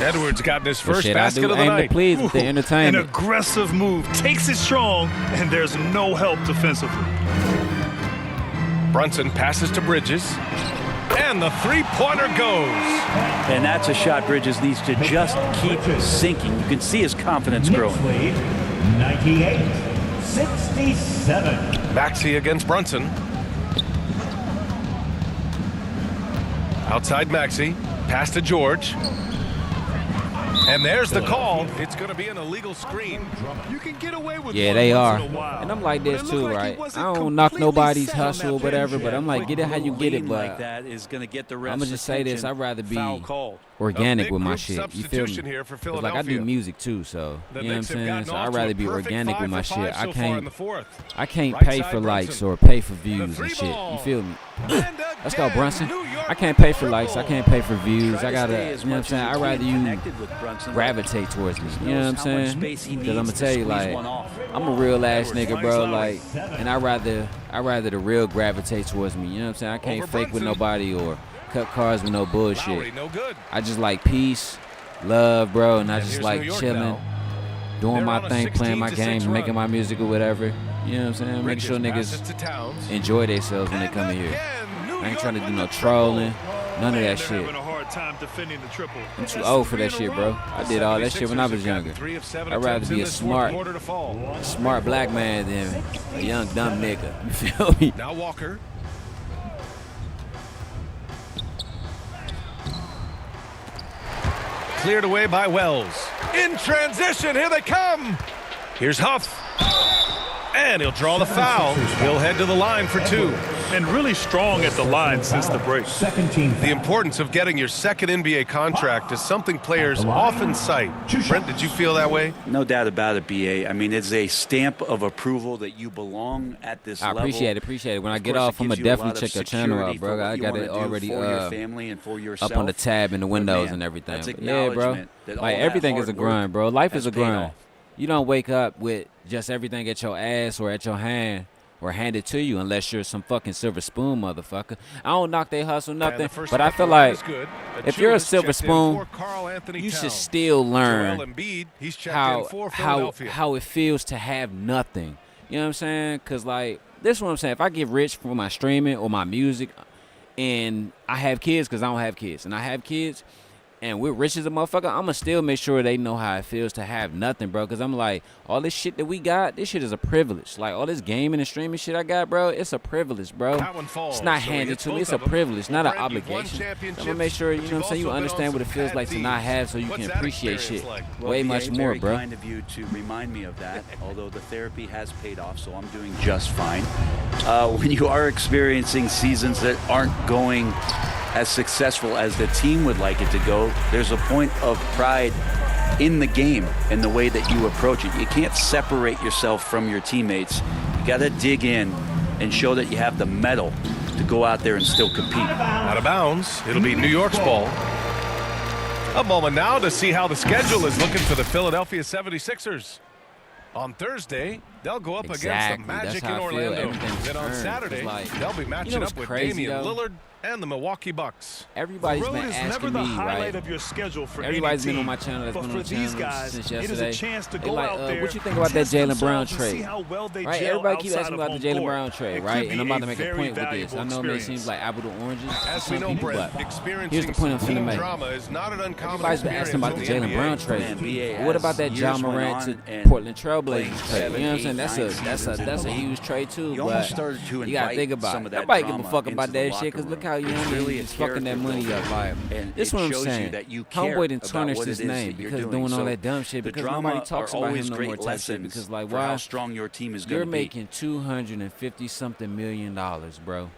Edwards got his first Shit, basket I do of the aim to night. please with the An entertainment. aggressive move, takes it strong, and there's no help defensively. Brunson passes to Bridges. And the three-pointer goes. And that's a shot Bridges needs to just keep sinking. You can see his confidence growing. 98-67. Maxey against Brunson. Outside Maxey. Pass to George. And there's the call. It's going to be an illegal screen. You can get away with Yeah, they are. And I'm like this too, right? I don't knock nobody's hustle or whatever, but I'm like, get it how you get it. But that is going to get the I'm going to just say this. I'd rather be organic with my shit. You feel me? Here for 'Cause, like, I do music too, so you know what I'm saying? So I'd rather be organic with my shit. I can't pay for likes or pay for views and shit. You feel me? Let's go, Brunson. I can't pay for likes. I can't pay for views. I gotta, you know what I'm saying? I'd rather you gravitate towards me. You know what I'm saying? Because I'm gonna tell you, like, I'm a real ass nigga, bro. Like, and I'd rather the real gravitate towards me. You know what I'm saying? I can't fake with nobody or cut cards with no bullshit. I just like peace, love, bro, and I just like chilling, doing my thing, playing my game, making my music or whatever. You know what I'm saying? Making sure niggas enjoy themselves when they come in here. I ain't trying to do no trolling, none of that shit. I'm too old for that shit, bro. I did all that shit when I was younger. I'd rather be a smart black man than a young dumb nigga. You feel me? Now Walker. Cleared away by Wells. In transition, here they come. Here's Huff. And he'll draw the foul. He'll head to the line for two. And really strong at the line since the break. The importance of getting your second NBA contract is something players often cite. Brent, did you feel that way? No doubt about it, BA. I mean, it's a stamp of approval that you belong at this level. I appreciate it. When I get off, I'm going to definitely check your channel out, bro. I got it already up on the tab in the windows and everything. Yeah, bro. Like, everything is a grind, bro. Life is a grind. You don't wake up with just everything at your ass or at your hand or handed to you unless you're some fucking silver spoon motherfucker. I don't knock they hustle, nothing, but I feel like if you're a silver spoon, you should still learn how it feels to have nothing. You know what I'm saying? Because, like, this is what I'm saying. If I get rich from my streaming or my music and I have kids, because I don't have kids, and I have kids, and we're rich as a motherfucker, I'm going to still make sure they know how it feels to have nothing, bro. Because I'm like, all this shit that we got, this shit is a privilege. Like, all this gaming and streaming shit I got, bro, it's a privilege, bro. It's not handed to me. It's a privilege, not an obligation. I'm going to make sure, you know what I'm saying, you understand what it feels like to not have so you can appreciate shit way much more, bro. Very kind of you to remind me of that, although the therapy has paid off, so I'm doing just fine. When you are experiencing seasons that aren't going as successful as the team would like it to go, there's a point of pride in the game and the way that you approach it. You can't separate yourself from your teammates. You got to dig in and show that you have the mettle to go out there and still compete. Out of bounds. It'll be New York's ball. A moment now to see how the schedule is looking for the Philadelphia 76ers. On Thursday, they'll go up against the Magic in Orlando. Then on Saturday, they'll be matching up with Damian Lillard and the Milwaukee Bucks. Everybody's been asking me, right? Of your schedule for Everybody's been on my channel. That's been on the channel since yesterday. They like, what you think about that Jaylen Brown trade? Right? Everybody keep asking about the Jaylen Brown trade, right? And I'm about to make a point with this. I know it may seem like apple to oranges to some people, but here's the point I'm finna make. Everybody's been asking about the Jaylen Brown trade. But what about that Ja Morant to Portland Trailblazers trade? You know what I'm saying? That's a huge trade too. But you gotta think about it. Nobody give a fuck about that shit, because look how young really is fucking that money up. Like, this is what I'm saying. Homeboy didn't tarnish his name because doing all that dumb shit, because nobody talks about him no more type shit. Because, like, why? How strong your team is going to be. You're making $250-something million, bro,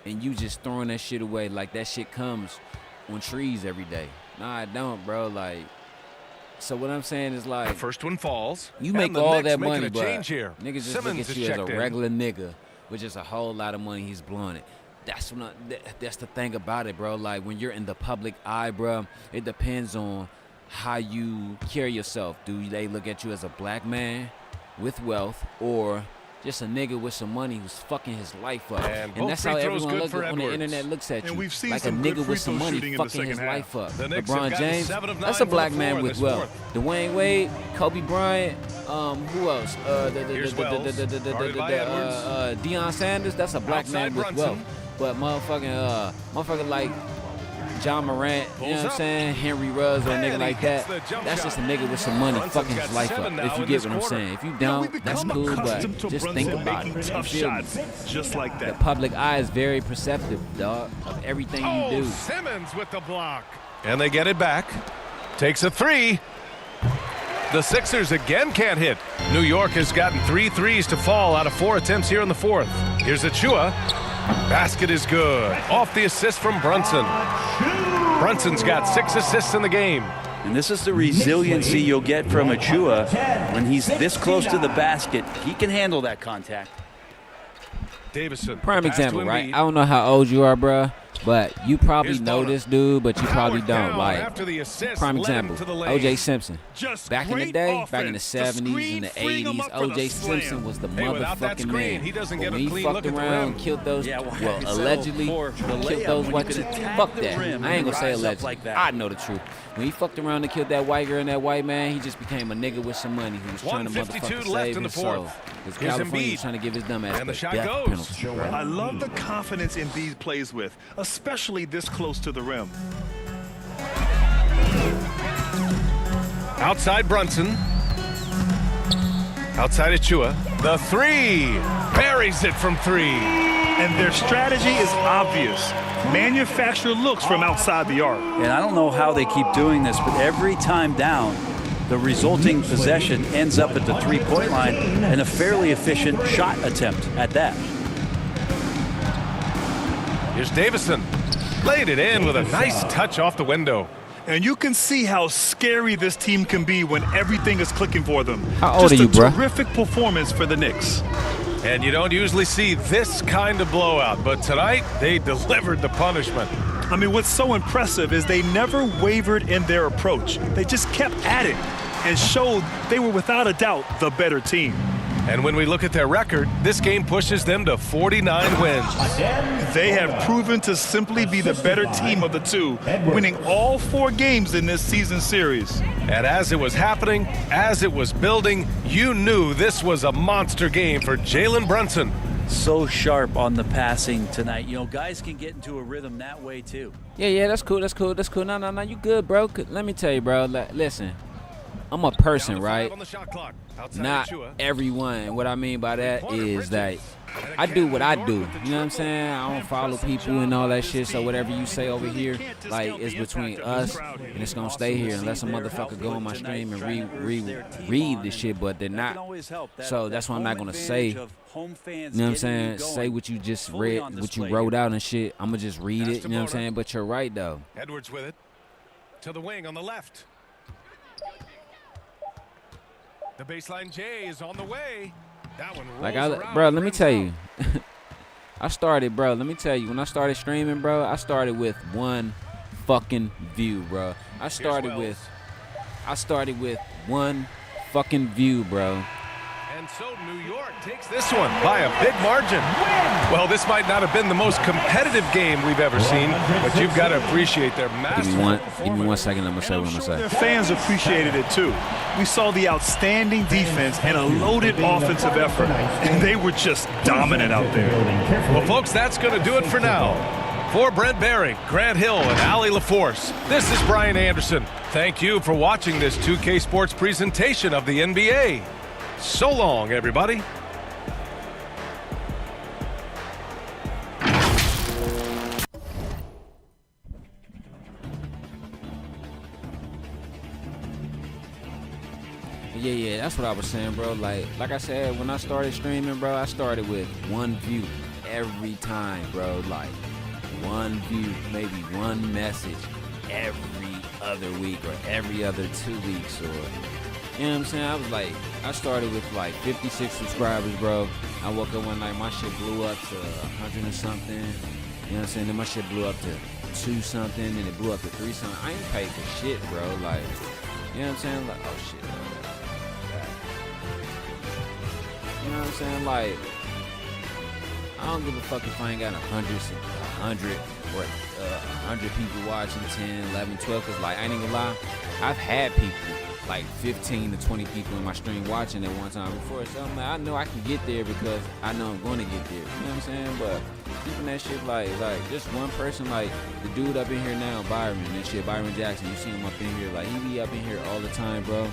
and you just throwing that shit away like that shit comes on trees every day. Nah, I don't, bro. Like, so what I'm saying is, like, the first one falls. You make all that money, but niggas just look at you as a regular nigga with just a whole lot of money. He's blowing it. That's the thing about it, bro. Like, when you're in the public eye, bro, it depends on how you carry yourself. Do they look at you as a black man with wealth, or just a nigga with some money who's fucking his life up? And that's how everyone on the internet looks at you, like a nigga with some money fucking his life up. LeBron James, that's a black man with wealth. Dwayne Wade, Kobe Bryant, Who else? Deion Sanders. That's a black man with wealth. But motherfucking like John Morant, you know what I'm saying? Henry Ruggs or a nigga like that. That's just a nigga with some money fucking his life up. If you get what I'm saying. If you don't, that's cool, but just think about it. Tough shots, just like that. The public eye is very perceptive, dog, of everything you do. Simmons with the block. And they get it back. Takes a three. The Sixers again can't hit. New York has gotten 3 threes to fall out of 4 attempts here in the fourth. Here's Achua. Basket is good. Off the assist from Brunson. Brunson's got 6 assists in the game. And this is the resiliency you'll get from Achua. When he's this close to the basket, he can handle that contact. Davison. Prime example, right? I don't know how old you are, bruh, but you probably know this dude, but you probably don't. Like, prime example, O.J. Simpson. Back in the day, back in the 70s and the 80s, O.J. Simpson was the motherfucking man. When he fucked around, killed those, well, allegedly killed those white chicks. Fuck that. I ain't gonna say allegedly. I know the truth. When he fucked around and killed that white girl and that white man, he just became a nigga with some money who was trying to motherfucking save his soul. Because California was trying to give his dumb ass the death penalty. I love the confidence Embiid plays with, especially this close to the rim. Outside Brunson. Outside Achua. The three. Buries it from 3. And their strategy is obvious. Manufacture looks from outside the arc. And I don't know how they keep doing this, but every time down, the resulting possession ends up at the three-point line and a fairly efficient shot attempt at that. Here's Davison. Laid it in with a nice touch off the window. And you can see how scary this team can be when everything is clicking for them. How old are you, bro? Terrific performance for the Knicks. And you don't usually see this kind of blowout, but tonight they delivered the punishment. I mean, what's so impressive is they never wavered in their approach. They just kept at it and showed they were without a doubt the better team. And when we look at their record, this game pushes them to 49 wins. They have proven to simply be the better team of the two, winning all 4 games in this season series. And as it was happening, as it was building, you knew this was a monster game for Jalen Brunson. So sharp on the passing tonight. You know, guys can get into a rhythm that way too. Yeah, that's cool. No, you good, bro. Let me tell you, bro. Listen, I'm a person, right? Not everyone. What I mean by that is that I do what I do. You know what I'm saying? I don't follow people and all that shit. So whatever you say over here, like, it's between us and it's gonna stay here unless a motherfucker go on my stream and read the shit, but they're not. So that's why I'm not gonna say. You know what I'm saying? Say what you just read, what you wrote out and shit. I'm gonna just read it. You know what I'm saying? But you're right though. Edwards with it to the wing on the left. The baseline J is on the way. That one rolls around. Bro, let me tell you. Let me tell you, when I started streaming, bro, I started with one fucking view, bro. I started with one fucking view, bro. And so New York takes this one by a big margin. Well, this might not have been the most competitive game we've ever seen, but you've got to appreciate their massive Give me one second. I'm going to say what I'm going to say. Their fans appreciated it, too. We saw the outstanding defense and a loaded offensive effort, and they were just dominant out there. Well, folks, that's going to do it for now. For Brent Barry, Grant Hill, and Allie LaForce, this is Brian Anderson. Thank you for watching this 2K Sports presentation of the NBA. So long, everybody. Yeah, that's what I was saying, bro. Like I said, when I started streaming, bro, I started with one view every time, bro. Like one view, maybe one message every other week or every other 2 weeks, or you know what I'm saying? I started with like 56 subscribers, bro. I woke up one night, my shit blew up to 100 and something. You know what I'm saying? Then my shit blew up to 2 something, and it blew up to 3 something. I ain't paid for shit, bro. Like, you know what I'm saying? Like, oh shit. You know what I'm saying? Like, I don't give a fuck if I ain't got 100 or 100 people watching, 10, 11, 12, because like, I ain't gonna lie, I've had people like 15 to 20 people in my stream watching at one time before. So I'm like, I know I can get there because I know I'm going to get there. You know what I'm saying? But keeping that shit like just one person, like the dude up in here now, Byron and shit, Byron Jackson. You see him up in here, like he be up in here all the time, bro.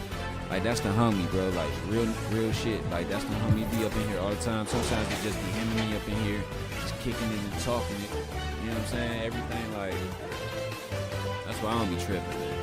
Like that's the homie, bro. Like real shit. Like that's the homie. He be up in here all the time. Sometimes it just be him and me up in here, just kicking it and talking it. You know what I'm saying? Everything like that's why I don't be tripping, man.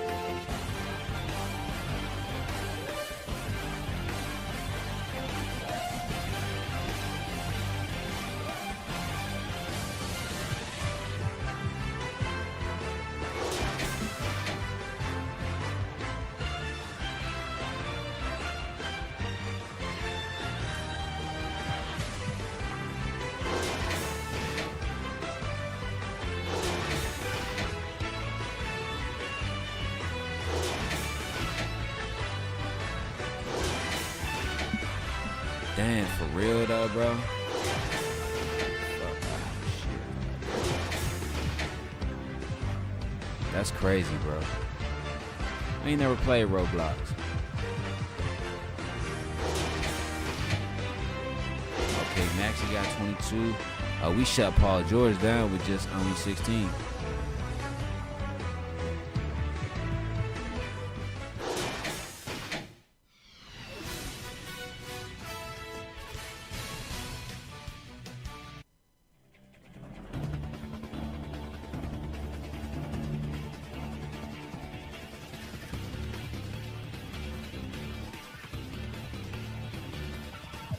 Damn, for real though, bro. That's crazy, bro. I ain't never played Roblox. Okay, Maxie got 22. We shut Paul George down with just only 16.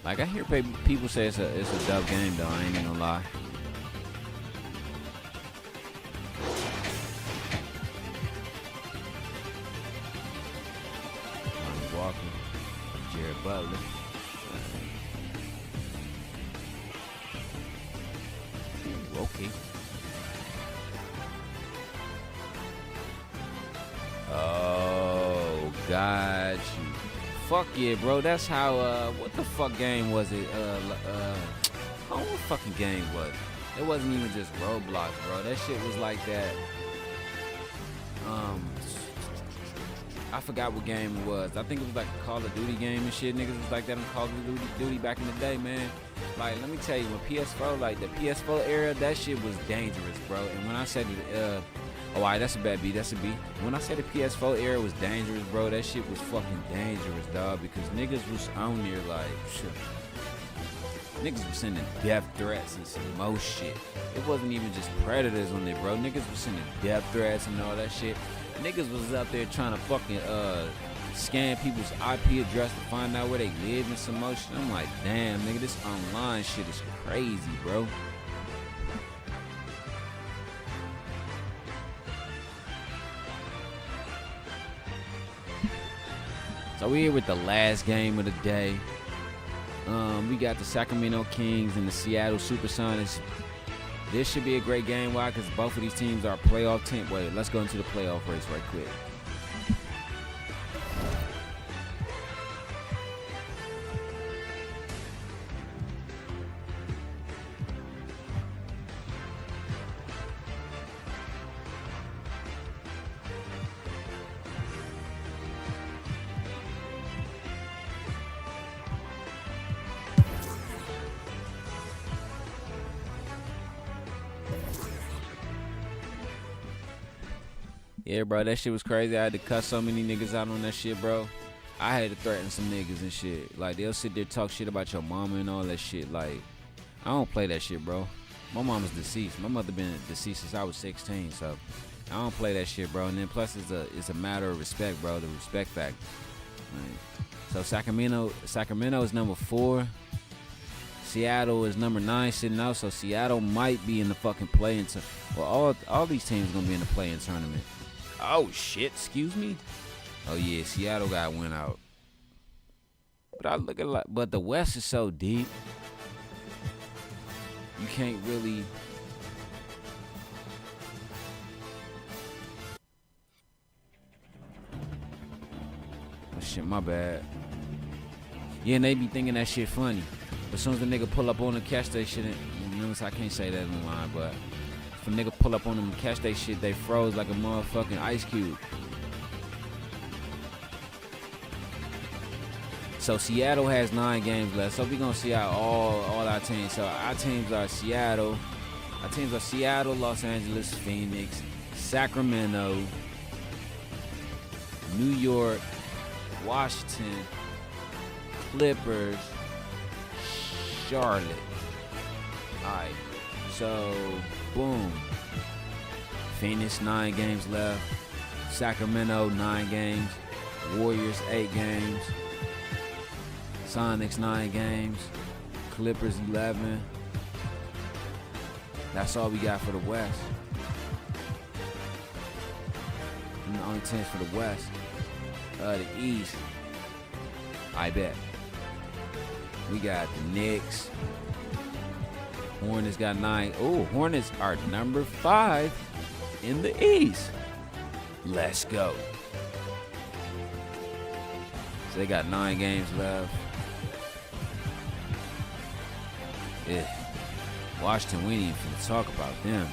Like I hear people say it's a dub game though. I ain't even gonna lie. Walker, Jared Butler. Okay. Oh, got you. Fuck yeah, bro. That's how, what the fuck game was it? What fucking game was it? It wasn't even just Roblox, bro. That shit was like that. I forgot what game it was. I think it was like a Call of Duty game and shit. Niggas was like that on Call of Duty back in the day, man. Like, let me tell you, when PS4, like the PS4 era, that shit was dangerous, bro. And when I said it, oh, all right, that's a bad B. That's a B. When I said the PS4 era was dangerous, bro, that shit was fucking dangerous, dog. Because niggas was on there like, shit. Niggas was sending death threats and some more shit. It wasn't even just predators on there, bro. Niggas was sending death threats and all that shit. Niggas was out there trying to fucking scan people's IP address to find out where they live and some more shit. I'm like, damn, nigga, this online shit is crazy, bro. So we're here with the last game of the day. We got the Sacramento Kings and the Seattle Supersonics. This should be a great game. Why? Because both of these teams are playoff team. Wait, let's go into the playoff race right quick. Yeah, bro, that shit was crazy. I had to cut so many niggas out on that shit, bro. I had to threaten some niggas and shit. Like, they'll sit there talk shit about your mama and all that shit. Like, I don't play that shit, bro. My mama's deceased. My mother been deceased since I was 16, so I don't play that shit, bro. And then plus, it's a matter of respect, bro. The respect factor. Like, so Sacramento is number 4. Seattle is number 9 sitting out, so Seattle might be in the fucking play-in. Well, all these teams gonna be in the play-in tournament. Oh shit, excuse me. Oh yeah, Seattle got win out. But I look at but the West is so deep. You can't really. Oh shit, my bad. Yeah, and they be thinking that shit funny. But as soon as the nigga pull up on them, catch they shit, you know, I can't say that in the line, but if a nigga pull up on them and catch they shit, they froze like a motherfucking ice cube. So Seattle has 9 games left. So we're gonna see how all our teams. So our teams are Seattle. Our teams are Seattle, Los Angeles, Phoenix, Sacramento, New York, Washington, Clippers, Charlotte. All right. So boom. Phoenix 9 games left. Sacramento 9 games. Warriors 8 games. Sonics 9 games. Clippers 11. That's all we got for the West. And the only teams for the West. The East. I bet. We got the Knicks. Hornets got 9. Oh, Hornets are number 5 in the East. Let's go. So they got 9 games left. Yeah. Washington, we ain't even finna talk about them.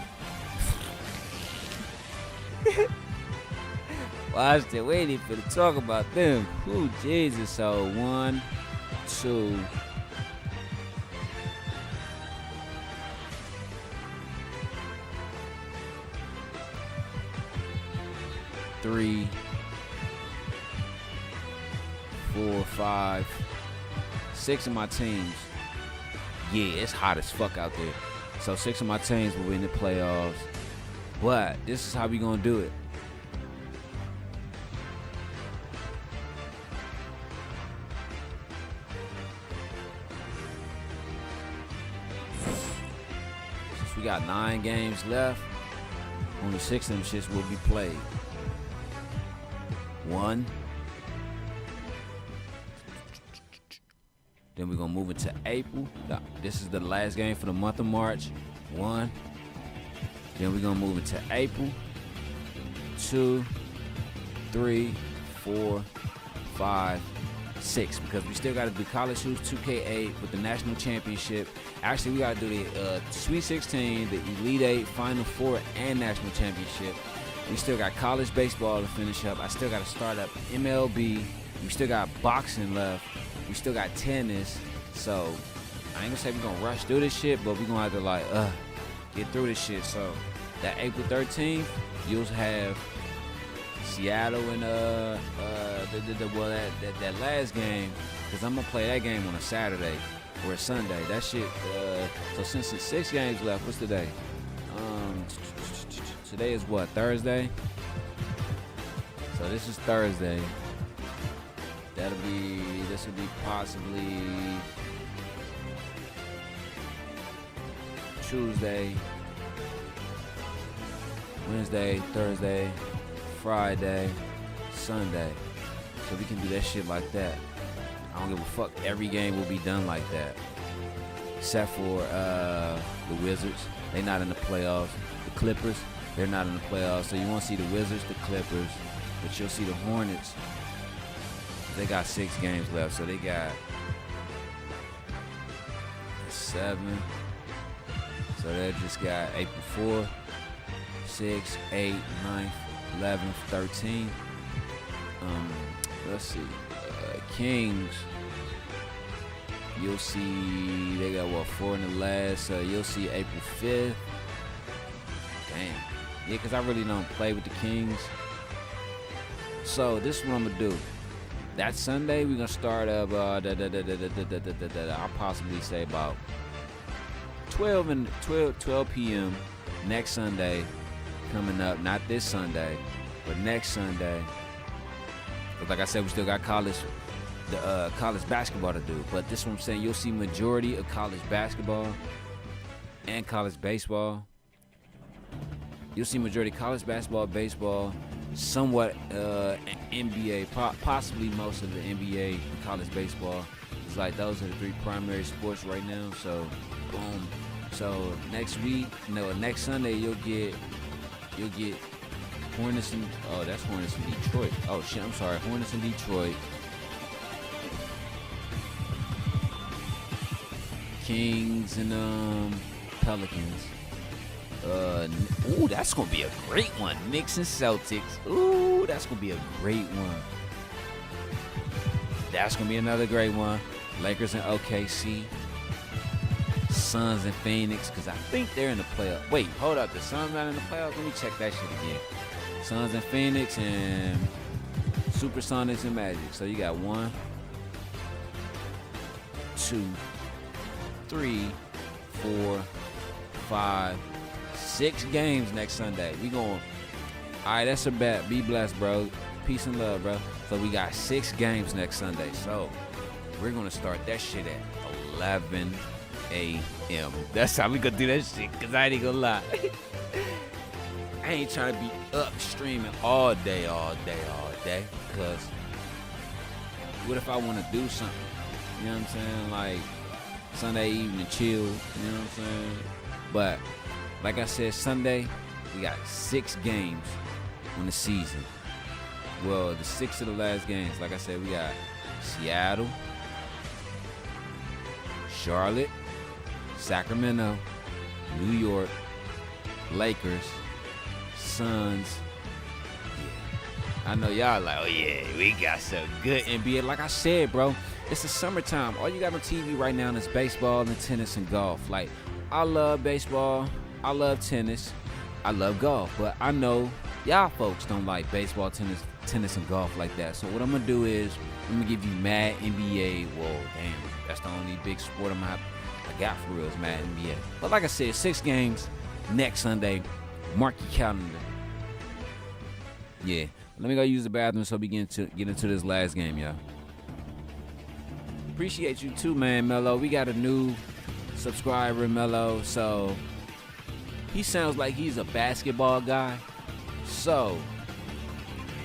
Washington, we ain't even finna talk about them. Ooh, Jesus. So 1, 2. 3, 4, 5, 6 of my teams. Yeah, it's hot as fuck out there. So 6 of my teams will win the playoffs. But this is how we gonna do it. Since we got 9 games left, only 6 of them shits will be played. 1. Then we're going to move into April. This is the last game for the month of March. 1. Then we're going to move into April. 2, 3, 4, 5, 6. Because we still got to do College Hoops 2K8 with the National Championship. Actually, we got to do the Sweet 16, the Elite 8, Final 4, and National Championship. We still got college baseball to finish up. I still got to start up MLB. We still got boxing left. We still got tennis. So I ain't gonna say we're gonna rush through this shit, but we're gonna have to like get through this shit. So that April 13th, you'll have Seattle and that last game, because I'm gonna play that game on a Saturday or a Sunday. That shit. So since it's 6 games left, what's today? Today is what, Thursday? So this is Thursday. This will be possibly Tuesday, Wednesday, Thursday, Friday, Sunday. So we can do that shit like that. I don't give a fuck. Every game will be done like that. Except for the Wizards. They're not in the playoffs. The Clippers, they're not in the playoffs. So you won't see the Wizards, the Clippers, but you'll see the Hornets. They got 6 games left, so they got 7. So they just got April 4, 6, 8, 9, 11, 13. Let's see. Kings, you'll see they got what, 4 in the last. So you'll see April 5th. Damn. Yeah, because I really don't play with the Kings. So this is what I'm gonna do. That Sunday, we're going to start up, I'll possibly say about 12 p.m. next Sunday coming up. Not this Sunday, but next Sunday. But like I said, we still got college basketball to do. But this is what I'm saying. You'll see majority of college basketball and college baseball. You'll see majority college basketball, baseball, somewhat NBA, possibly most of the NBA, college baseball. It's like those are the 3 primary sports right now. So, boom. So next Sunday you'll get Hornets in, that's Hornets in Detroit. Oh shit, I'm sorry, Hornets in Detroit. Kings and Pelicans. Ooh, that's gonna be a great one. Knicks and Celtics. Ooh, that's gonna be a great one. That's going to be another great one. Lakers and OKC. Suns and Phoenix, because I think they're in the playoffs. Wait, hold up. The Suns not in the playoffs? Let me check that shit again. Suns and Phoenix and Supersonics and Magic. So you got 1, 2, 3, 4, 5, 6 games next Sunday. We going. All right, that's a bet. Be blessed, bro. Peace and love, bro. So we got 6 games next Sunday. So we're going to start that shit at 11 a.m. That's how we gonna do that shit, because I ain't gonna lie. I ain't trying to be up streaming all day, because what if I want to do something? You know what I'm saying? Like Sunday evening chill, you know what I'm saying? But like I said, Sunday, we got 6 games on the season. Well, the 6 of the last games, like I said, we got Seattle, Charlotte, Sacramento, New York, Lakers, Suns. Yeah. I know y'all like, oh yeah, we got some good NBA. Like I said, bro, it's the summertime. All you got on TV right now is baseball and tennis and golf. Like, I love baseball, I love tennis, I love golf, but I know y'all folks don't like baseball, tennis and golf like that. So what I'm gonna do is I'm gonna give you mad NBA. Whoa, damn, that's the only big sport I got for real is mad NBA. But like I said, 6 games next Sunday. Mark your calendar. Yeah. Let me go use the bathroom so we get into this last game, y'all. Appreciate you too, man, Mello. We got a new subscriber, Mello. So he sounds like he's a basketball guy. So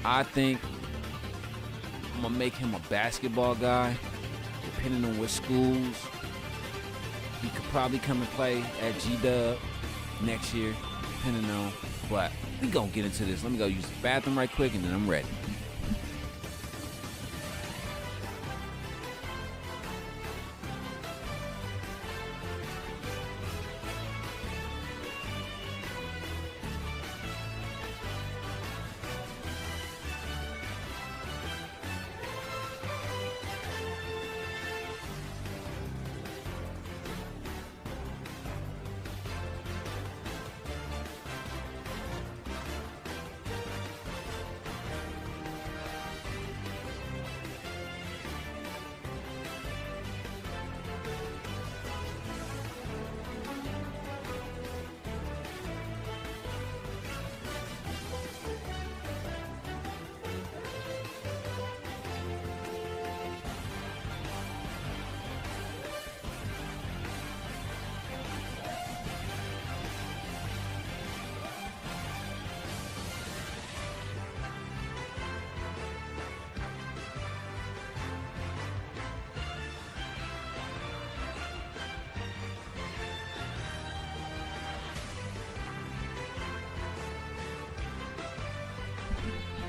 I think I'm gonna make him a basketball guy, depending on which schools. He could probably come and play at G-Dub next year, depending on. But we gonna get into this. Let me go use the bathroom right quick, and then I'm ready.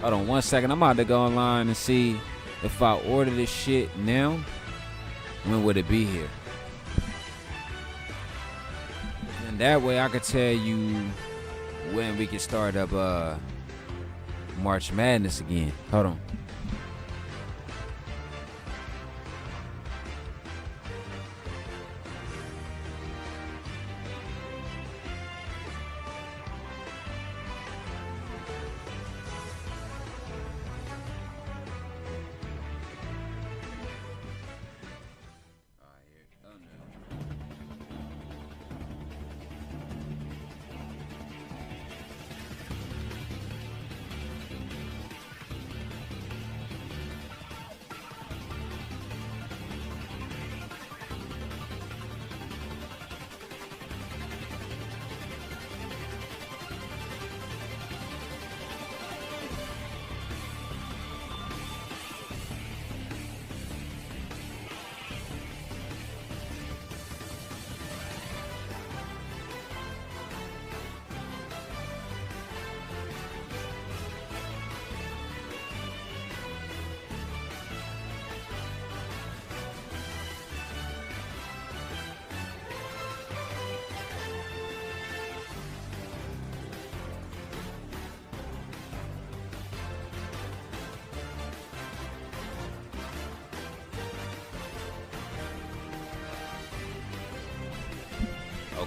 Hold on 1 second. I'm about to go online and see if I order this shit now, when would it be here? And that way I could tell you when we can start up March Madness again. Hold on.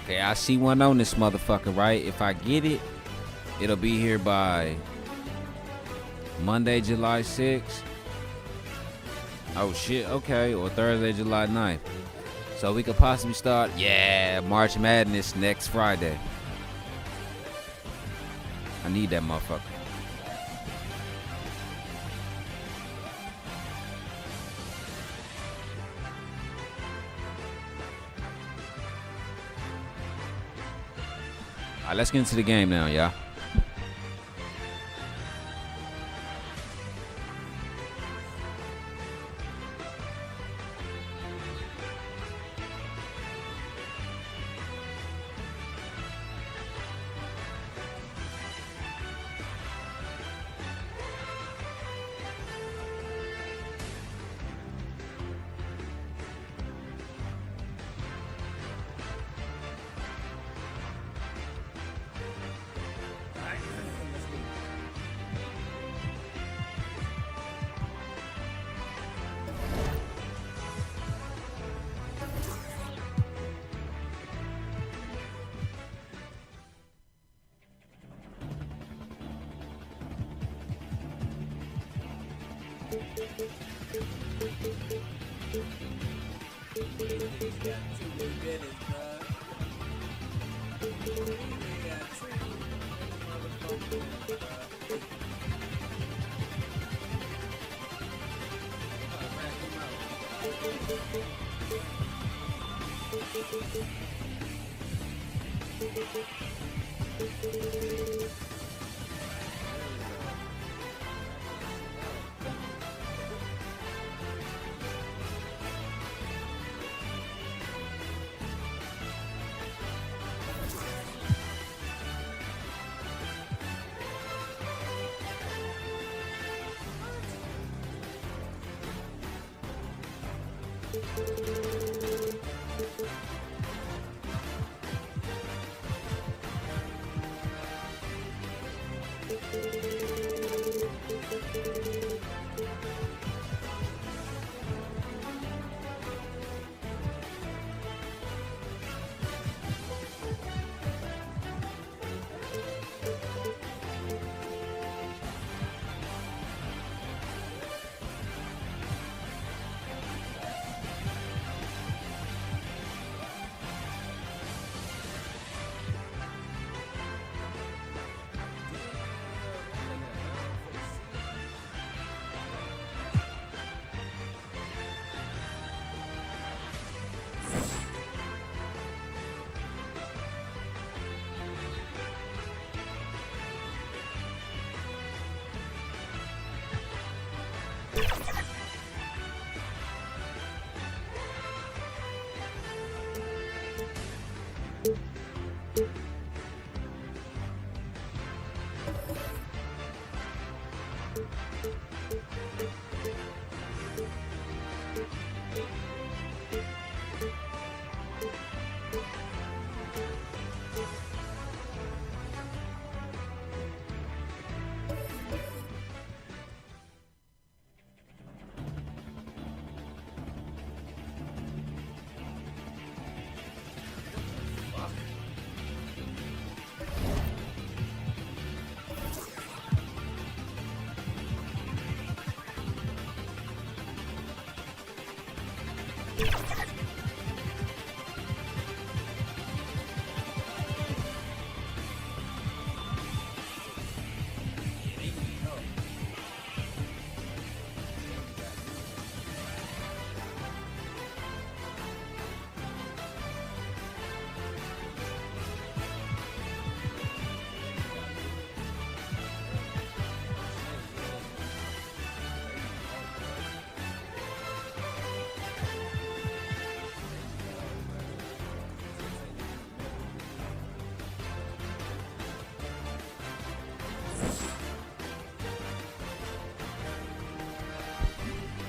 Okay, I see one on this motherfucker, right? If I get it, it'll be here by Monday, July 6th. Oh, shit, okay. Or Thursday, July 9th. So we could possibly start, March Madness next Friday. I need that motherfucker. All right, let's get into the game now, y'all.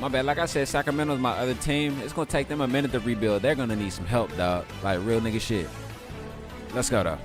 My bad. Like I said, Sacramento's my other team. It's going to take them a minute to rebuild. They're going to need some help, dog. Like, real nigga shit. Let's go, though.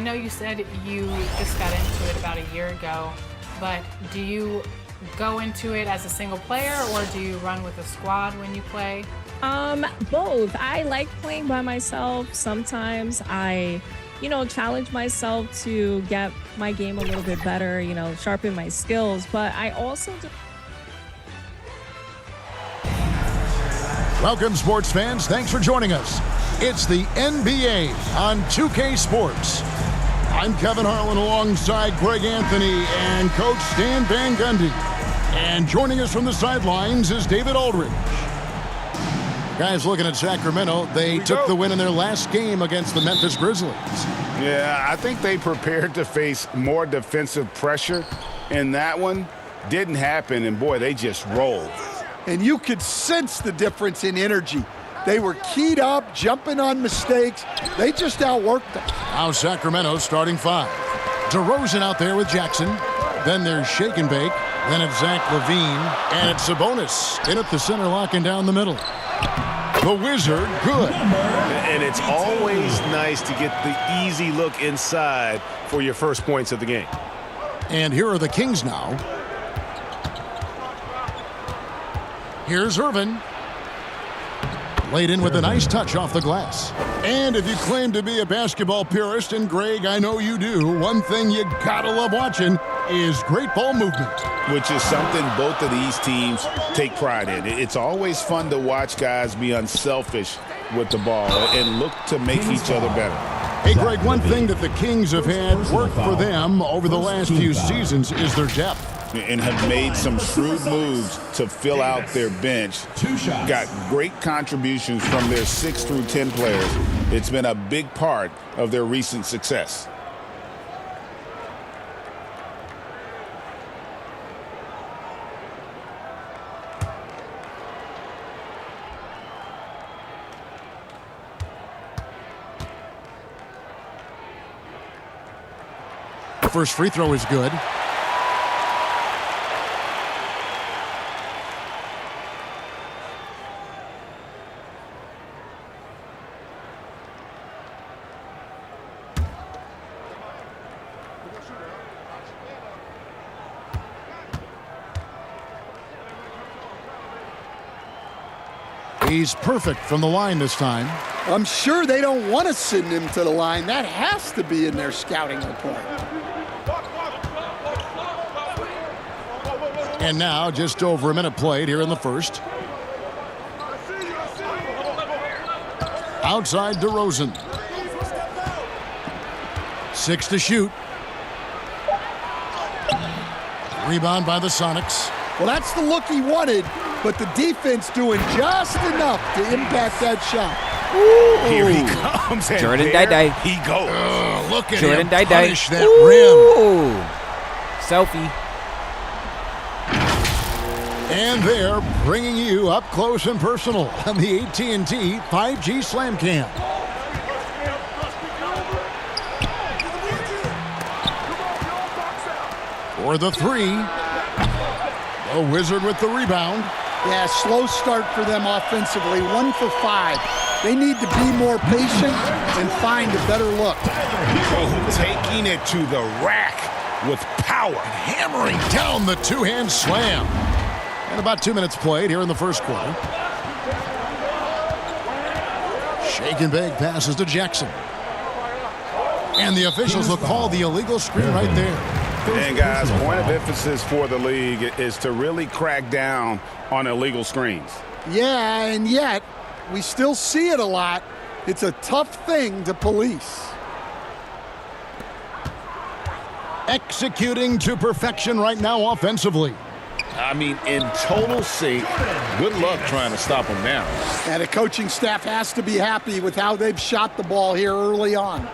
know you said you just got into it about a year ago, but do you go into it as a single player or do you run with a squad when you play? Both. I like playing by myself. Sometimes I, challenge myself to get my game a little bit better, sharpen my skills, but I also do. Welcome, sports fans. Thanks for joining us. It's the NBA on 2K Sports. I'm Kevin Harlan alongside Greg Anthony and Coach Stan Van Gundy. And joining us from the sidelines is David Aldridge. Guys, looking at Sacramento, they took the win in their last game against the Memphis Grizzlies. Yeah, I think they prepared to face more defensive pressure, and that one didn't happen, and boy, they just rolled. And you could sense the difference in energy. They were keyed up, jumping on mistakes. They just outworked them. Now Sacramento starting five. DeRozan out there with Jackson. Then there's Shake and Bake. Then it's Zach LaVine. And it's Sabonis in at the center, locking down the middle. The Wizard, good. And it's always nice to get the easy look inside for your first points of the game. And here are the Kings now. Here's Irvin. Laid in with a nice touch off the glass. And if you claim to be a basketball purist, and Greg, I know you do, one thing you gotta love watching is great ball movement. Which is something both of these teams take pride in. It's always fun to watch guys be unselfish with the ball and look to make each other better. Hey, Greg, one thing that the Kings have had work for them over the last few seasons is their depth. And have made some shrewd moves to fill out their bench. Got great contributions from their 6 through 10 players. It's been a big part of their recent success. First free throw is good. He's perfect from the line this time. I'm sure they don't want to send him to the line. That has to be in their scouting report. And now just over a minute played here in the first. Outside DeRozan. 6 to shoot. Rebound by the Sonics. Well, that's the look he wanted, but the defense doing just enough to impact that shot. Ooh. Here he comes. And Jordan there Day-Day. He goes. Look at Jordan him Day-Day. punish that Ooh. rim. Selfie. And they're bringing you up close and personal on the AT&T 5G Slam Cam. For the three. The Wizard with the rebound. Yeah, slow start for them offensively. 1 for 5. They need to be more patient and find a better look. Taking it to the rack with power. Hammering down the two-hand slam. And about 2 minutes played here in the first quarter. Shake and bake passes to Jackson. And the officials will call the illegal screen right there. And guys, point of emphasis for the league is to really crack down on illegal screens. Yeah, and yet we still see it a lot. It's a tough thing to police. Executing to perfection right now offensively. I mean, in total sync. Good luck trying to stop him now. And the coaching staff has to be happy with how they've shot the ball here early on.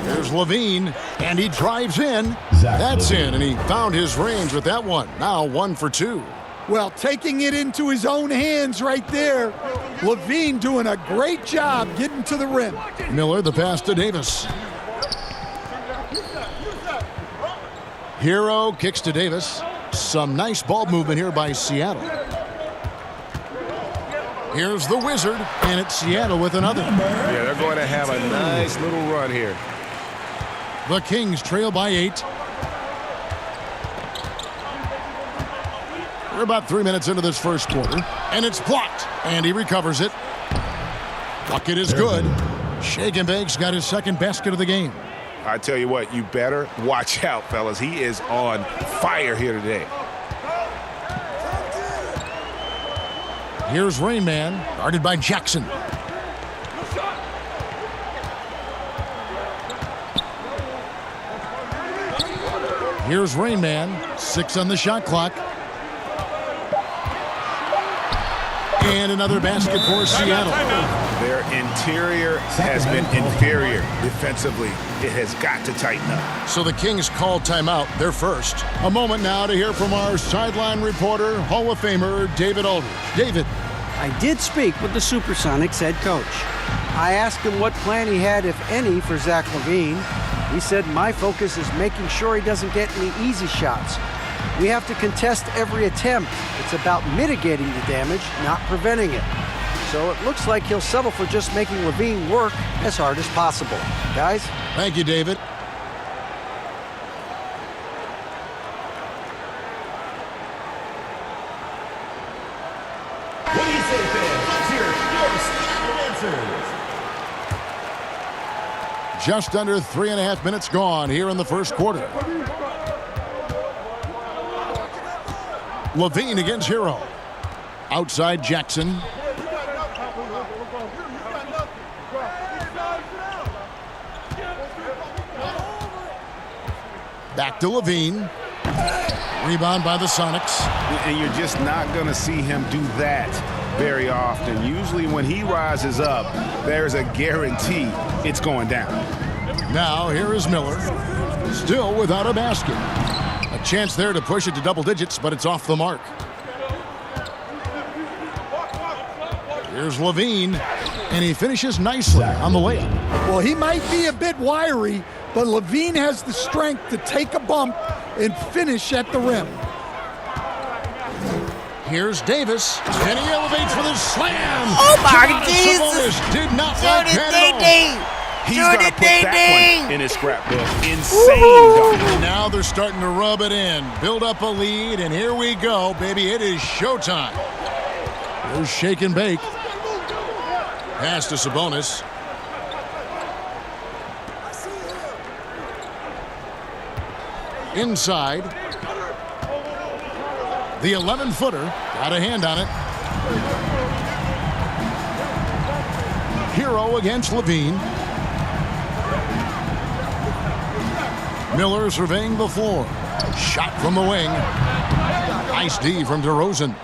Here's LaVine, and he drives in. That's in, and he found his range with that one. Now 1 for 2. Well, taking it into his own hands right there. LaVine doing a great job getting to the rim. Miller, the pass to Davis. Hero kicks to Davis. Some nice ball movement here by Seattle. Here's the Wizard, and it's Seattle with another. Yeah, they're going to have a nice little run here. The Kings trail by 8. We're about 3 minutes into this first quarter, and it's blocked, and he recovers it. Bucket is good. Shake and Bake's got his second basket of the game. I tell you what, you better watch out, fellas. He is on fire here today. Here's Rain Man, guarded by Jackson. Here's Rain Man, 6 on the shot clock. And another basket for Seattle. Their interior has been inferior defensively. It has got to tighten up. So the Kings call timeout, their first. A moment now to hear from our sideline reporter, Hall of Famer David Aldridge. David. I did speak with the Supersonics head coach. I asked him what plan he had, if any, for Zach LaVine. He said, my focus is making sure he doesn't get any easy shots. We have to contest every attempt. It's about mitigating the damage, not preventing it. So it looks like he'll settle for just making LaVine work as hard as possible. Guys? Thank you, David. What do you say, fans? Let's hear your standard answers. Just under 3.5 minutes gone here in the first quarter. LaVine against Hero. Outside Jackson. Back to LaVine. Rebound by the Sonics. And you're just not going to see him do that very often. Usually when he rises up, there's a guarantee it's going down. Now here is Miller. Still without a basket. A chance there to push it to double digits, but it's off the mark. Here's LaVine, and he finishes nicely on the layup. Well, he might be a bit wiry, but LaVine has the strength to take a bump and finish at the rim. Here's Davis, and he elevates for the slam. Oh my Jesus! Jesus! Did not like that at all. He's going to put that one in his scrapbook. Insane dunk. And now they're starting to rub it in, build up a lead, and here we go, baby. It is showtime. Here's Shake and Bake. Pass to Sabonis. Inside. The 11-footer got a hand on it. Hero against LaVine. Miller surveying the floor. Shot from the wing. Nice D from DeRozan.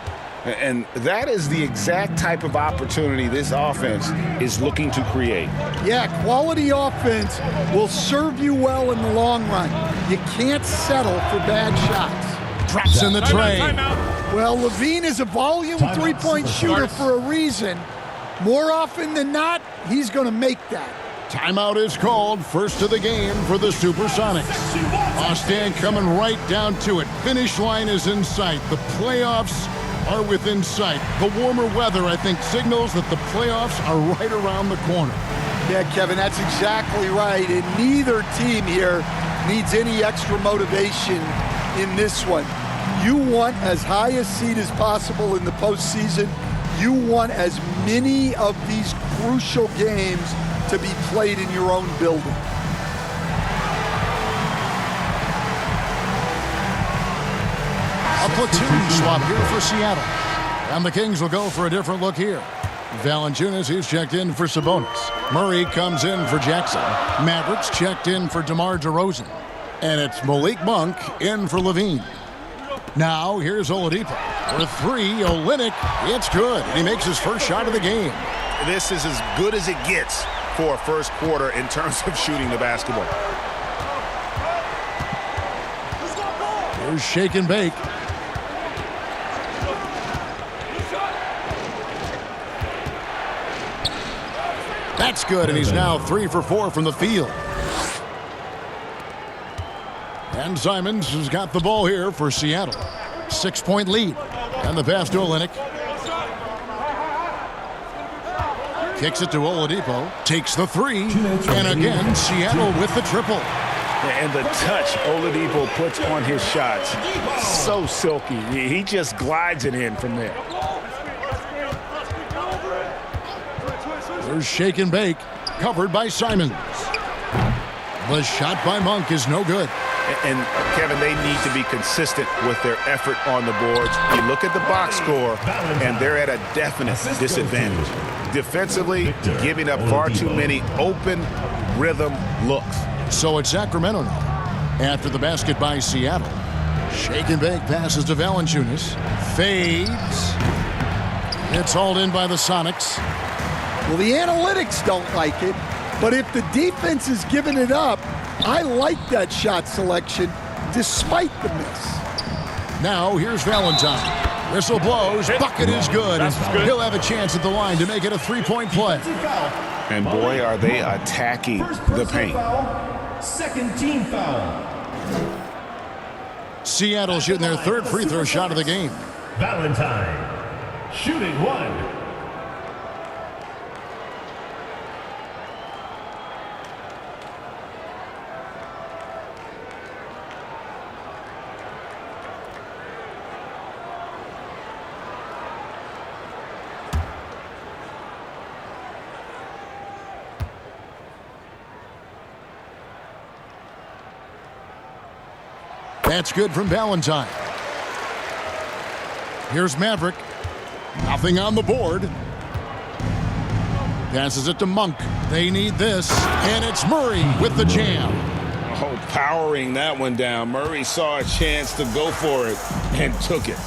And that is the exact type of opportunity this offense is looking to create. Yeah, quality offense will serve you well in the long run. You can't settle for bad shots. Drops in the tray. Well, LaVine is a volume three-point shooter for a reason. More often than not, he's going to make that. Timeout is called. First of the game for the Supersonics. Austin coming right down to it. Finish line is in sight. The playoffs are within sight. The warmer weather, I think, signals that the playoffs are right around the corner. Yeah, Kevin, that's exactly right. And neither team here needs any extra motivation in this one. You want as high a seed as possible in the postseason. You want as many of these crucial games to be played in your own building. A platoon swap here for Seattle. And the Kings will go for a different look here. Valanciunas is checked in for Sabonis. Murray comes in for Jackson. Mavericks checked in for DeMar DeRozan. And it's Malik Monk in for LaVine. Now here's Oladipo. For three, Olynyk. It's good. And he makes his first shot of the game. This is as good as it gets for a first quarter in terms of shooting the basketball. Here's Shake and Bake. That's good, and he's now 3 for 4 from the field. And Simons has got the ball here for Seattle. 6-point lead. And the pass to Olynyk. Kicks it to Oladipo. Takes the three. And again, Seattle with the triple. And the touch Oladipo puts on his shots, so silky. He just glides it in from there. There's shake and bake, covered by Simons. The shot by Monk is no good. And Kevin, they need to be consistent with their effort on the boards. You look at the box score, and they're at a definite disadvantage. Defensively, giving up far too many open rhythm looks. So it's Sacramento now. After the basket by Seattle. Shake and bake passes to Valanciunas. Fades. It's hauled in by the Sonics. Well, the analytics don't like it, but if the defense is giving it up, I like that shot selection despite the miss. Now here's Valentine. Whistle blows. Bucket is good. He'll have a chance at the line to make it a three-point play. And boy, are they attacking the paint. Second team foul. Seattle shooting their third free throw shot of the game. Valentine shooting one. That's good from Valentine. Here's Maverick. Nothing on the board. Passes it to Monk. They need this. And it's Murray with the jam. Oh, powering that one down. Murray saw a chance to go for it and took it.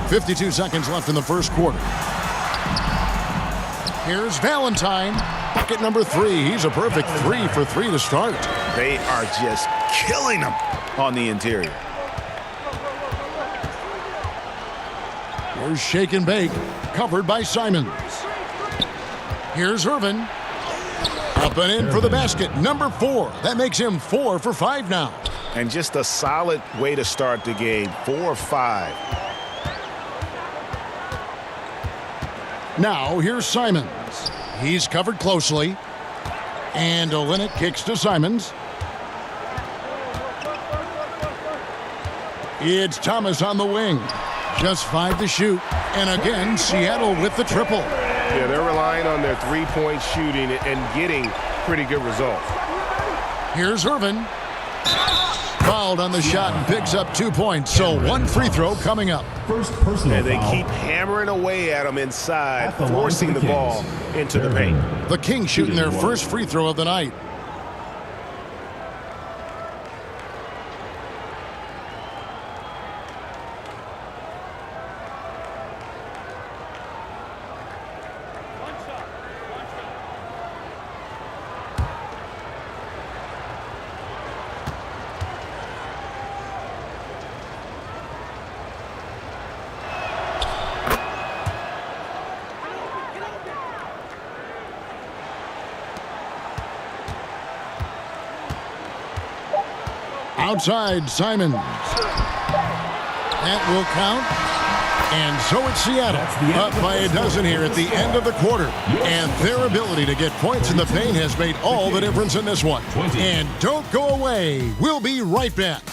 52 seconds left in the first quarter. Here's Valentine. Bucket number 3. He's a perfect 3 for 3 to start. They are just killing them on the interior. Here's shake and bake, covered by Simons. Here's Irvin. Up and in for the basket, number 4. That makes him 4 for 5 now. And just a solid way to start the game, 4 of 5. Now here's Simons. He's covered closely. And Olynyk kicks to Simons. It's Thomas on the wing. Just 5 to shoot. And again, Seattle with the triple. Yeah, they're relying on their three-point shooting and getting pretty good results. Here's Irvin. Fouled on the shot and picks up 2 points. So 1 free throw coming up. First personal And they foul. keep hammering away at them inside, forcing the ball into the paint. The Kings shooting their first free throw of the night. Outside, Simons. That will count. And so it's Seattle, up by a dozen here at the end of the quarter. And their ability to get points in the paint has made all the difference in this one. And don't go away. We'll be right back.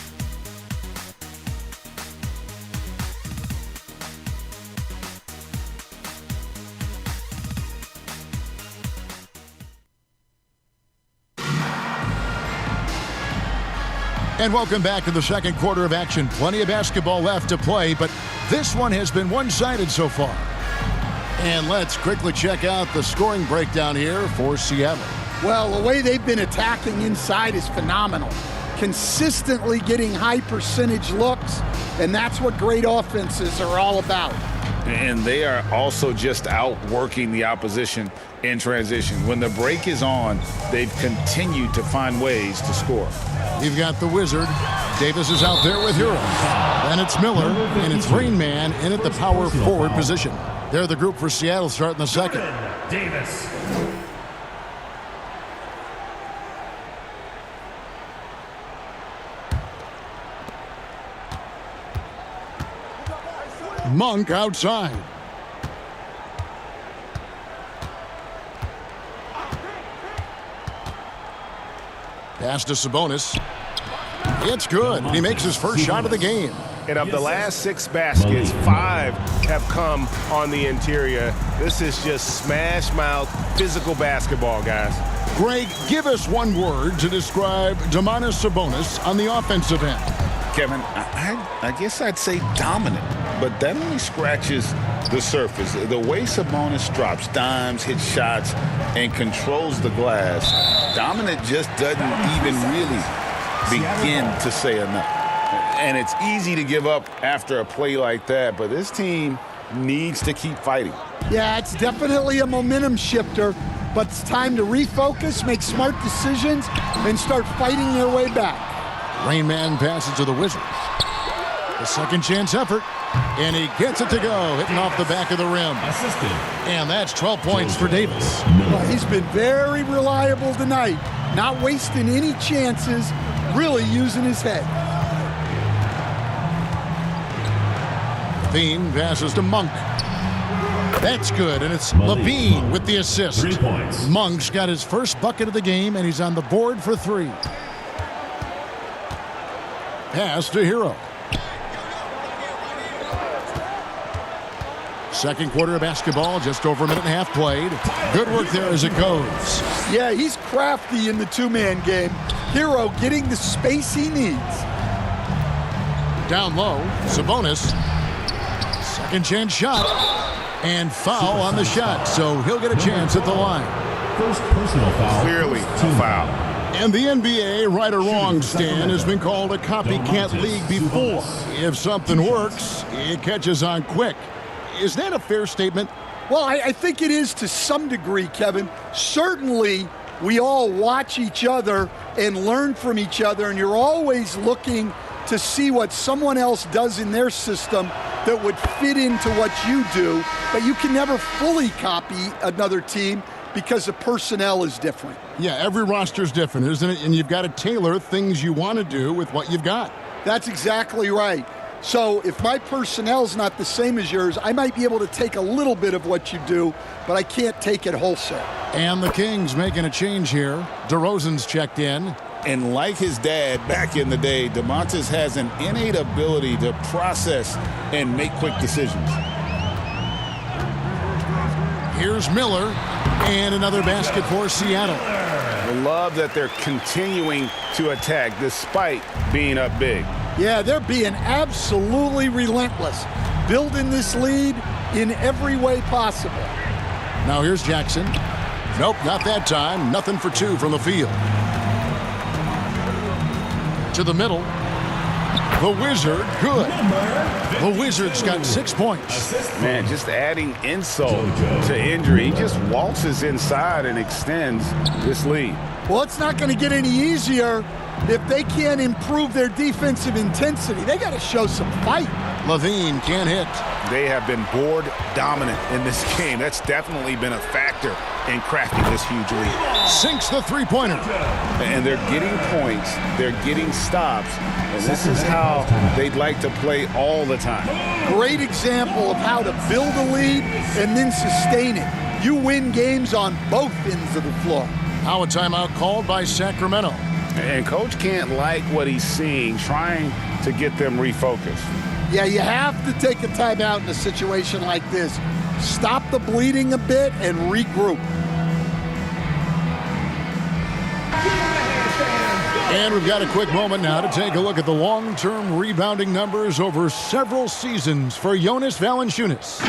And welcome back to the second quarter of action. Plenty of basketball left to play, but this one has been one-sided so far. And let's quickly check out the scoring breakdown here for Seattle. Well, the way they've been attacking inside is phenomenal. Consistently getting high percentage looks, and that's what great offenses are all about. And they are also just outworking the opposition in transition. When the break is on, they've continued to find ways to score. You've got the Wizard. Davis is out there with Hero. Then it's Miller, and it's Rain Man in at the power forward position. They're the group for Seattle starting the second. Davis. Monk outside. Pass to Sabonis. It's good. He makes his first shot of the game. And of the last 6 baskets, 5 have come on the interior. This is just smash mouth physical basketball, guys. Greg, give us one word to describe Domantas Sabonis on the offensive end. Kevin, I guess I'd say dominant, but that only scratches the surface. The way Sabonis drops dimes, hits shots, and controls the glass, dominant just doesn't even really begin to say enough. And it's easy to give up after a play like that, but this team needs to keep fighting. Yeah, it's definitely a momentum shifter, but it's time to refocus, make smart decisions, and start fighting their way back. Rain Man passes to the Wizards. A second chance effort, and he gets it to go, hitting off the back of the rim. And that's 12 points for Davis. Well, he's been very reliable tonight, not wasting any chances, really using his head. Levine passes to Monk. That's good, and it's Levine with the assist. 3 points. Monk's got his first bucket of the game, and he's on the board for 3. Pass to Hero. Second quarter of basketball, just over a minute and a half played. Good work there as it goes. Yeah, he's crafty in the two-man game. Hero getting the space he needs. Down low, Sabonis. Second chance shot. And foul on the shot, so he'll get a chance at the line. First personal foul. Clearly a foul. And the NBA, right or wrong, Stan, has been called a copycat league before. If something works, it catches on quick. Is that a fair statement? Well, I think it is to some degree, Kevin. Certainly, we all watch each other and learn from each other, and you're always looking to see what someone else does in their system that would fit into what you do, but you can never fully copy another team because the personnel is different. Yeah, every roster's different, isn't it? And you've got to tailor things you want to do with what you've got. That's exactly right. So if my personnel's not the same as yours, I might be able to take a little bit of what you do, but I can't take it wholesale. And the Kings making a change here. DeRozan's checked in. And like his dad back in the day, Domantas has an innate ability to process and make quick decisions. Here's Miller, and another basket for Seattle. I love that they're continuing to attack despite being up big. Yeah, they're being absolutely relentless, building this lead in every way possible. Now here's Jackson. Nope, not that time. Nothing for 2 from the field. To the middle. The Wizard, good. The Wizard's got 6 points. Man, just adding insult to injury. He just waltzes inside and extends this lead. Well, it's not going to get any easier if they can't improve their defensive intensity. They got to show some fight. Levine can't hit. They have been board dominant in this game. That's definitely been a factor in crafting this huge lead. Sinks the three-pointer. And they're getting points. They're getting stops. And this is how they'd like to play all the time. Great example of how to build a lead and then sustain it. You win games on both ends of the floor. Now a timeout called by Sacramento. And Coach can't like what he's seeing, trying to get them refocused. Yeah, you have to take a timeout in a situation like this. Stop the bleeding a bit and regroup. And we've got a quick moment now to take a look at the long-term rebounding numbers over several seasons for Jonas Valanciunas.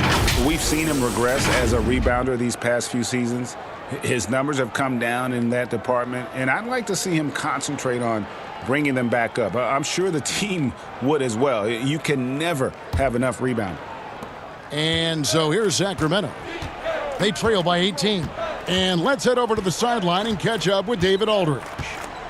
We've seen him regress as a rebounder these past few seasons. His numbers have come down in that department, and I'd like to see him concentrate on bringing them back up. I'm sure the team would as well. You can never have enough rebounding. And so here's Sacramento. They trail by 18. And let's head over to the sideline and catch up with David Aldridge.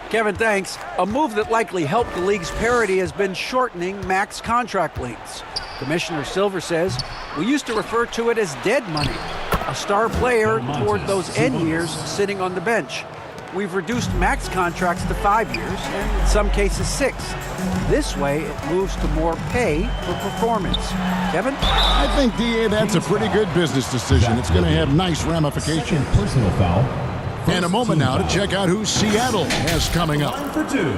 Kevin, thanks. A move that likely helped the league's parity has been shortening max contract lengths. Commissioner Silver says, we used to refer to it as dead money, a star player toward those end years sitting on the bench. we've reduced max contracts to 5 years, and in some cases 6. This way, it moves to more pay for performance. Kevin? I think, DA, that's a pretty good business decision. It's going to have nice ramifications. Personal foul. And a moment now to check out who Seattle has coming up.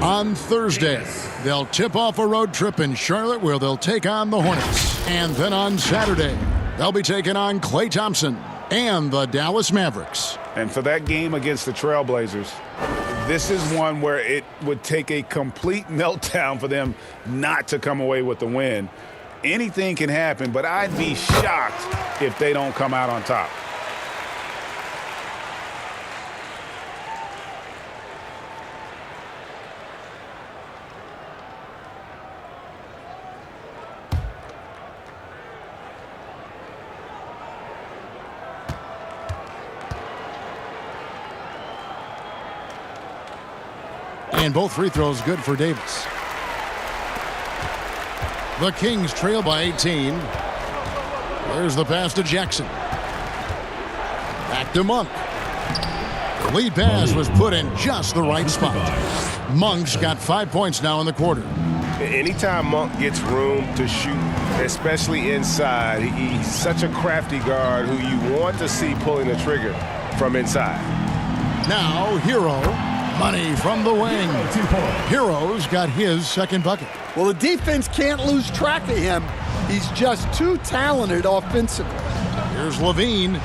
On Thursday, they'll tip off a road trip in Charlotte where they'll take on the Hornets. And then on Saturday, they'll be taking on Klay Thompson and the Dallas Mavericks. And for that game against the Trailblazers, this is one where it would take a complete meltdown for them not to come away with the win. Anything can happen, but I'd be shocked if they don't come out on top. And both free throws good for Davis. The Kings trail by 18. There's the pass to Jackson. Back to Monk. The lead pass was put in just the right spot. Monk's got 5 points now in the quarter. Anytime Monk gets room to shoot, especially inside, he's such a crafty guard who you want to see pulling the trigger from inside. Now, Hero. Money from the wing. Hero's got his second bucket. Well, the defense can't lose track of him. He's just too talented offensively. Here's Levine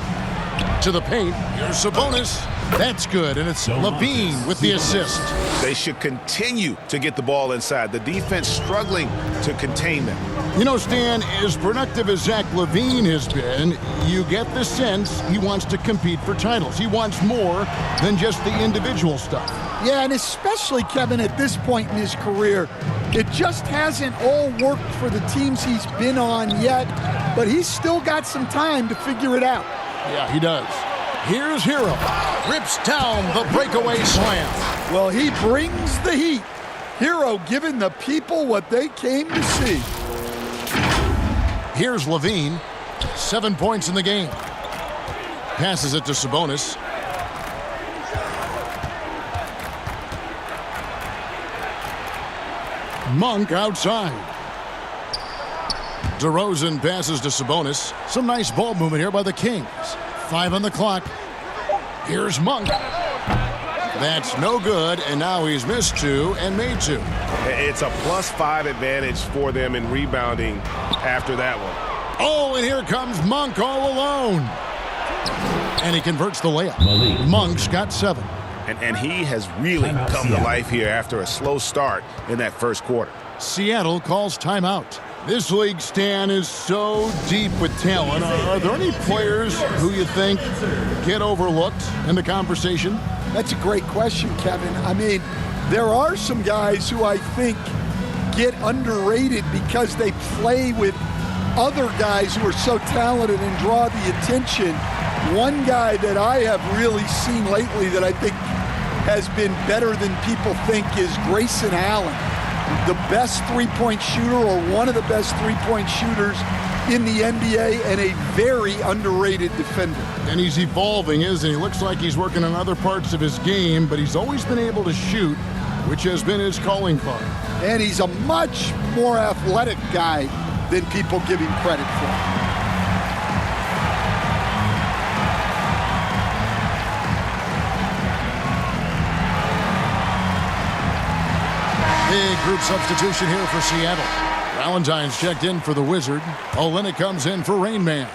to the paint. Here's Sabonis. That's good, and it's Levine with the assist. They should continue to get the ball inside. The defense struggling to contain them. You know, Stan, as productive as Zach Levine has been, you get the sense he wants to compete for titles. He wants more than just the individual stuff. Yeah, and especially, Kevin, at this point in his career, it just hasn't all worked for the teams he's been on yet, but he's still got some time to figure it out. Yeah, he does. Here's Hero. Rips down the breakaway slam. Well, he brings the heat. Hero giving the people what they came to see. Here's Levine. 7 points in the game. Passes it to Sabonis. Monk outside. DeRozan passes to Sabonis. Some nice ball movement here by the Kings. 5 on the clock. Here's Monk. That's no good, and now he's missed 2 and made 2. It's a +5 advantage for them in rebounding after that one. Oh, and here comes Monk all alone. And he converts the layup. Monk's got 7. And he has really come to life here after a slow start in that first quarter. Seattle calls timeout. This league, Stan, is so deep with talent. Are there any players who you think get overlooked in the conversation? That's a great question, Kevin. I mean, there are some guys who I think get underrated because they play with other guys who are so talented and draw the attention. One guy that I have really seen lately that I think has been better than people think is Grayson Allen, the best three-point shooter or one of the best three-point shooters in the NBA and a very underrated defender. And he's evolving, isn't he? Looks like he's working on other parts of his game, but he's always been able to shoot, which has been his calling card. And he's a much more athletic guy than people give him credit for. Big group substitution here for Seattle. Valentine's checked in for the Wizard. Olynyk comes in for Rain Man.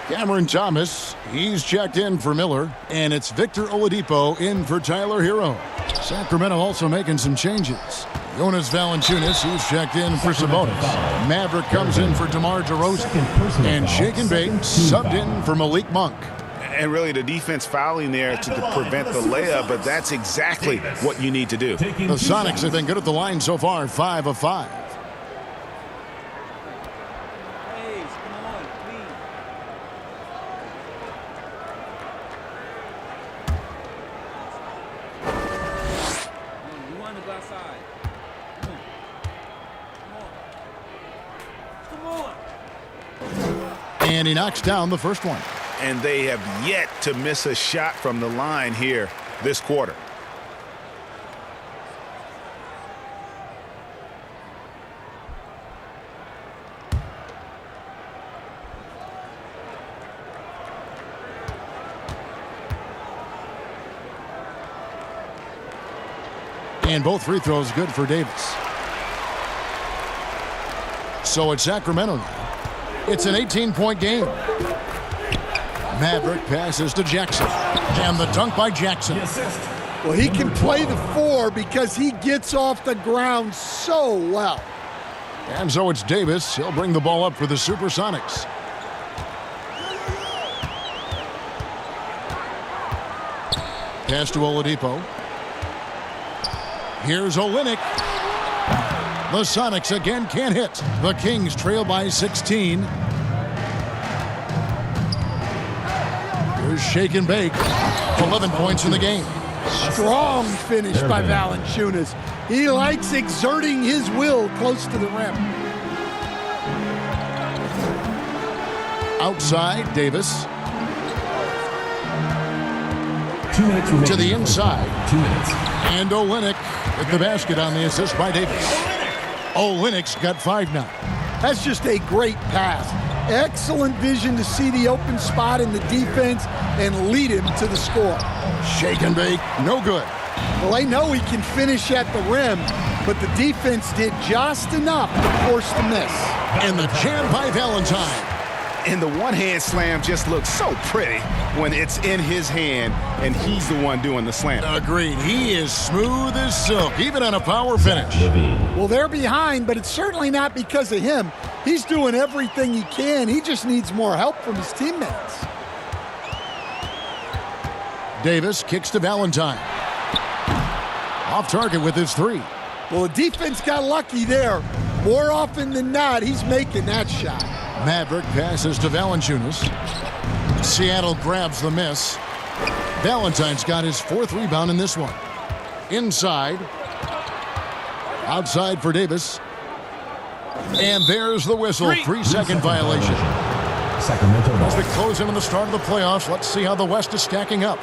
Cameron Thomas, he's checked in for Miller. And it's Victor Oladipo in for Tyler Hero. Sacramento also making some changes. Jonas Valanciunas, he's checked in for Sabonis. Maverick comes in for DeMar DeRozan. And Shaken Bate subbed in for Malik Monk. And really the defense fouling there to prevent the layup, but that's exactly what you need to do. The Sonics have been good at the line so far, 5 of 5. And he knocks down the first one. And they have yet to miss a shot from the line here this quarter. And both free throws good for Davis. So it's Sacramento now. It's an 18-point game. Maverick passes to Jackson. And the dunk by Jackson. Well, he can play the 4 because he gets off the ground so well. And so it's Davis. He'll bring the ball up for the Supersonics. Pass to Oladipo. Here's Olynyk. The Sonics again can't hit. The Kings trail by 16. Here's shake and bake. 11 points in the game. Strong finish by Valanciunas. He likes exerting his will close to the rim. Outside, Davis. 2 minutes remaining. To the inside. 2 minutes. And Olynyk with the basket on the assist by Davis. Olynyk's got 5 now. That's just a great pass. Excellent vision to see the open spot in the defense and lead him to the score. Shake and bake, no good. Well, they know he can finish at the rim, but the defense did just enough to force the miss. And the jam by Valentine. And the one-hand slam just looks so pretty when it's in his hand and he's the one doing the slam. Agreed. He is smooth as silk, even on a power finish. Well, they're behind, but it's certainly not because of him. He's doing everything he can. He just needs more help from his teammates. Davis kicks to Valentine. Off target with his 3. Well, the defense got lucky there. More often than not, he's making that shot. Maverick passes to Valanciunas. Seattle grabs the miss. Valentine's got his 4th rebound in this one. Inside. Outside for Davis. And there's the whistle. 3-second violation. Sacramento. As we close in on the start of the playoffs, let's see how the West is stacking up.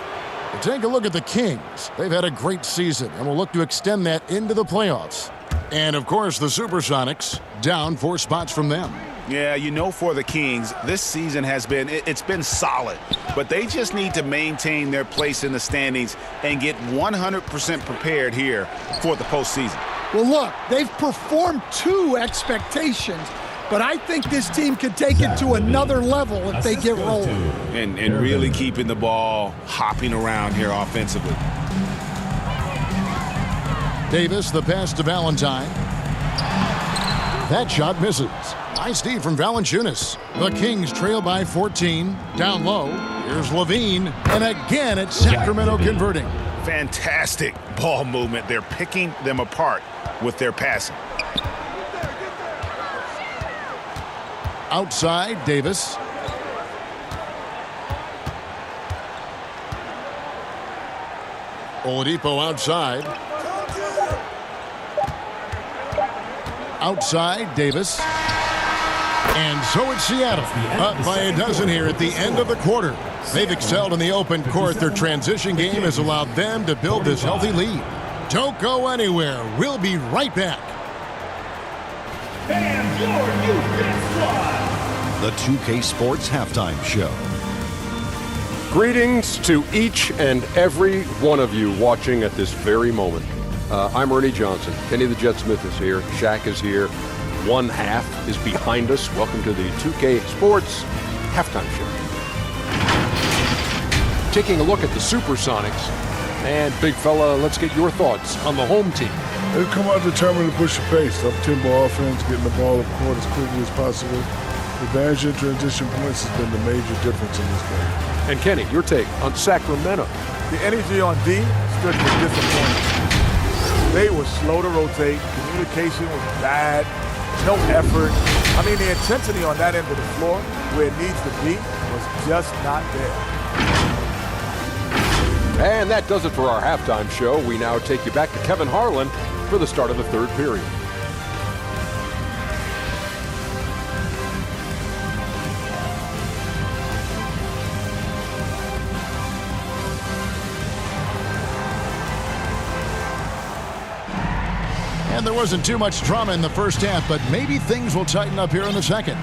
We'll take a look at the Kings. They've had a great season, and we'll look to extend that into the playoffs. And, of course, the Supersonics, down 4 spots from them. Yeah, you know, for the Kings, this season has been, it's been solid. But they just need to maintain their place in the standings and get 100% prepared here for the postseason. Well, look, they've performed to expectations, but I think this team could take it to another level if they get rolling. And really keeping the ball hopping around here offensively. Davis, the pass to Valentine. That shot misses. Nice D from Valanciunas. The Kings trail by 14. Down low. Here's Levine. And again, it's Sacramento converting. Fantastic ball movement. They're picking them apart with their passing. Outside, Davis. Oladipo outside. Outside, Davis. And so it's Seattle, up by a dozen here at the end of the quarter. They've excelled in the open court. Their transition game has allowed them to build this healthy lead. Don't go anywhere. We'll be right back. And the 2K Sports Halftime Show. Greetings to each and every one of you watching at this very moment. I'm Ernie Johnson. Kenny the Jet Smith is here. Shaq is here. One half is behind us. Welcome to the 2K Sports Halftime Show. Taking a look at the Supersonics. And big fella, let's get your thoughts on the home team. They've come out determined to push the pace. Up-tempo offense, getting the ball up court as quickly as possible. Advantage in transition points has been the major difference in this game. And Kenny, your take on Sacramento. The energy on D, strictly disappointing. They were slow to rotate. Communication was bad. No effort. I mean, the intensity on that end of the floor, where it needs to be, was just not there. And that does it for our halftime show. We now take you back to Kevin Harlan for the start of the third period. And there wasn't too much drama in the first half, but maybe things will tighten up here in the second.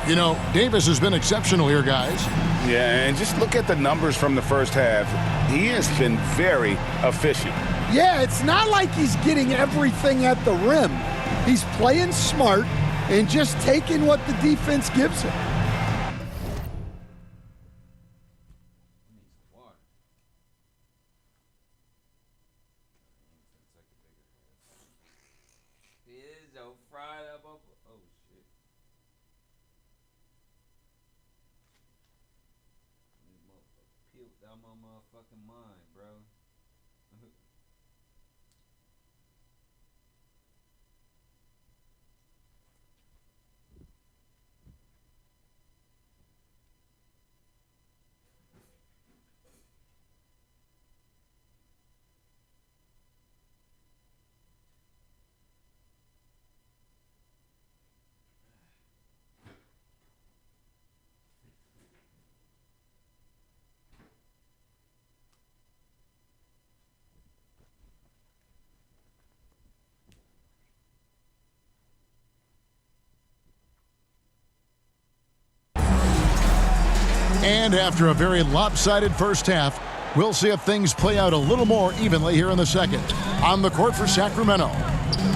You know, Davis has been exceptional here, guys. Yeah, and just look at the numbers from the first half. He has been very efficient. Yeah, it's not like he's getting everything at the rim. He's playing smart and just taking what the defense gives him. Out my motherfucking mind, bro. And after a very lopsided first half, we'll see if things play out a little more evenly here in the second. On the court for Sacramento,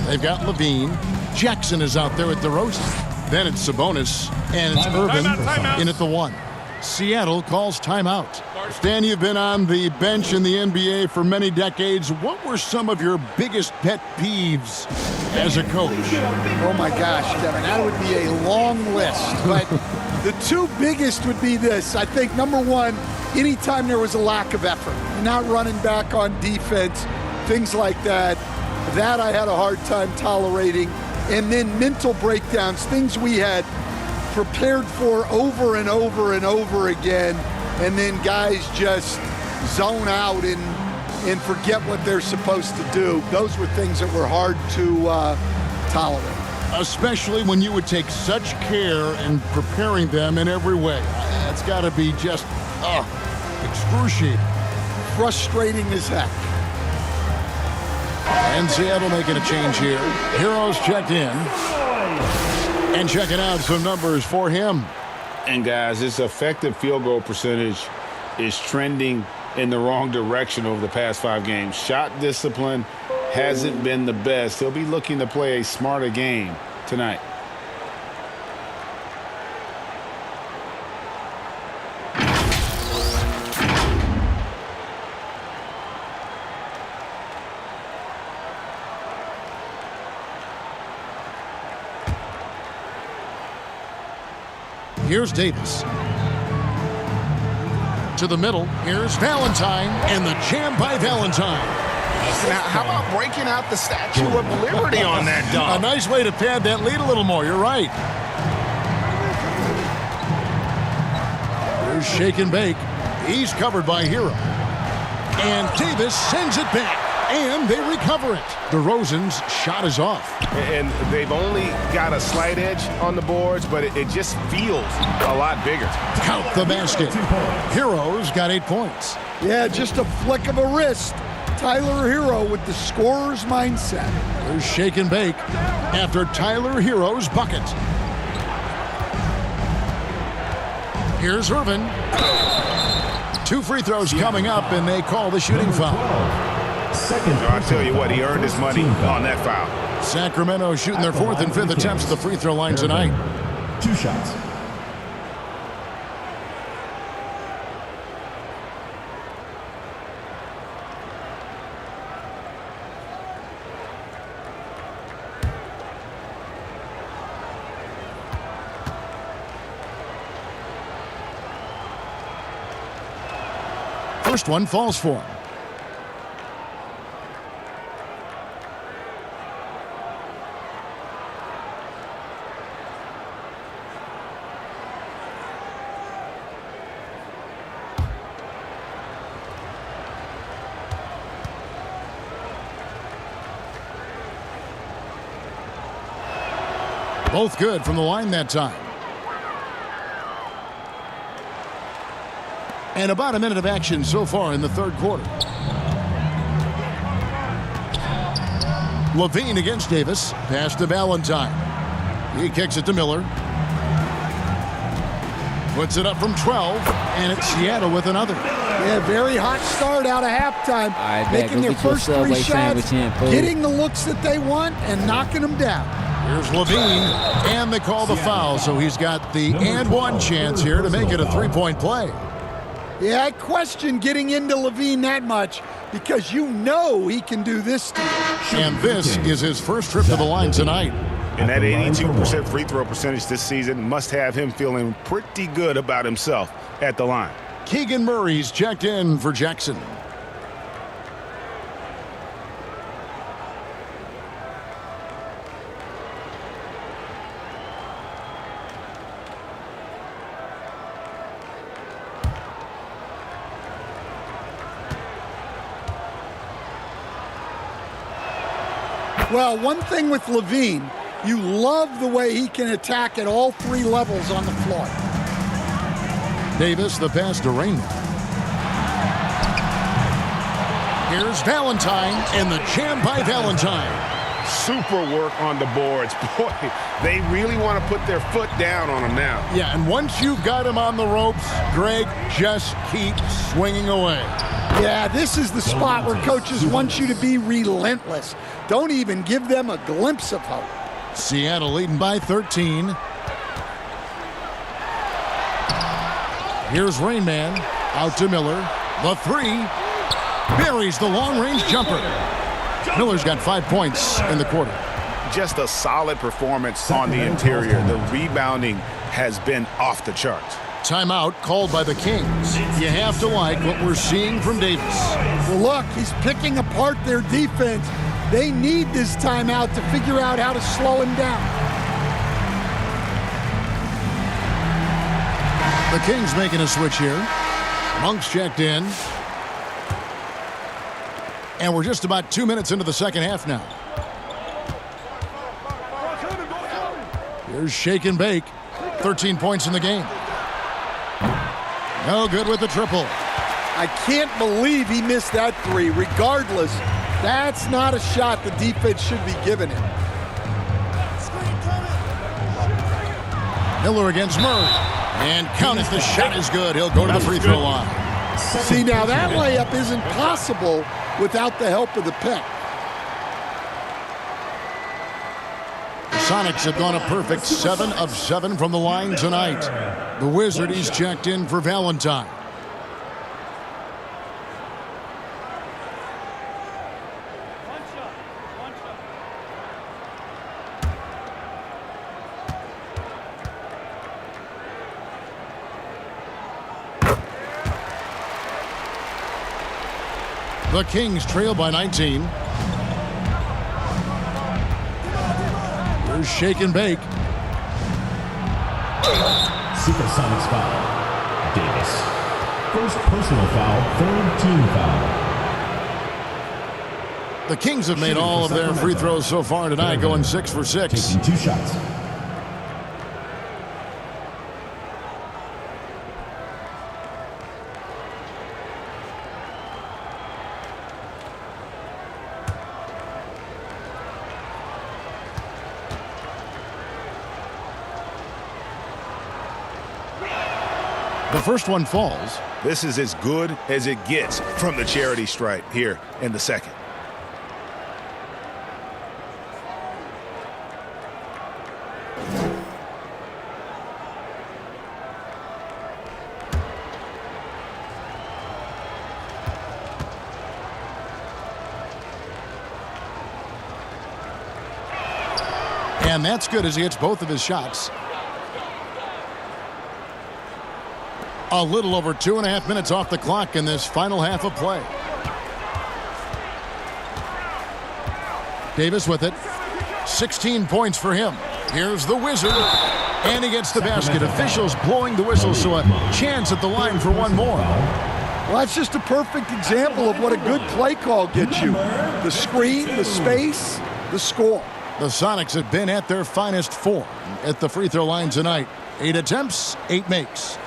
they've got Levine. Jackson is out there at DeRozan. Then it's Sabonis, and it's Irvin in at the 1. Seattle calls timeout. Stan, you've been on the bench in the NBA for many decades. What were some of your biggest pet peeves as a coach? Oh my gosh, Kevin, that would be a long list. But the two biggest would be this. I think number one, anytime there was a lack of effort, not running back on defense, things like that, that I had a hard time tolerating. And then mental breakdowns, things we had prepared for over and over and over again, and then guys just zone out and forget what they're supposed to do. Those were things that were hard to tolerate. Especially when you would take such care in preparing them in every way. That's got to be just excruciating. Frustrating as heck. And Seattle making a change here. Heroes checked in. And checking out some numbers for him. And guys, this effective field goal percentage is trending in the wrong direction over the past 5 games. Shot discipline hasn't been the best. He'll be looking to play a smarter game tonight. Here's Davis. To the middle. Here's Valentine, and the jam by Valentine. Now, how about breaking out the Statue of Liberty on that dunk? A nice way to pad that lead a little more. You're right. Here's Shake and Bake. He's covered by Hero. And Davis sends it back. And they recover it. DeRozan's shot is off. And they've only got a slight edge on the boards, but it just feels a lot bigger. Count the basket. Hero's got 8 points. Yeah, just a flick of a wrist. Tyler Hero with the scorer's mindset. There's Shake and Bake after Tyler Hero's bucket. Here's Irvin. 2 free throws coming up, and they call the shooting foul. I'll tell you what, he earned his money on that foul. Sacramento shooting their 4th and 5th attempts at the free throw line tonight. 2 shots. First one falls for him. Both good from the line that time. And about a minute of action so far in the 3rd quarter. Levine against Davis. Pass to Valentine. He kicks it to Miller. puts it up from 12, and it's Seattle with another. Yeah, very hot start out of halftime. All right, making their first 3 shots, fool. getting the looks that they want, and knocking them down. Here's Levine, and they call the foul, so he's got the and one chance here to make it a 3-point play. Yeah, I question getting into Levine that much because you know he can do this to you. And this is his first trip to the line tonight. And that 82% free throw percentage this season must have him feeling pretty good about himself at the line. Keegan Murray's checked in for Jackson. Well, one thing with Levine, you love the way he can attack at all 3 levels on the floor. Davis, the pass to Rainman. Here's Valentine, and the jam by Valentine. Super work on the boards. Boy, they really want to put their foot down on him now. Yeah, and once you've got him on the ropes, Greg, just keep swinging away. Yeah, this is the spot where coaches want you to be relentless. Don't even give them a glimpse of hope. Seattle leading by 13. Here's Rainman, out to Miller. The 3, buries the long-range jumper. Miller's got 5 points in the quarter. Just a solid performance on the interior. The rebounding has been off the charts. Timeout called by the Kings. You have to like what we're seeing from Davis. Well, look, he's picking apart their defense. They need this timeout to figure out how to slow him down. The Kings making a switch here. Monk's checked in. And we're just about 2 minutes into the second half now. Here's Shake and Bake. 13 points in the game. No good with the triple. I can't believe he missed that 3. Regardless, that's not a shot the defense should be giving him. Miller against Murray. And count if the shot is good. He'll go to the free throw line. See, now that layup isn't possible without the help of the pick. The Sonics have gone a perfect 7 of 7 from the line tonight. The Wizard, he's checked in for Valentine. The Kings trail by 19. Here's Shake and Bake. Supersonics foul. Davis. First personal foul, 3rd team foul. The Kings have made all of their free throws so far tonight, going 6 for 6. Taking 2 shots. The first one falls. This is as good as it gets from the charity stripe here in the second. And that's good as he hits both of his shots. A little over 2.5 minutes off the clock in this final half of play. Davis with it. 16 points for him. Here's the Wizard. And he gets the basket. Officials blowing the whistle, so a chance at the line for one more. Well, that's just a perfect example of what a good play call gets you. The screen, the space, the score. The Sonics have been at their finest form at the free throw line tonight. 8 attempts, 8 makes.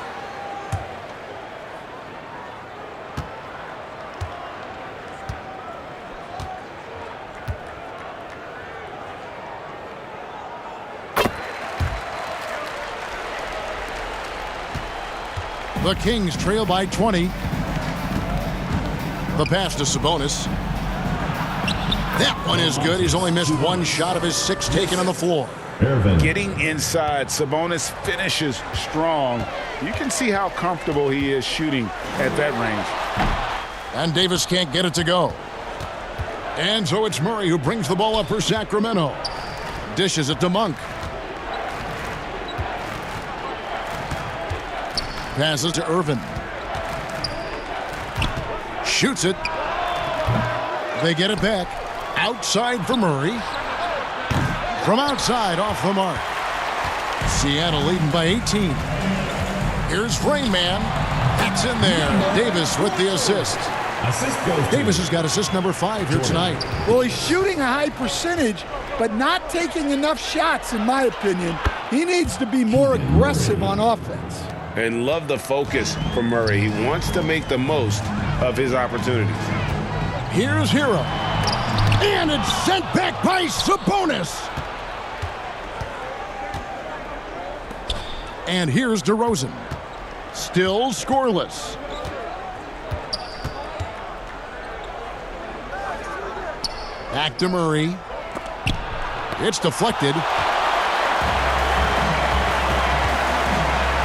The Kings trail by 20. The pass to Sabonis. That one is good. He's only missed one shot of his 6 taken on the floor. Getting inside, Sabonis finishes strong. You can see how comfortable he is shooting at that range. And Davis can't get it to go. And so it's Murray who brings the ball up for Sacramento. Dishes it to Monk. Passes to Irvin. Shoots it. They get it back. Outside for Murray. From outside, off the mark. Seattle leading by 18. Here's Rain Man. That's in there. Davis with the assist. Davis has got assist number 5 here tonight. Well, he's shooting a high percentage, but not taking enough shots, in my opinion. He needs to be more aggressive on offense. And love the focus from Murray. He wants to make the most of his opportunities. Here's Hero. And it's sent back by Sabonis. And here's DeRozan. Still scoreless. Back to Murray. It's deflected.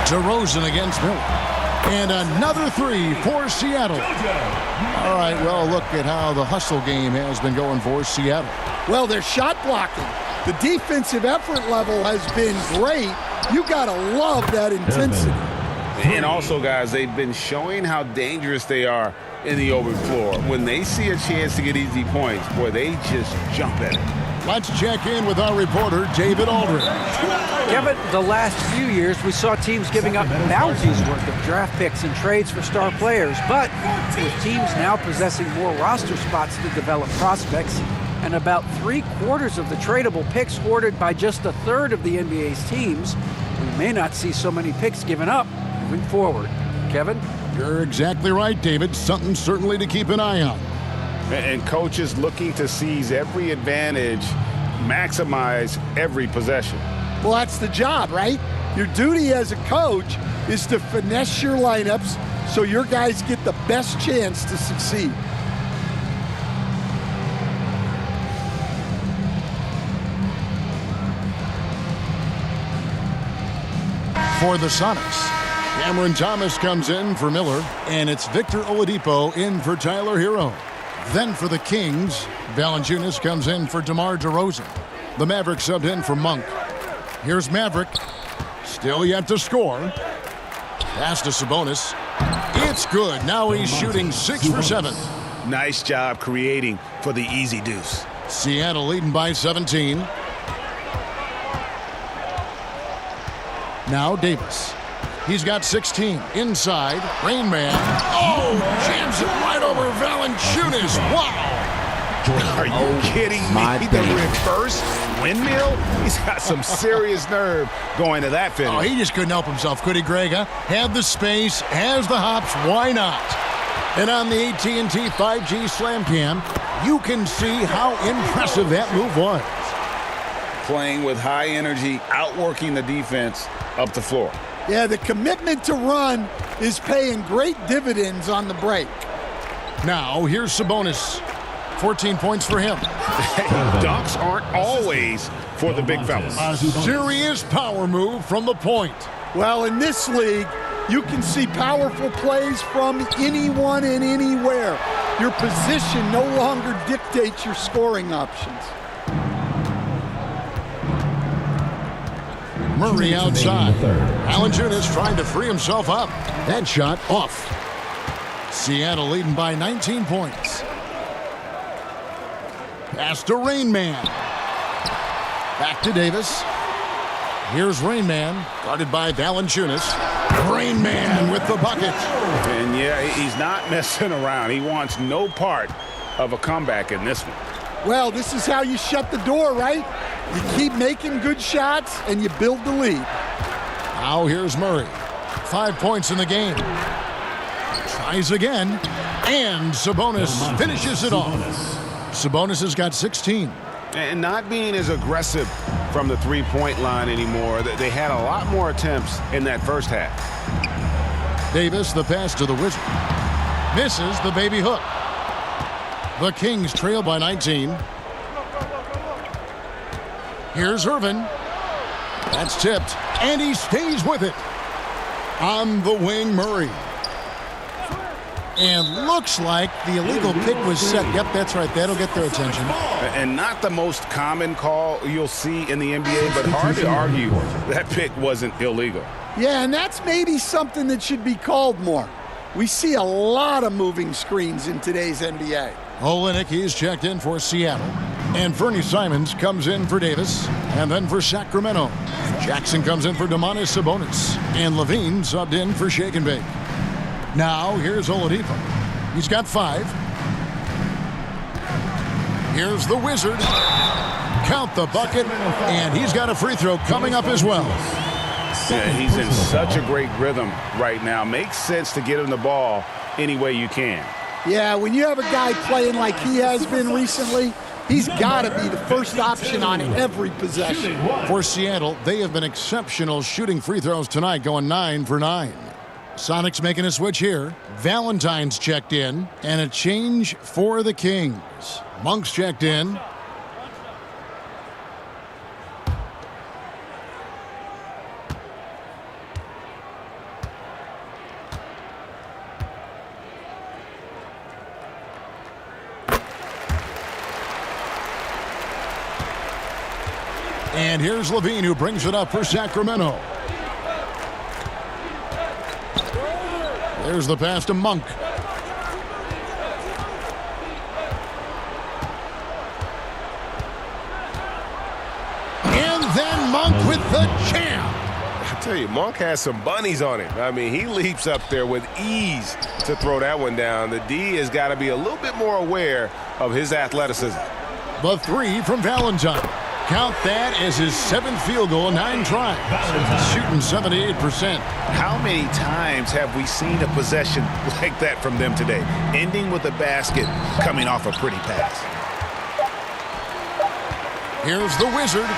DeRozan against Miller. And another 3 for Seattle. All right, well, look at how the hustle game has been going for Seattle. Well, they're shot blocking. The defensive effort level has been great. You got to love that intensity. And also, guys, they've been showing how dangerous they are in the open floor. When they see a chance to get easy points, boy, they just jump at it. Let's check in with our reporter, David Aldridge. Kevin, the last few years we saw teams giving up bounties worth of draft picks and trades for star players, but with teams now possessing more roster spots to develop prospects and about 3/4 of the tradable picks hoarded by just 1/3 of the NBA's teams, we may not see so many picks given up moving forward. Kevin? You're exactly right, David. Something certainly to keep an eye on. And coaches looking to seize every advantage, maximize every possession. Well, that's the job, right? Your duty as a coach is to finesse your lineups so your guys get the best chance to succeed. For the Sonics, Cameron Thomas comes in for Miller, and it's Victor Oladipo in for Tyler Hero. Then for the Kings, Valanciunas comes in for DeMar DeRozan. The Mavericks subbed in for Monk. Here's Maverick. Still yet to score. Pass to Sabonis. It's good. Now he's shooting 6 for 7. Nice job creating for the easy deuce. Seattle leading by 17. Now Davis. He's got 16. Inside. Rain Man. Oh, jams it right over Valanciunas. Wow. Are you kidding me? The reverse windmill? He's got some serious nerve going to that finish. Oh, he just couldn't help himself, could he, Greg? Huh? Had the space, has the hops, why not? And on the AT&T 5G Slam Cam, you can see how impressive that move was. Playing with high energy, outworking the defense up the floor. Yeah, the commitment to run is paying great dividends on the break. Now, here's Sabonis. 14 points for him. Dunks aren't always for the big fellas. A serious power move from the point. Well, in this league, you can see powerful plays from anyone and anywhere. Your position no longer dictates your scoring options. Murray outside. Valanciunas trying to free himself up. That shot off. Seattle leading by 19 points. Pass to Rain Man. Back to Davis. Here's Rain Man, guarded by Valanciunas. Rain Man with the bucket. And yeah, he's not messing around. He wants no part of a comeback in this one. Well, this is how you shut the door, right? You keep making good shots and you build the lead. Now here's Murray. 5 points in the game. Tries again. And Sabonis finishes it off. Sabonis has got 16. And not being as aggressive from the three-point line anymore. They had a lot more attempts in that first half. Davis, the pass to the Wizard. Misses the baby hook. The Kings trail by 19. Here's Irvin. That's tipped, and he stays with it. On the wing, Murray. And looks like the illegal pick was set. Yep, that's right. That'll get their attention. And not the most common call you'll see in the NBA, but hard to argue that pick wasn't illegal. Yeah, and that's maybe something that should be called more. We see a lot of moving screens in today's NBA. Olenek, he's checked in for Seattle. And Fernie Simons comes in for Davis. And then for Sacramento, Jackson comes in for Domantas Sabonis. And Levine subbed in for Shake and Bake. Now, here's Oladipo. He's got 5. Here's the Wizard. Count the bucket. And he's got a free throw coming up as well. Yeah, he's in such a great rhythm right now. Makes sense to get him the ball any way you can. Yeah, when you have a guy playing like he has been recently, he's got to be the first option on every possession. For Seattle, they have been exceptional shooting free throws tonight, going 9 for 9. Sonics making a switch here. Valentine's checked in, and a change for the Kings. Monk's checked in. And here's Levine, who brings it up for Sacramento. There's the pass to Monk. And then Monk with the jam. I tell you, Monk has some bunnies on him. I mean, he leaps up there with ease to throw that one down. The D has got to be a little bit more aware of his athleticism. The 3 from Valentine. Count that as his 7th field goal in 9 tries. Shooting 78%. How many times have we seen a possession like that from them today? Ending with a basket, coming off a pretty pass. Here's the Wizard.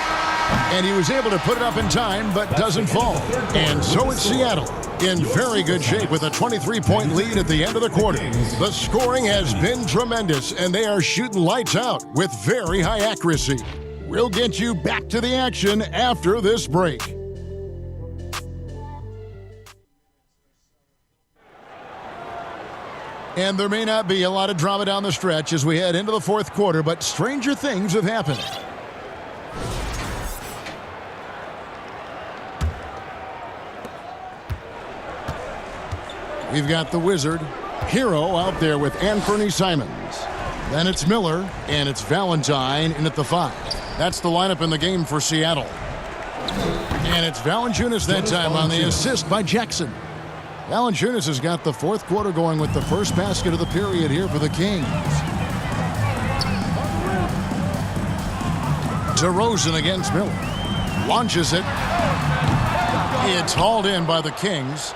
And he was able to put it up in time, but doesn't fall. And so it's Seattle in very good shape with a 23-point lead at the end of the quarter. The scoring has been tremendous, and they are shooting lights out with very high accuracy. We'll get you back to the action after this break. And there may not be a lot of drama down the stretch as we head into the 4th quarter, but stranger things have happened. We've got the Wizard, Hero out there with Anthony Simons. Then it's Miller, and it's Valentine in at the 5. That's the lineup in the game for Seattle. And it's Valanciunas that time on the assist by Jackson. Valanciunas has got the 4th quarter going with the first basket of the period here for the Kings. DeRozan against Miller. Launches it. It's hauled in by the Kings.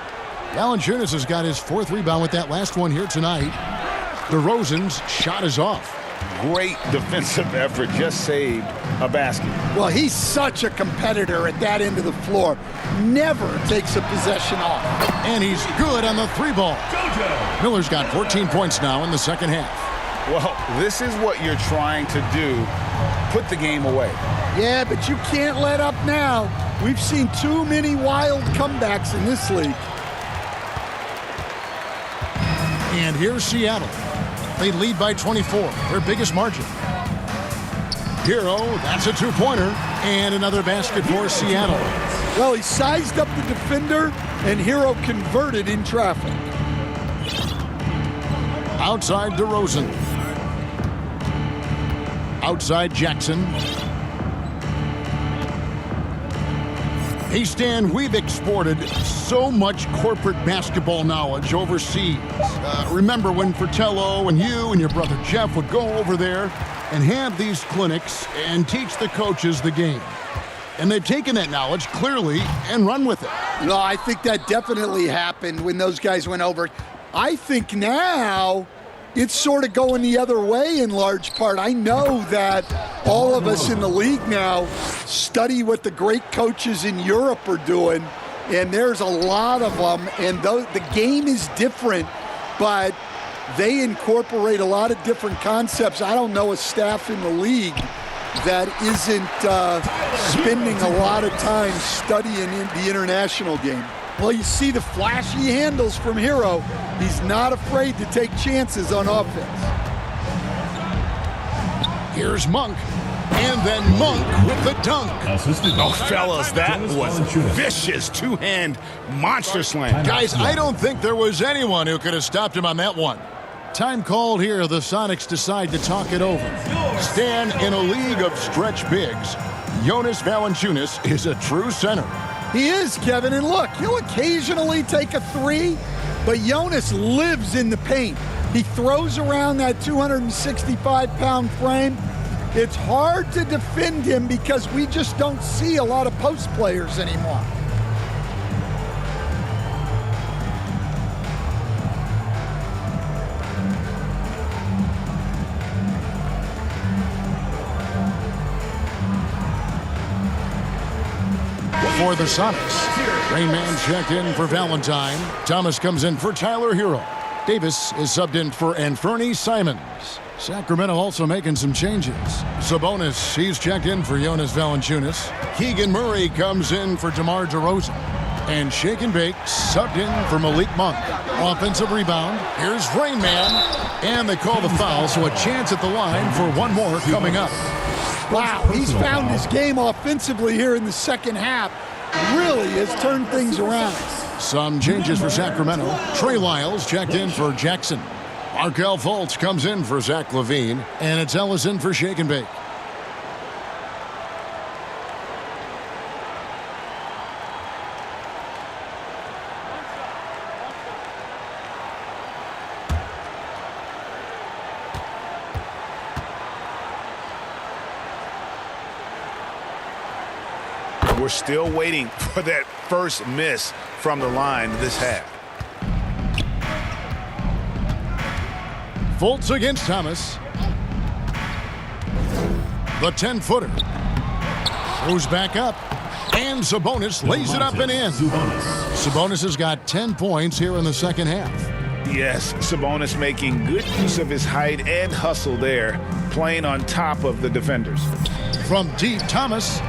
Valanciunas has got his 4th rebound with that last one here tonight. DeRozan's shot is off. Great defensive effort, just saved a basket. Well, he's such a competitor at that end of the floor. Never takes a possession off. And he's good on the 3 ball. Miller's got 14 points now in the second half. Well, this is what you're trying to do. Put the game away. Yeah, but you can't let up now. We've seen too many wild comebacks in this league. And here's Seattle. They lead by 24, their biggest margin. Hero, that's a 2-pointer, and another basket for Seattle. Well, he sized up the defender, and Hero converted in traffic. Outside DeRozan. Outside Jackson. Hey, Stan, we've exported so much corporate basketball knowledge overseas. Remember when Fratello and you and your brother Jeff would go over there and have these clinics and teach the coaches the game? And they've taken that knowledge clearly and run with it. No, I think that definitely happened when those guys went over. I think now it's sort of going the other way in large part. I know that all of us in the league now study what the great coaches in Europe are doing, and there's a lot of them, and the game is different, but they incorporate a lot of different concepts. I don't know a staff in the league that isn't spending a lot of time studying the international game. Well, you see the flashy handles from Hero. He's not afraid to take chances on offense. Here's Monk. And then Monk with the dunk. Oh, fellas, that was vicious two-hand monster slam. Guys, I don't think there was anyone who could have stopped him on that one. Time called here. The Sonics decide to talk it over. Stan, in a league of stretch bigs, Jonas Valanciunas is a true center. He is, Kevin, and look, he'll occasionally take a three, but Jonas lives in the paint. He throws around that 265-pound frame. It's hard to defend him because we just don't see a lot of post players anymore. For the Sonics, Rain Man checked in for Valentine. Thomas comes in for Tyler Hero. Davis is subbed in for Anferny Simons. Sacramento also making some changes. Sabonis, he's checked in for Jonas Valanciunas. Keegan Murray comes in for DeMar DeRozan. And Shake and Bake subbed in for Malik Monk. Offensive rebound. Here's Rain Man. And they call the foul, so a chance at the line for one more coming up. Wow, he's found his game offensively here in the second half. Really has turned things around. Some changes for Sacramento. Trey Lyles checked in for Jackson. Markelle Fultz comes in for Zach LaVine. And it's Ellison for Shake and Bake. We're still waiting for that first miss from the line this half. Fultz against Thomas. The 10-footer. Throws back up. And Sabonis lays it up and in. Sabonis has got 10 points here in the second half. Yes, Sabonis making good use of his height and hustle there, playing on top of the defenders. From deep, Thomas.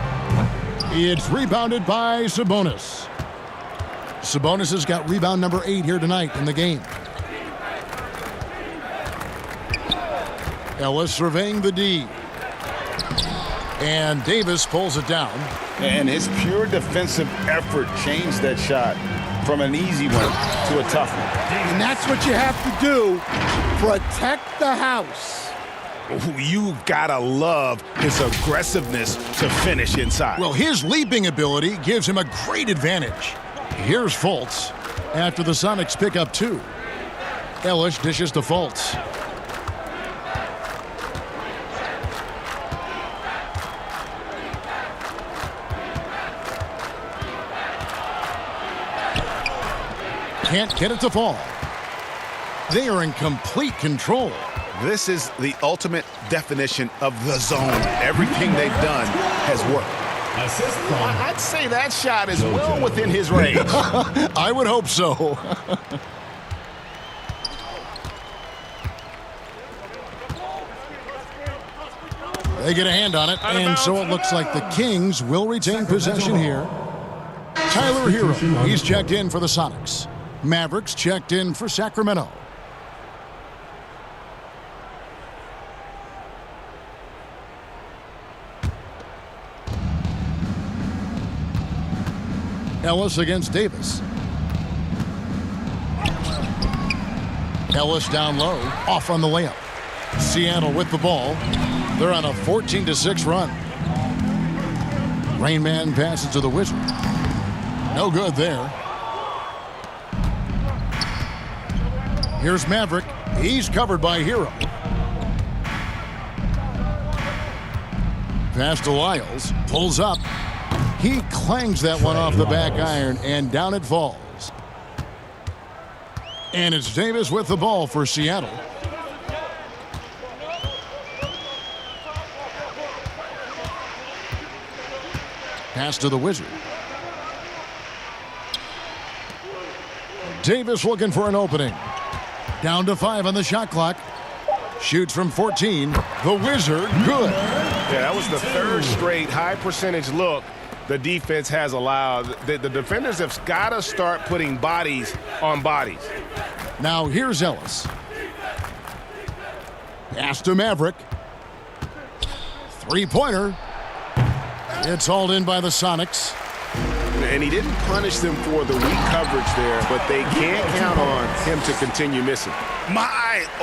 It's rebounded by Sabonis. Sabonis has got rebound number 8 here tonight in the game. Ellis surveying the D. And Davis pulls it down. And his pure defensive effort changed that shot from an easy one to a tough one. And that's what you have to do. Protect the house. You gotta love his aggressiveness to finish inside. Well, his leaping ability gives him a great advantage. Here's Fultz after the Sonics pick up 2. Ellis dishes to Fultz. Can't get it to fall. They are in complete control. This is the ultimate definition of the zone. Everything they've done has worked. I'd say that shot is well within his range. I would hope so. They get a hand on it, and so it looks like the Kings will retain possession here. Tyler Hero, he's checked in for the Sonics. Mavericks checked in for Sacramento. Ellis against Davis. Ellis down low, off on the layup. Seattle with the ball. They're on a 14-6 run. Rain Man passes to the Wizard. No good there. Here's Maverick. He's covered by Hero. Pass to Lyles. Pulls up. He clangs that one off the back iron, and down it falls. And it's Davis with the ball for Seattle. Pass to the Wizard. Davis looking for an opening. Down to 5 on the shot clock. Shoots from 14. The Wizard, good. Yeah, that was the third straight high percentage look the defense has allowed. The defenders have got to start putting bodies on bodies. Now here's Ellis. Pass to Maverick. Three-pointer. It's hauled in by the Sonics. And he didn't punish them for the weak coverage there, but they can't count on him to continue missing.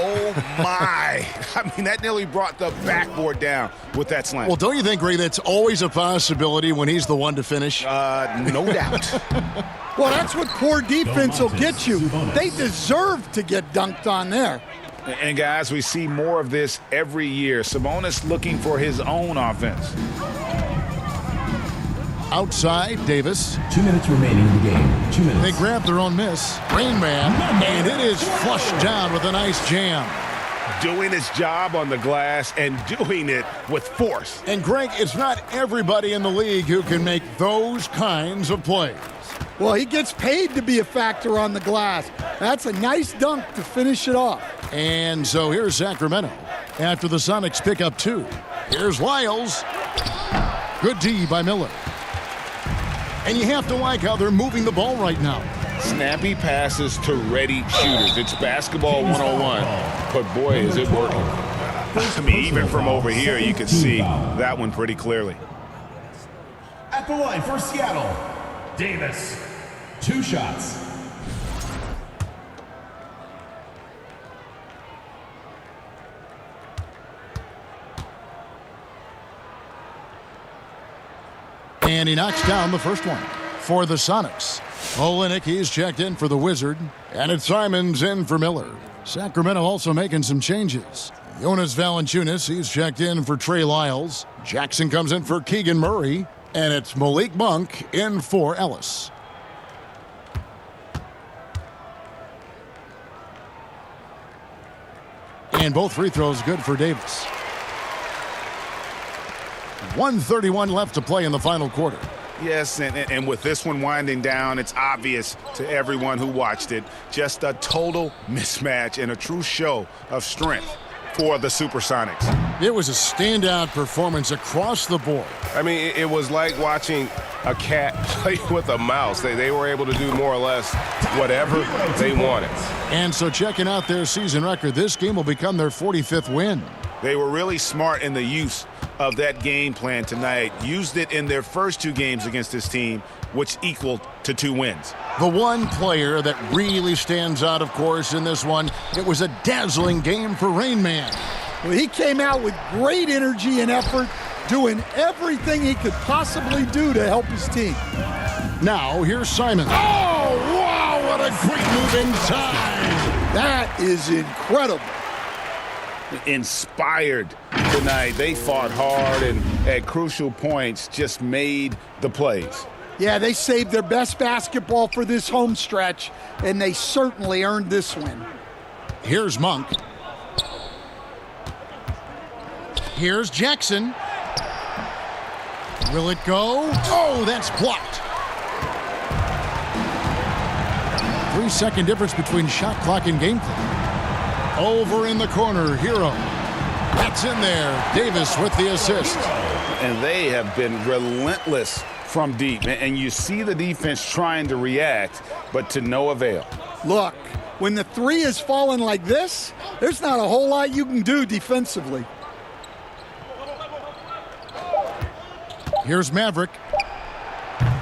Oh my. I mean, that nearly brought the backboard down with that slam. Well, don't you think, Ray, that's always a possibility when he's the one to finish? No doubt. Well, that's what poor defense will get you. They deserve to get dunked on there. And guys, we see more of this every year. Sabonis looking for his own offense. Outside, Davis. 2 minutes remaining in the game. 2 minutes. They grab their own miss. Rain Man, and it is flushed down with a nice jam. Doing his job on the glass and doing it with force. And Greg, it's not everybody in the league who can make those kinds of plays. Well, he gets paid to be a factor on the glass. That's a nice dunk to finish it off. And so here's Sacramento after the Sonics pick up 2. Here's Lyles. Good D by Miller. And you have to like how they're moving the ball right now. Snappy passes to ready shooters. It's basketball 101, but boy, is it working. I mean, even from over here, you can see that one pretty clearly. At the line for Seattle, Davis. 2 shots. And he knocks down the first one for the Sonics. Olenek, he's checked in for the Wizard. And it's Simons in for Miller. Sacramento also making some changes. Jonas Valanciunas, he's checked in for Trey Lyles. Jackson comes in for Keegan Murray. And it's Malik Monk in for Ellis. And both free throws good for Davis. 1:31 left to play in the final quarter. Yes, and with this one winding down, it's obvious to everyone who watched it. Just a total mismatch and a true show of strength for the Supersonics. It was a standout performance across the board. I mean, it was like watching a cat play with a mouse. They were able to do more or less whatever they wanted. And so checking out their season record, this game will become their 45th win. They were really smart in the use of that game plan tonight. Used it in their first 2 games against this team, which equaled to 2 wins. The one player that really stands out, of course, in this one, it was a dazzling game for Rain Man. Well, he came out with great energy and effort, doing everything he could possibly do to help his team. Now, here's Simon. Oh, wow, what a great move inside. That is incredible. Inspired tonight. They fought hard and at crucial points just made the plays. Yeah, they saved their best basketball for this home stretch, and they certainly earned this win. Here's Monk. Here's Jackson. Will it go? Oh, that's blocked. 3-second difference between shot clock and game clock. Over in the corner, Hero. That's in there. Davis with the assist. And they have been relentless from deep. And you see the defense trying to react, but to no avail. Look, when the 3 is falling like this, there's not a whole lot you can do defensively. Here's Maverick.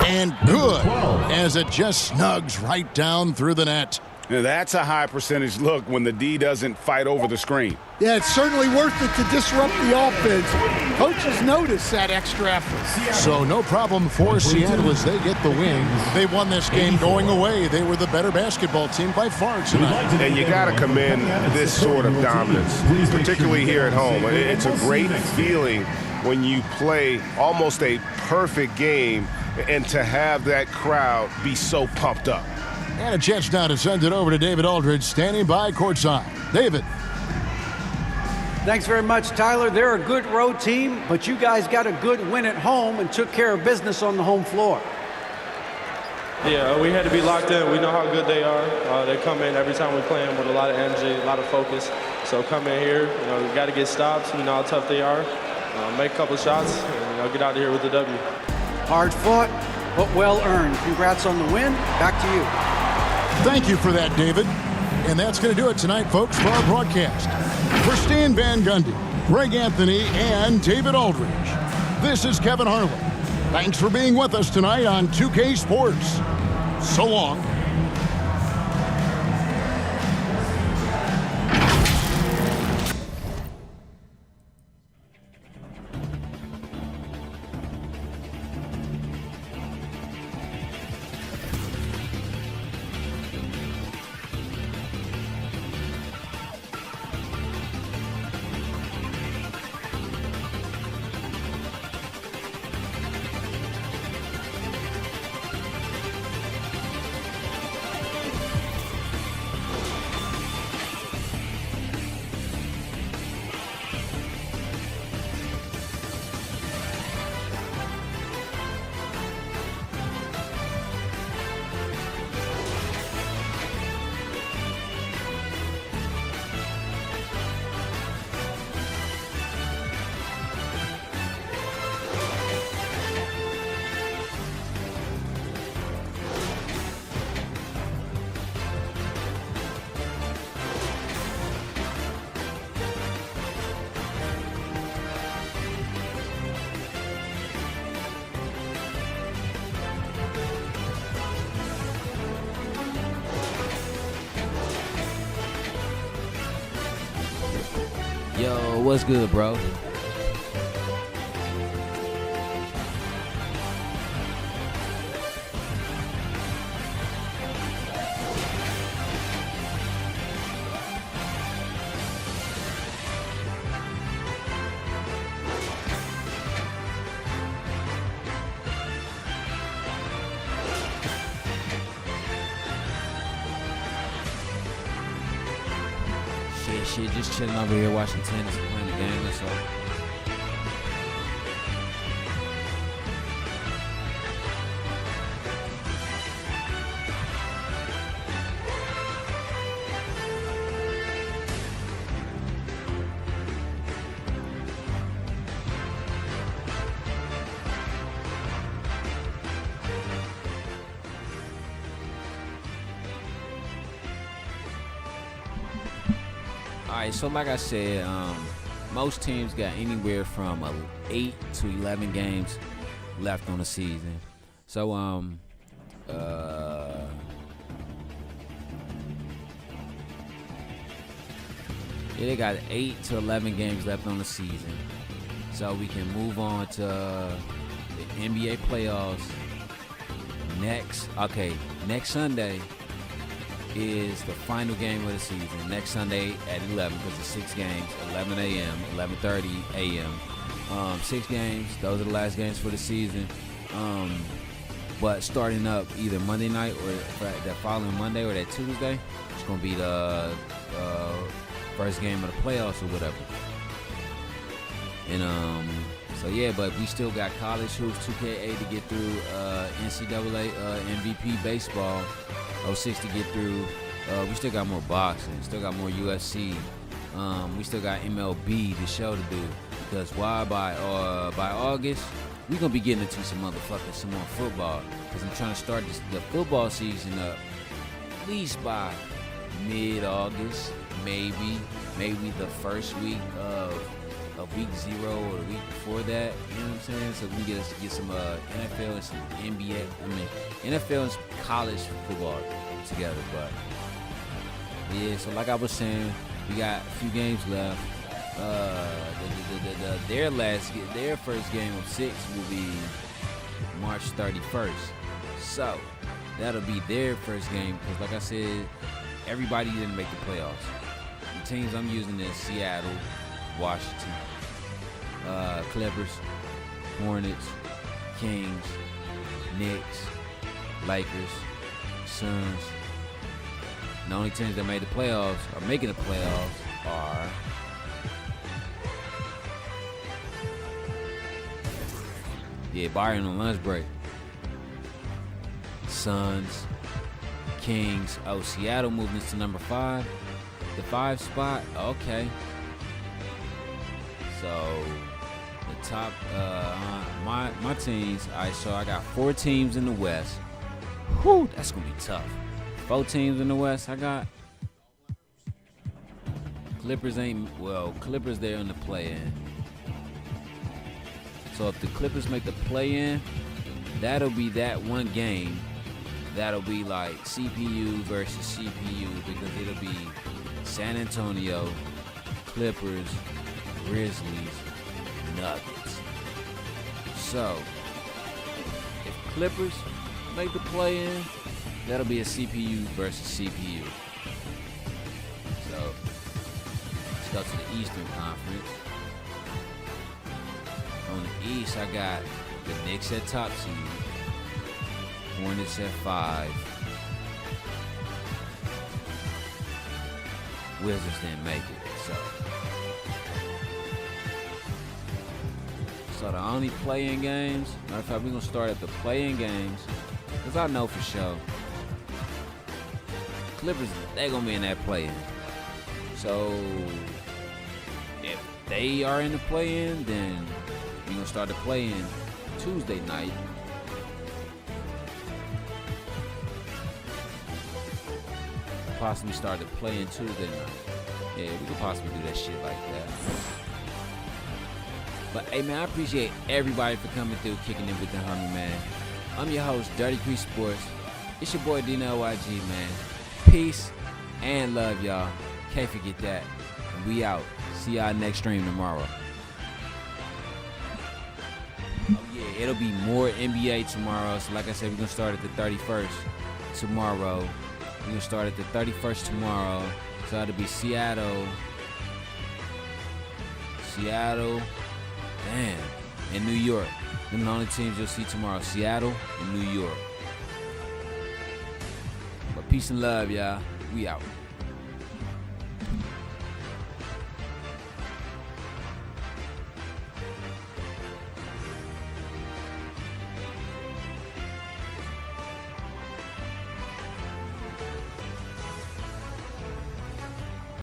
And good, as it just snugs right down through the net. Now that's a high percentage look when the D doesn't fight over the screen. Yeah, it's certainly worth it to disrupt the offense. Coaches notice that extra effort. So no problem for Seattle as they get the win. They won this game going away. They were the better basketball team by far tonight. And you got to commend this sort of dominance, particularly here at home. It's a great feeling when you play almost a perfect game and to have that crowd be so pumped up. And a chance now to send it over to David Aldridge, standing by courtside. David. Thanks very much, Tyler. They're a good road team, but you guys got a good win at home and took care of business on the home floor. Yeah, we had to be locked in. We know how good they are. They come in every time we play them with a lot of energy, a lot of focus. So come in here, we got to get stops. We know how tough they are. Make a couple shots and get out of here with the W. Hard fought, but well earned. Congrats on the win. Back to you. Thank you for that, David. And that's going to do it tonight, folks, for our broadcast. For Stan Van Gundy, Greg Anthony, and David Aldridge, this is Kevin Harlan. Thanks for being with us tonight on 2K Sports. So long. Yo, what's good, bro? Shit, just chilling over here watching tennis and playing the game, that's all. Alright, so like I said, most teams got anywhere from 8 to 11 games left on the season. So yeah, they got 8 to 11 games left on the season. So we can move on to the NBA playoffs next Sunday is the final game of the season. Next Sunday at 11, because it's 6 games, 11 a.m., 11:30 a.m. 6 games. Those are the last games for the season. But starting up either Monday night or that following Monday or that Tuesday, it's going to be the first game of the playoffs or whatever. And so yeah, but we still got college hoops 2K8 to get through, NCAA MVP baseball 06 to get through. We still got more boxing, still got more UFC. We still got MLB, the show to do, because why by August we gonna be getting into some more football, because I'm trying to start the football season up at least by mid-August, maybe the first week of week 0 or the week before that, you know what I'm saying? So we get some NFL and some NBA, NFL and some college football together. But yeah, so like I was saying, we got a few games left. Their first game of 6 will be March 31st. So that'll be their first game, because like I said, everybody didn't make the playoffs. The teams I'm using is Seattle, Washington, Clippers, Hornets, Kings, Knicks, Lakers, Suns. The only teams that made the playoffs or making the playoffs are Bayern on lunch break. Suns, Kings. Oh, Seattle moving to number 5. The 5 spot. Okay. So the top, my teams. All right, so I got 4 teams in the West. Whew, that's gonna be tough. 4 teams in the West. I got Clippers Clippers there in the play-in. So if the Clippers make the play-in, that'll be that one game. That'll be like CPU versus CPU, because it'll be San Antonio, Clippers, Grizzlies, Nuggets. So if Clippers make the play-in, that'll be a CPU versus CPU. So let's go to the Eastern Conference. On the East, I got the Knicks at top seed, Hornets at 5. Wizards didn't make it, so the only play-in games, matter of fact, we're gonna start at the play-in games, because I know for sure Clippers, they gonna be in that play-in. So if they are in the play-in, then we're gonna start the play-in Tuesday night. Possibly start the play-in Tuesday night. Yeah, we could possibly do that shit like that. But hey man, I appreciate everybody for coming through, kicking it with the homie, man. I'm your host, Dirty Creek Sports. It's your boy Dino YG, man. Peace and love, y'all. Can't forget that. And we out. See y'all next stream tomorrow. Oh yeah, it'll be more NBA tomorrow. So like I said, we're gonna start at the 31st tomorrow. We're gonna start at the 31st tomorrow. So it'll be Seattle, and New York. Them the only teams you'll see tomorrow, Seattle and New York. But peace and love, y'all. We out.